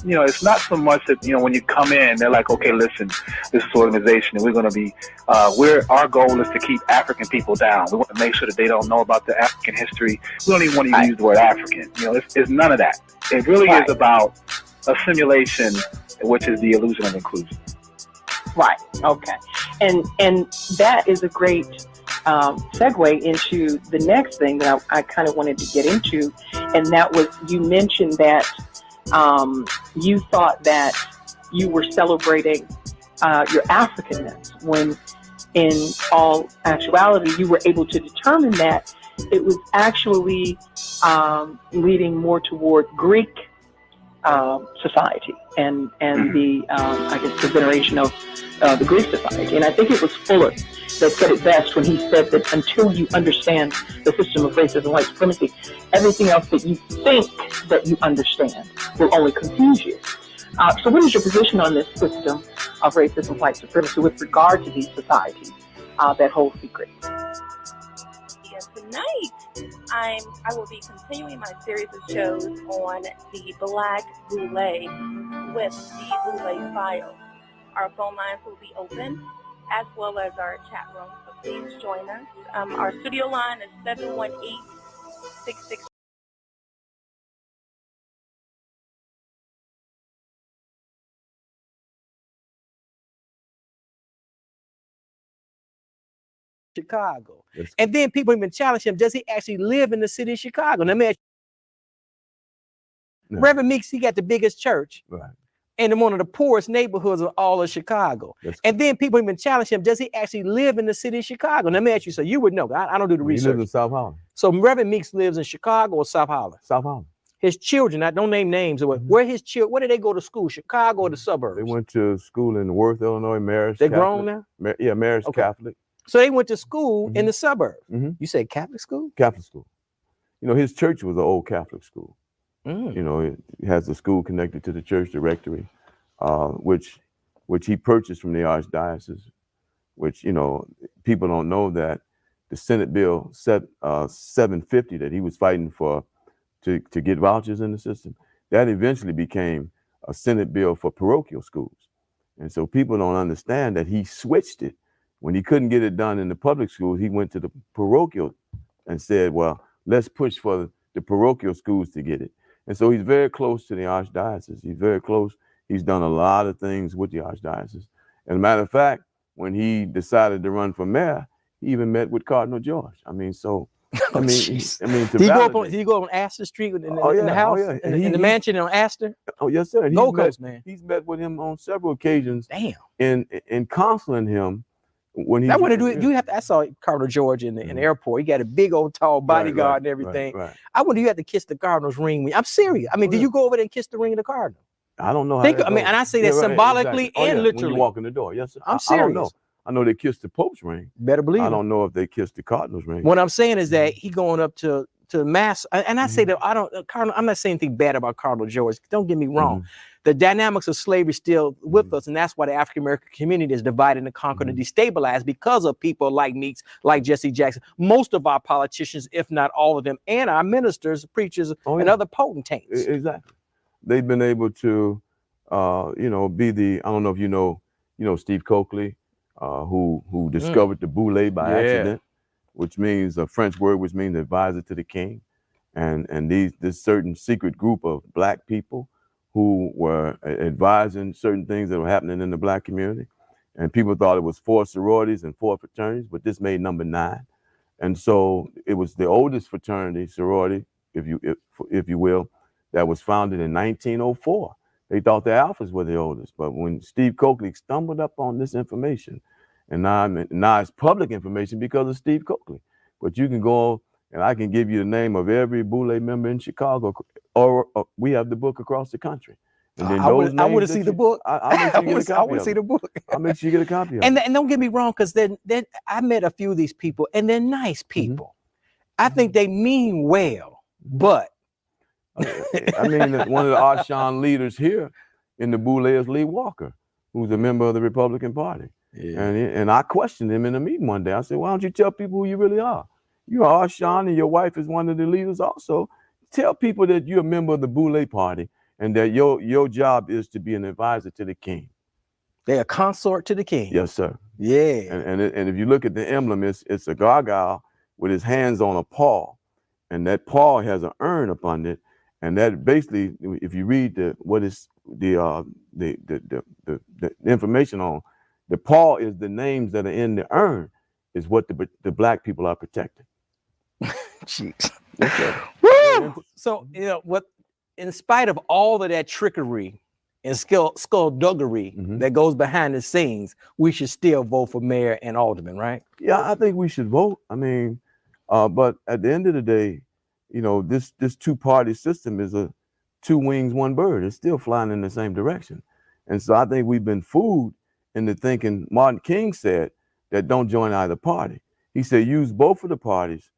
know, it's not so much that, you know, when you come in, they're like, okay, listen, this is an organization and we're going to be, our goal is to keep African people down. We want to make sure that they don't know about the African history. We don't even want to use the word African. You know, it's none of that. It really is about assimilation, which is the illusion of inclusion. Right. Okay. And that is a great segue into the next thing that I kind of wanted to get into, and that was, you mentioned that you thought that you were celebrating your Africanness, when in all actuality you were able to determine that it was actually leading more toward Greek society and the I guess the veneration of the Greek society. And I think it was Fuller that said it best when he said that until you understand the system of racism and white supremacy, everything else that you think that you understand will only confuse you. So what is your position on this system of racism and white supremacy with regard to these societies that hold secrets? Tonight, I will be continuing my series of shows on the Black Boule with the Boule Files. Our phone lines will be open, as well as our chat room, so please join us. Our studio line is 718-66. Chicago. And then people even challenge him, does he actually live in the city of Chicago? Now, man, Reverend Meeks, he got the biggest church and in one of the poorest neighborhoods of all of Chicago. And then people even challenge him, does he actually live in the city of Chicago? Now, let me ask you, so you would know. I don't do the research. He lives in South Holland. So Reverend Meeks lives in Chicago or South Holland? South Holland. His children, I don't name names, where his children, where did they go to school? Chicago or the suburbs? They went to school in Worth, Illinois, Marist. They grown now? Yeah, Marist Catholic. So they went to school in the suburbs. You said Catholic school? Catholic school. You know, his church was an old Catholic school. You know, it has a school connected to the church directory, which he purchased from the archdiocese, which, you know, people don't know that the Senate Bill 750 that he was fighting for to get vouchers in the system, that eventually became a Senate bill for parochial schools. And so people don't understand that he switched it. When he couldn't get it done in the public schools, he went to the parochial and said, well, let's push for the parochial schools to get it. And so he's very close to the archdiocese. He's very close. He's done a lot of things with the archdiocese. As a matter of fact, when he decided to run for mayor, he even met with Cardinal George. I mean, so, I mean, did he go on Astor Street in the house, in the mansion on Astor? Oh, yes, sir. Gold Coast, man. He's met with him on several occasions. Damn. In counseling him when he. I saw Cardinal George in the airport. He got a big old tall bodyguard and everything. I wonder, you had to kiss the Cardinal's ring. I'm serious. I mean, did you go over there and kiss the ring of the Cardinal? I don't know how. And I say that symbolically and literally. When you walk in the door, yes, sir. I'm serious. I don't know. I know they kissed the Pope's ring. Better believe I don't know if they kissed the Cardinal's ring. What I'm saying is that he going up to to mass, and I say that I don't, Cardinal, I'm not saying anything bad about Cardinal George. Don't get me wrong. The dynamics of slavery still with us, and that's why the African American community is divided and conquered and destabilized because of people like Meeks, like Jesse Jackson. Most of our politicians, if not all of them, and our ministers, preachers, and other potentates. Exactly. They've been able to, be the, I don't know if you know Steve Coakley, who discovered the Boule by accident, which means a French word, which means advisor to the king. And this certain secret group of black people who were advising certain things that were happening in the black community. And people thought it was 4 sororities and 4 fraternities, but this made number 9. And so it was the oldest fraternity, sorority, if you will, that was founded in 1904. They thought the Alphas were the oldest, but when Steve Coakley stumbled up on this information, and now it's public information because of Steve Coakley, but you can go and I can give you the name of every Boule member in Chicago, or we have the book across the country. And then I want to see the book. I want to see the book. I'll make sure you get a copy of and it. And don't get me wrong, because then I met a few of these people, and they're nice people. I think they mean well, but I mean, one of the Ashan leaders here in the Boule is Lee Walker, who's a member of the Republican Party. And I questioned him in a meeting one day. I said, why don't you tell people who you really are? You are Ashan, and your wife is one of the leaders also. Tell people that you're a member of the Boule Party and that your job is to be an advisor to the king. They're a consort to the king. Yes, sir. Yeah. And if you look at the emblem, it's a gargoyle with his hands on a paw, and that paw has an urn upon it. And that basically, if you read the information on the paw, is the names that are in the urn, is what the black people are protecting. Jeez. Woo! So what? In spite of all of that trickery and skullduggery that goes behind the scenes, we should still vote for mayor and alderman, right? Yeah, I think we should vote. I mean, but at the end of the day, this 2-party system is a 2 wings, 1 bird. It's still flying in the same direction. And so I think we've been fooled into thinking, Martin King said, that don't join either party. He said, use both of the parties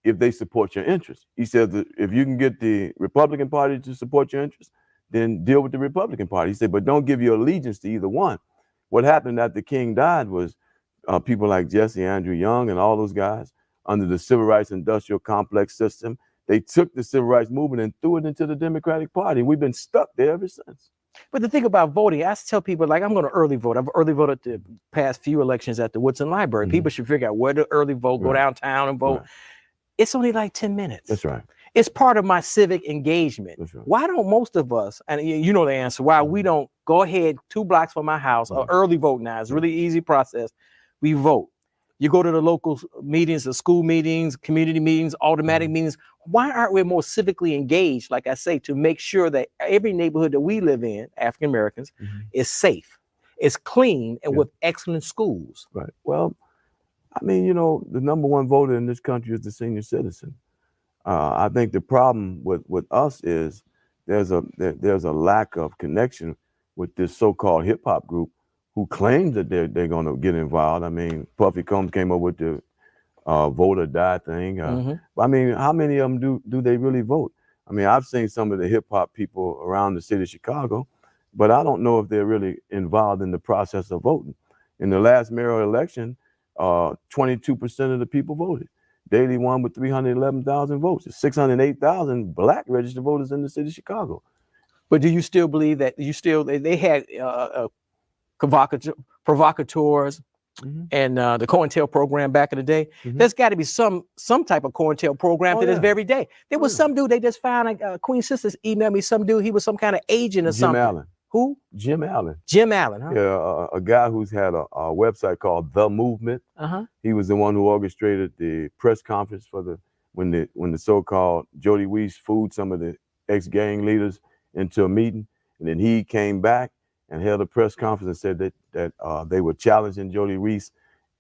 if they support your interests. He said that if you can get the Republican Party to support your interests, then deal with the Republican Party. He said, but don't give your allegiance to either one. What happened after King died was people like Jesse Andrew Young and all those guys under the civil rights industrial complex system, they took the civil rights movement and threw it into the Democratic Party. We've been stuck there ever since. But the thing about voting, I tell people, like, I'm going to early vote. I've early voted the past few elections at the Woodson Library. People should figure out where to early vote, go downtown and vote. It's only like 10 minutes. That's right. It's part of my civic engagement. That's right. Why don't most of us, and you know the answer, why we don't go ahead 2 blocks from my house, or early vote now? It's a really easy process. We vote. You go to the local meetings, the school meetings, community meetings, automatic meetings. Why aren't we more civically engaged, like I say, to make sure that every neighborhood that we live in, African Americans, is safe, is clean, and with excellent schools? Right. Well, I mean, the number 1 voter in this country is the senior citizen. I think the problem with us is there's a lack of connection with this so-called hip hop group who claims that they're going to get involved. I mean, Puffy Combs came up with the vote or die thing. But I mean, how many of them do they really vote? I mean, I've seen some of the hip hop people around the city of Chicago, but I don't know if they're really involved in the process of voting. In the last mayoral election, 22% of the people voted. Daley won with 311,000 votes. There's 608,000 black registered voters in the city of Chicago. But do you still believe that they had provocateurs and the COINTEL program back in the day? There's got to be some type of COINTEL program to this very day. There was some dude they just found, Queen Sisters emailed me, some dude, he was some kind of agent or something. Jim Allen. Who? Jim Allen. Jim Allen, huh? Yeah, a guy who's had a website called The Movement. He was the one who orchestrated the press conference for when the so-called Jody Weiss fooled some of the ex-gang leaders into a meeting, and then he came back and held a press conference and said that they were challenging Jody Weiss,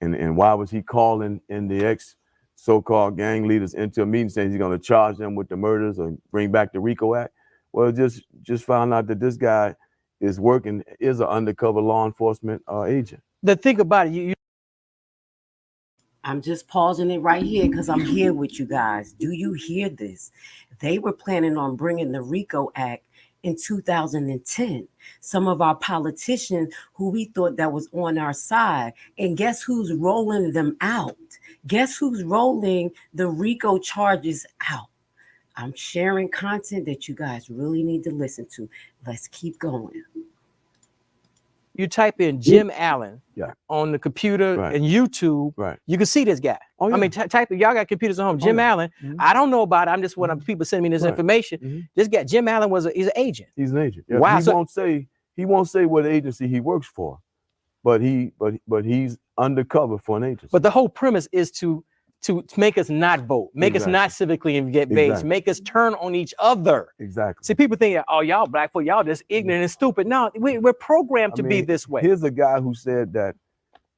and why was he calling in the ex so-called gang leaders into a meeting saying he's going to charge them with the murders or bring back the RICO Act? Well, just found out that this guy is an undercover law enforcement agent. The thing about it, I'm just pausing it right here because I'm here with you guys. Do you hear this? They were planning on bringing the RICO Act in 2010. Some of our politicians who we thought that was on our side. And guess who's rolling them out? Guess who's rolling the RICO charges out? I'm sharing content that you guys really need to listen to. Let's keep going. You type in Jim Allen on the computer and YouTube, you can see this guy. Oh, yeah. I mean, type it. Y'all got computers at home. Jim Allen. I don't know about it. I'm just one of people sending me this information. This guy, Jim Allen, he's an agent. He's an agent. Yeah. Wow. He won't say what agency he works for, but he's undercover for an agency. But the whole premise is to make us not vote, make us not civically engaged, make us turn on each other. Exactly. See, people think, oh, y'all black folk, y'all just ignorant and stupid. No, we're programmed to be this way. Here's a guy who said that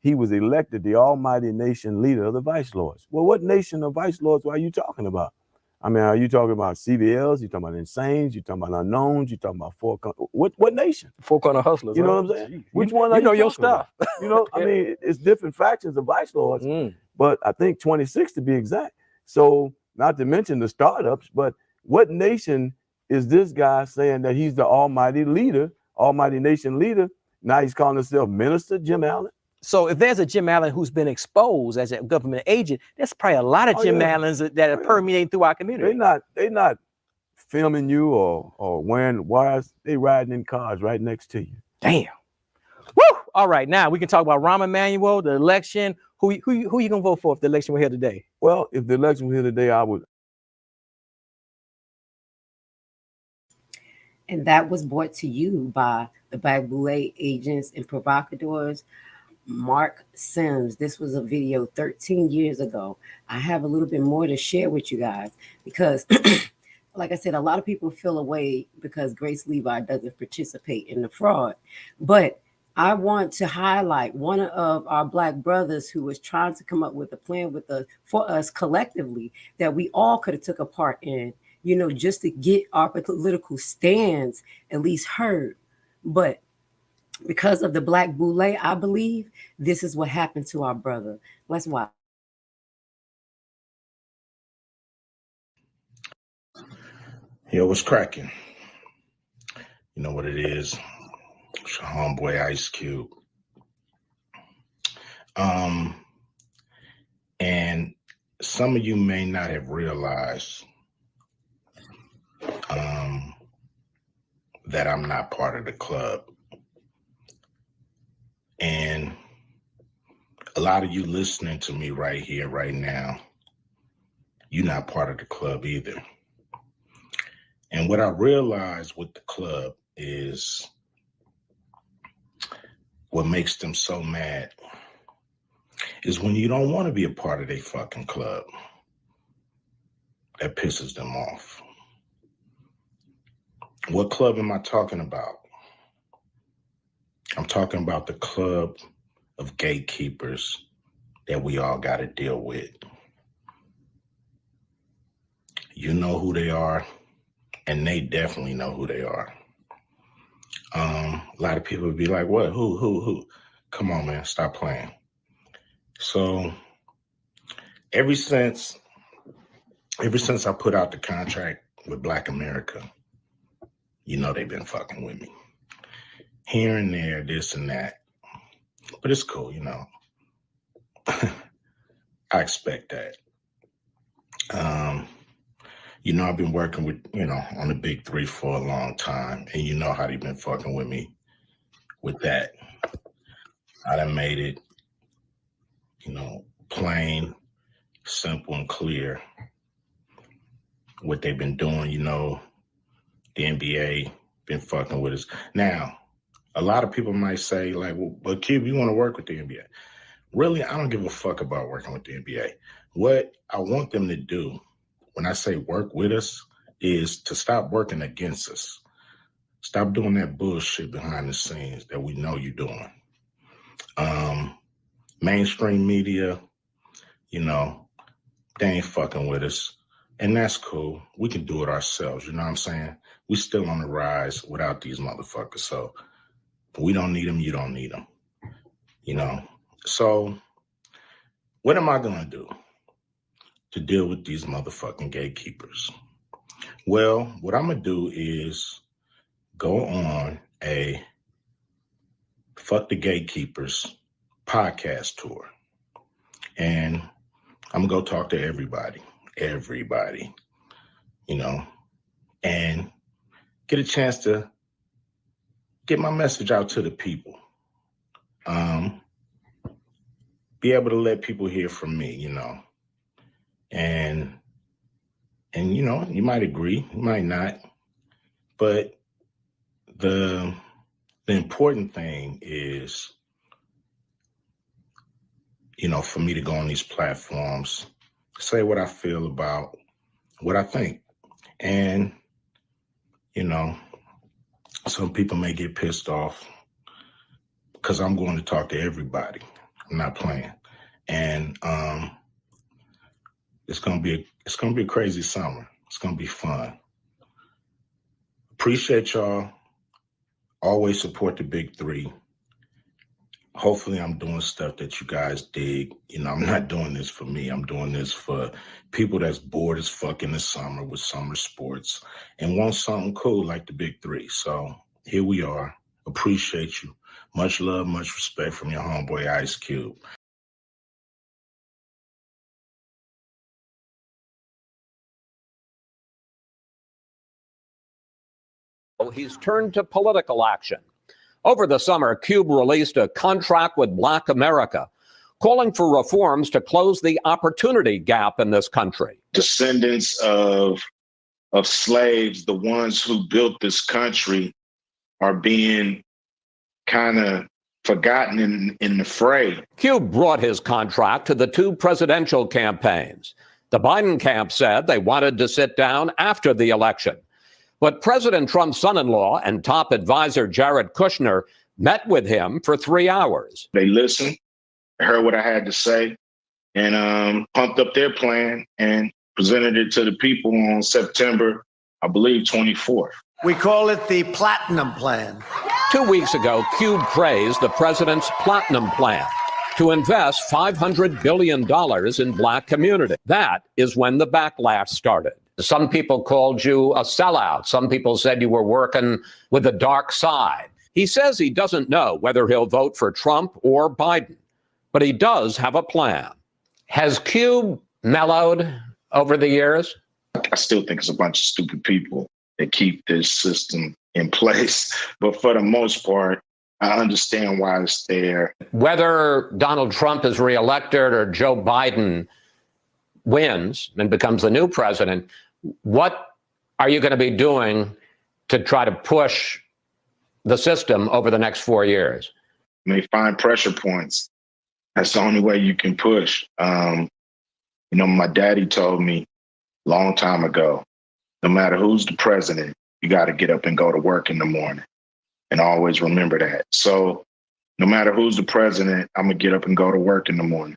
he was elected the almighty nation leader of the vice lords. Well, what nation of vice lords are you talking about? I mean, are you talking about CBLs? You talking about insanes? You talking about unknowns? You talking about what nation? Four corner hustlers. You know what I'm saying? Which one? You know your stuff. You know, I mean, it's different factions of vice lords, but I think 26 to be exact. So, not to mention the startups, but what nation is this guy saying that he's the almighty leader, almighty nation leader? Now he's calling himself Minister Jim Allen. So if there's a Jim Allen who's been exposed as a government agent, there's probably a lot of Jim Allens that are permeating through our community. They're not filming you or wearing wires. They riding in cars right next to you. Damn. Woo! All right, now we can talk about Rahm Emanuel, the election. Who you gonna vote for if the election were here today? Well, if the election were here today, I would. And that was brought to you by the Boule agents and provocateurs. Mark Sims. This was a video 13 years ago. I have a little bit more to share with you guys because, like I said, a lot of people feel away because Grace Levi doesn't participate in the fraud. But I want to highlight one of our Black brothers who was trying to come up with a plan for us collectively that we all could have took a part in, you know, just to get our political stands at least heard. But because of the Black Boule, I believe this is what happened to our brother. Let's watch. Yo, what's cracking? You know what it is. It's your homeboy Ice Cube. And some of you may not have realized that I'm not part of the club. And a lot of you listening to me right here, right now, you're not part of the club either. And what I realized with the club is what makes them so mad is when you don't want to be a part of their fucking club. That pisses them off. What club am I talking about? I'm talking about the club of gatekeepers that we all got to deal with. You know who they are, and they definitely know who they are. A lot of people would be like, what? Who? Come on, man, stop playing. So ever since I put out the contract with Black America, you know they've been fucking with me. Here and there, this and that. But it's cool, you know. I expect that. You know, I've been working with, you know, on the big three for a long time. And you know how they've been fucking with me with that. I done made it, you know, plain, simple, and clear what they've been doing. You know, the NBA been fucking with us. Now, a lot of people might say, like, well, but Cube, you want to work with the NBA. Really, I don't give a fuck about working with the NBA. What I want them to do when I say work with us is to stop working against us. Stop doing that bullshit behind the scenes that we know you're doing. Mainstream media, you know, they ain't fucking with us. And that's cool. We can do it ourselves. You know what I'm saying? We still on the rise without these motherfuckers. So we don't need them. You don't need them. You know? So what am I going to do to deal with these motherfucking gatekeepers? Well, what I'm going to do is go on a Fuck the Gatekeepers podcast tour. And I'm going to go talk to everybody, you know, and get a chance to get my message out to the people. Be able to let people hear from me, you know. And you know, you might agree, you might not. But the important thing is, you know, for me to go on these platforms, say what I feel about what I think. And, you know, some people may get pissed off because I'm going to talk to everybody. I'm not playing. And it's gonna be a crazy summer. It's gonna be fun. Appreciate y'all. Always support the big three. Hopefully I'm doing stuff that you guys dig. You know, I'm not doing this for me. I'm doing this for people that's bored as fuck in the summer with summer sports and want something cool like the big three. So here we are. Appreciate you. Much love, much respect from your homeboy Ice Cube. He's turned to political action. Over the summer, Cube released a contract with Black America, calling for reforms to close the opportunity gap in this country. Descendants of slaves, the ones who built this country, are being kind of forgotten in the fray. Cube brought his contract to the two presidential campaigns. The Biden camp said they wanted to sit down after the election. But President Trump's son-in-law and top advisor Jared Kushner met with him for 3 hours. They listened, heard what I had to say, and pumped up their plan and presented it to the people on September, I believe, 24th. We call it the Platinum Plan. 2 weeks ago, Cube praised the president's Platinum Plan to invest $500 billion in Black community. That is when the backlash started. Some people called you a sellout. Some people said you were working with the dark side. He says he doesn't know whether he'll vote for Trump or Biden, but he does have a plan. Has Cube mellowed over the years? I still think it's a bunch of stupid people that keep this system in place. But for the most part, I understand why it's there. Whether Donald Trump is reelected or Joe Biden wins and becomes the new president, what are you going to be doing to try to push the system over the next 4 years? They find pressure points. That's the only way you can push. You know, my daddy told me a long time ago, no matter who's the president, you got to get up and go to work in the morning. And always remember that. So no matter who's the president, I'm going to get up and go to work in the morning.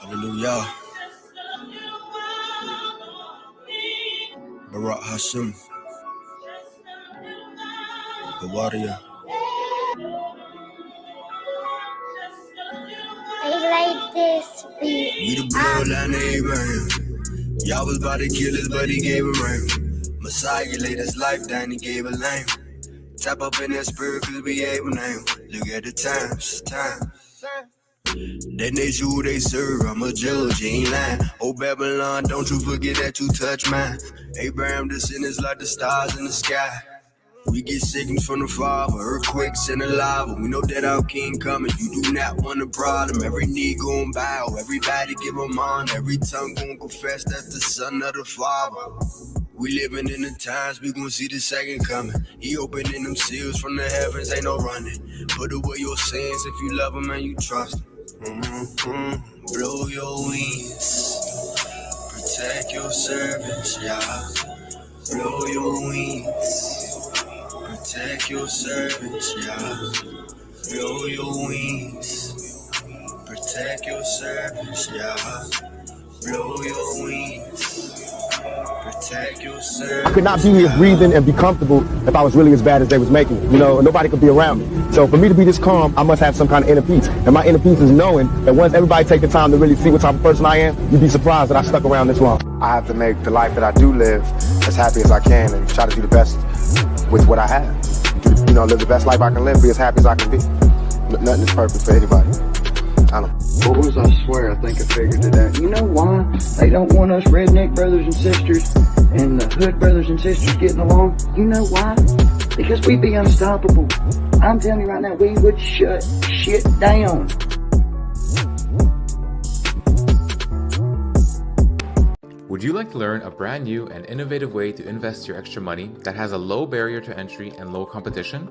Hallelujah. Barak Hashem. The warrior. I like this beat. We the bloodline of Abraham. Y'all was about to kill us, but he gave a ram. Messiah laid his life down, he gave a lamb. Tap up in that spirit, cause we able now. Look at the times. That nation who they serve, I'm a judge, you ain't lying. Oh Babylon, don't you forget that you touch mine. Abraham descendants like the stars in the sky. We get sickness from the Father, earthquakes and the lava. We know that our King coming, you do not want a problem. Every knee gon' bow, everybody give him on. Every tongue gon' confess that the Son of the Father. We living in the times, we gon' see the second coming. He opening them seals from the heavens, ain't no running. Put away your sins if you love him and you trust him. Blow your wings, protect your servants, yeah. Blow your wings, Protect your servants, yeah. Blow your wings. Protect your servants, yeah. Blow your wings. Protect your servants. I could not be here breathing and be comfortable if I was really as bad as they was making it. You know, nobody could be around me. So for me to be this calm, I must have some kind of inner peace. And my inner peace is knowing that once everybody take the time to really see what type of person I am, you'd be surprised that I stuck around this long. I have to make the life that I do live as happy as I can and try to do the best with what I have. You know, live the best life I can live, be as happy as I can be. Nothing is perfect for anybody. I don't know. Boys, I swear, I think I figured it out. You know why they don't want us redneck brothers and sisters and the hood brothers and sisters getting along? You know why? Because we'd be unstoppable. I'm telling you right now, we would shut shit down. Would you like to learn a brand new and innovative way to invest your extra money that has a low barrier to entry and low competition?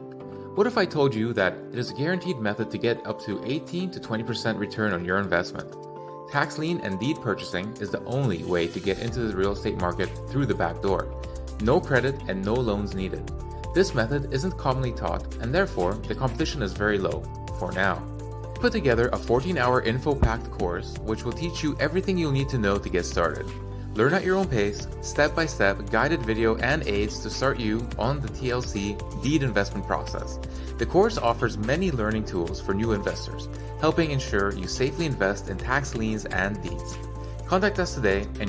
What if I told you that it is a guaranteed method to get up to 18 to 20% return on your investment? Tax lien and deed purchasing is the only way to get into the real estate market through the back door. No credit and no loans needed. This method isn't commonly taught, and therefore the competition is very low, for now. Put together a 14-hour info-packed course which will teach you everything you'll need to know to get started. Learn at your own pace, step-by-step guided video and aids to start you on the TLC deed investment process. The course offers many learning tools for new investors, helping ensure you safely invest in tax liens and deeds. Contact us today and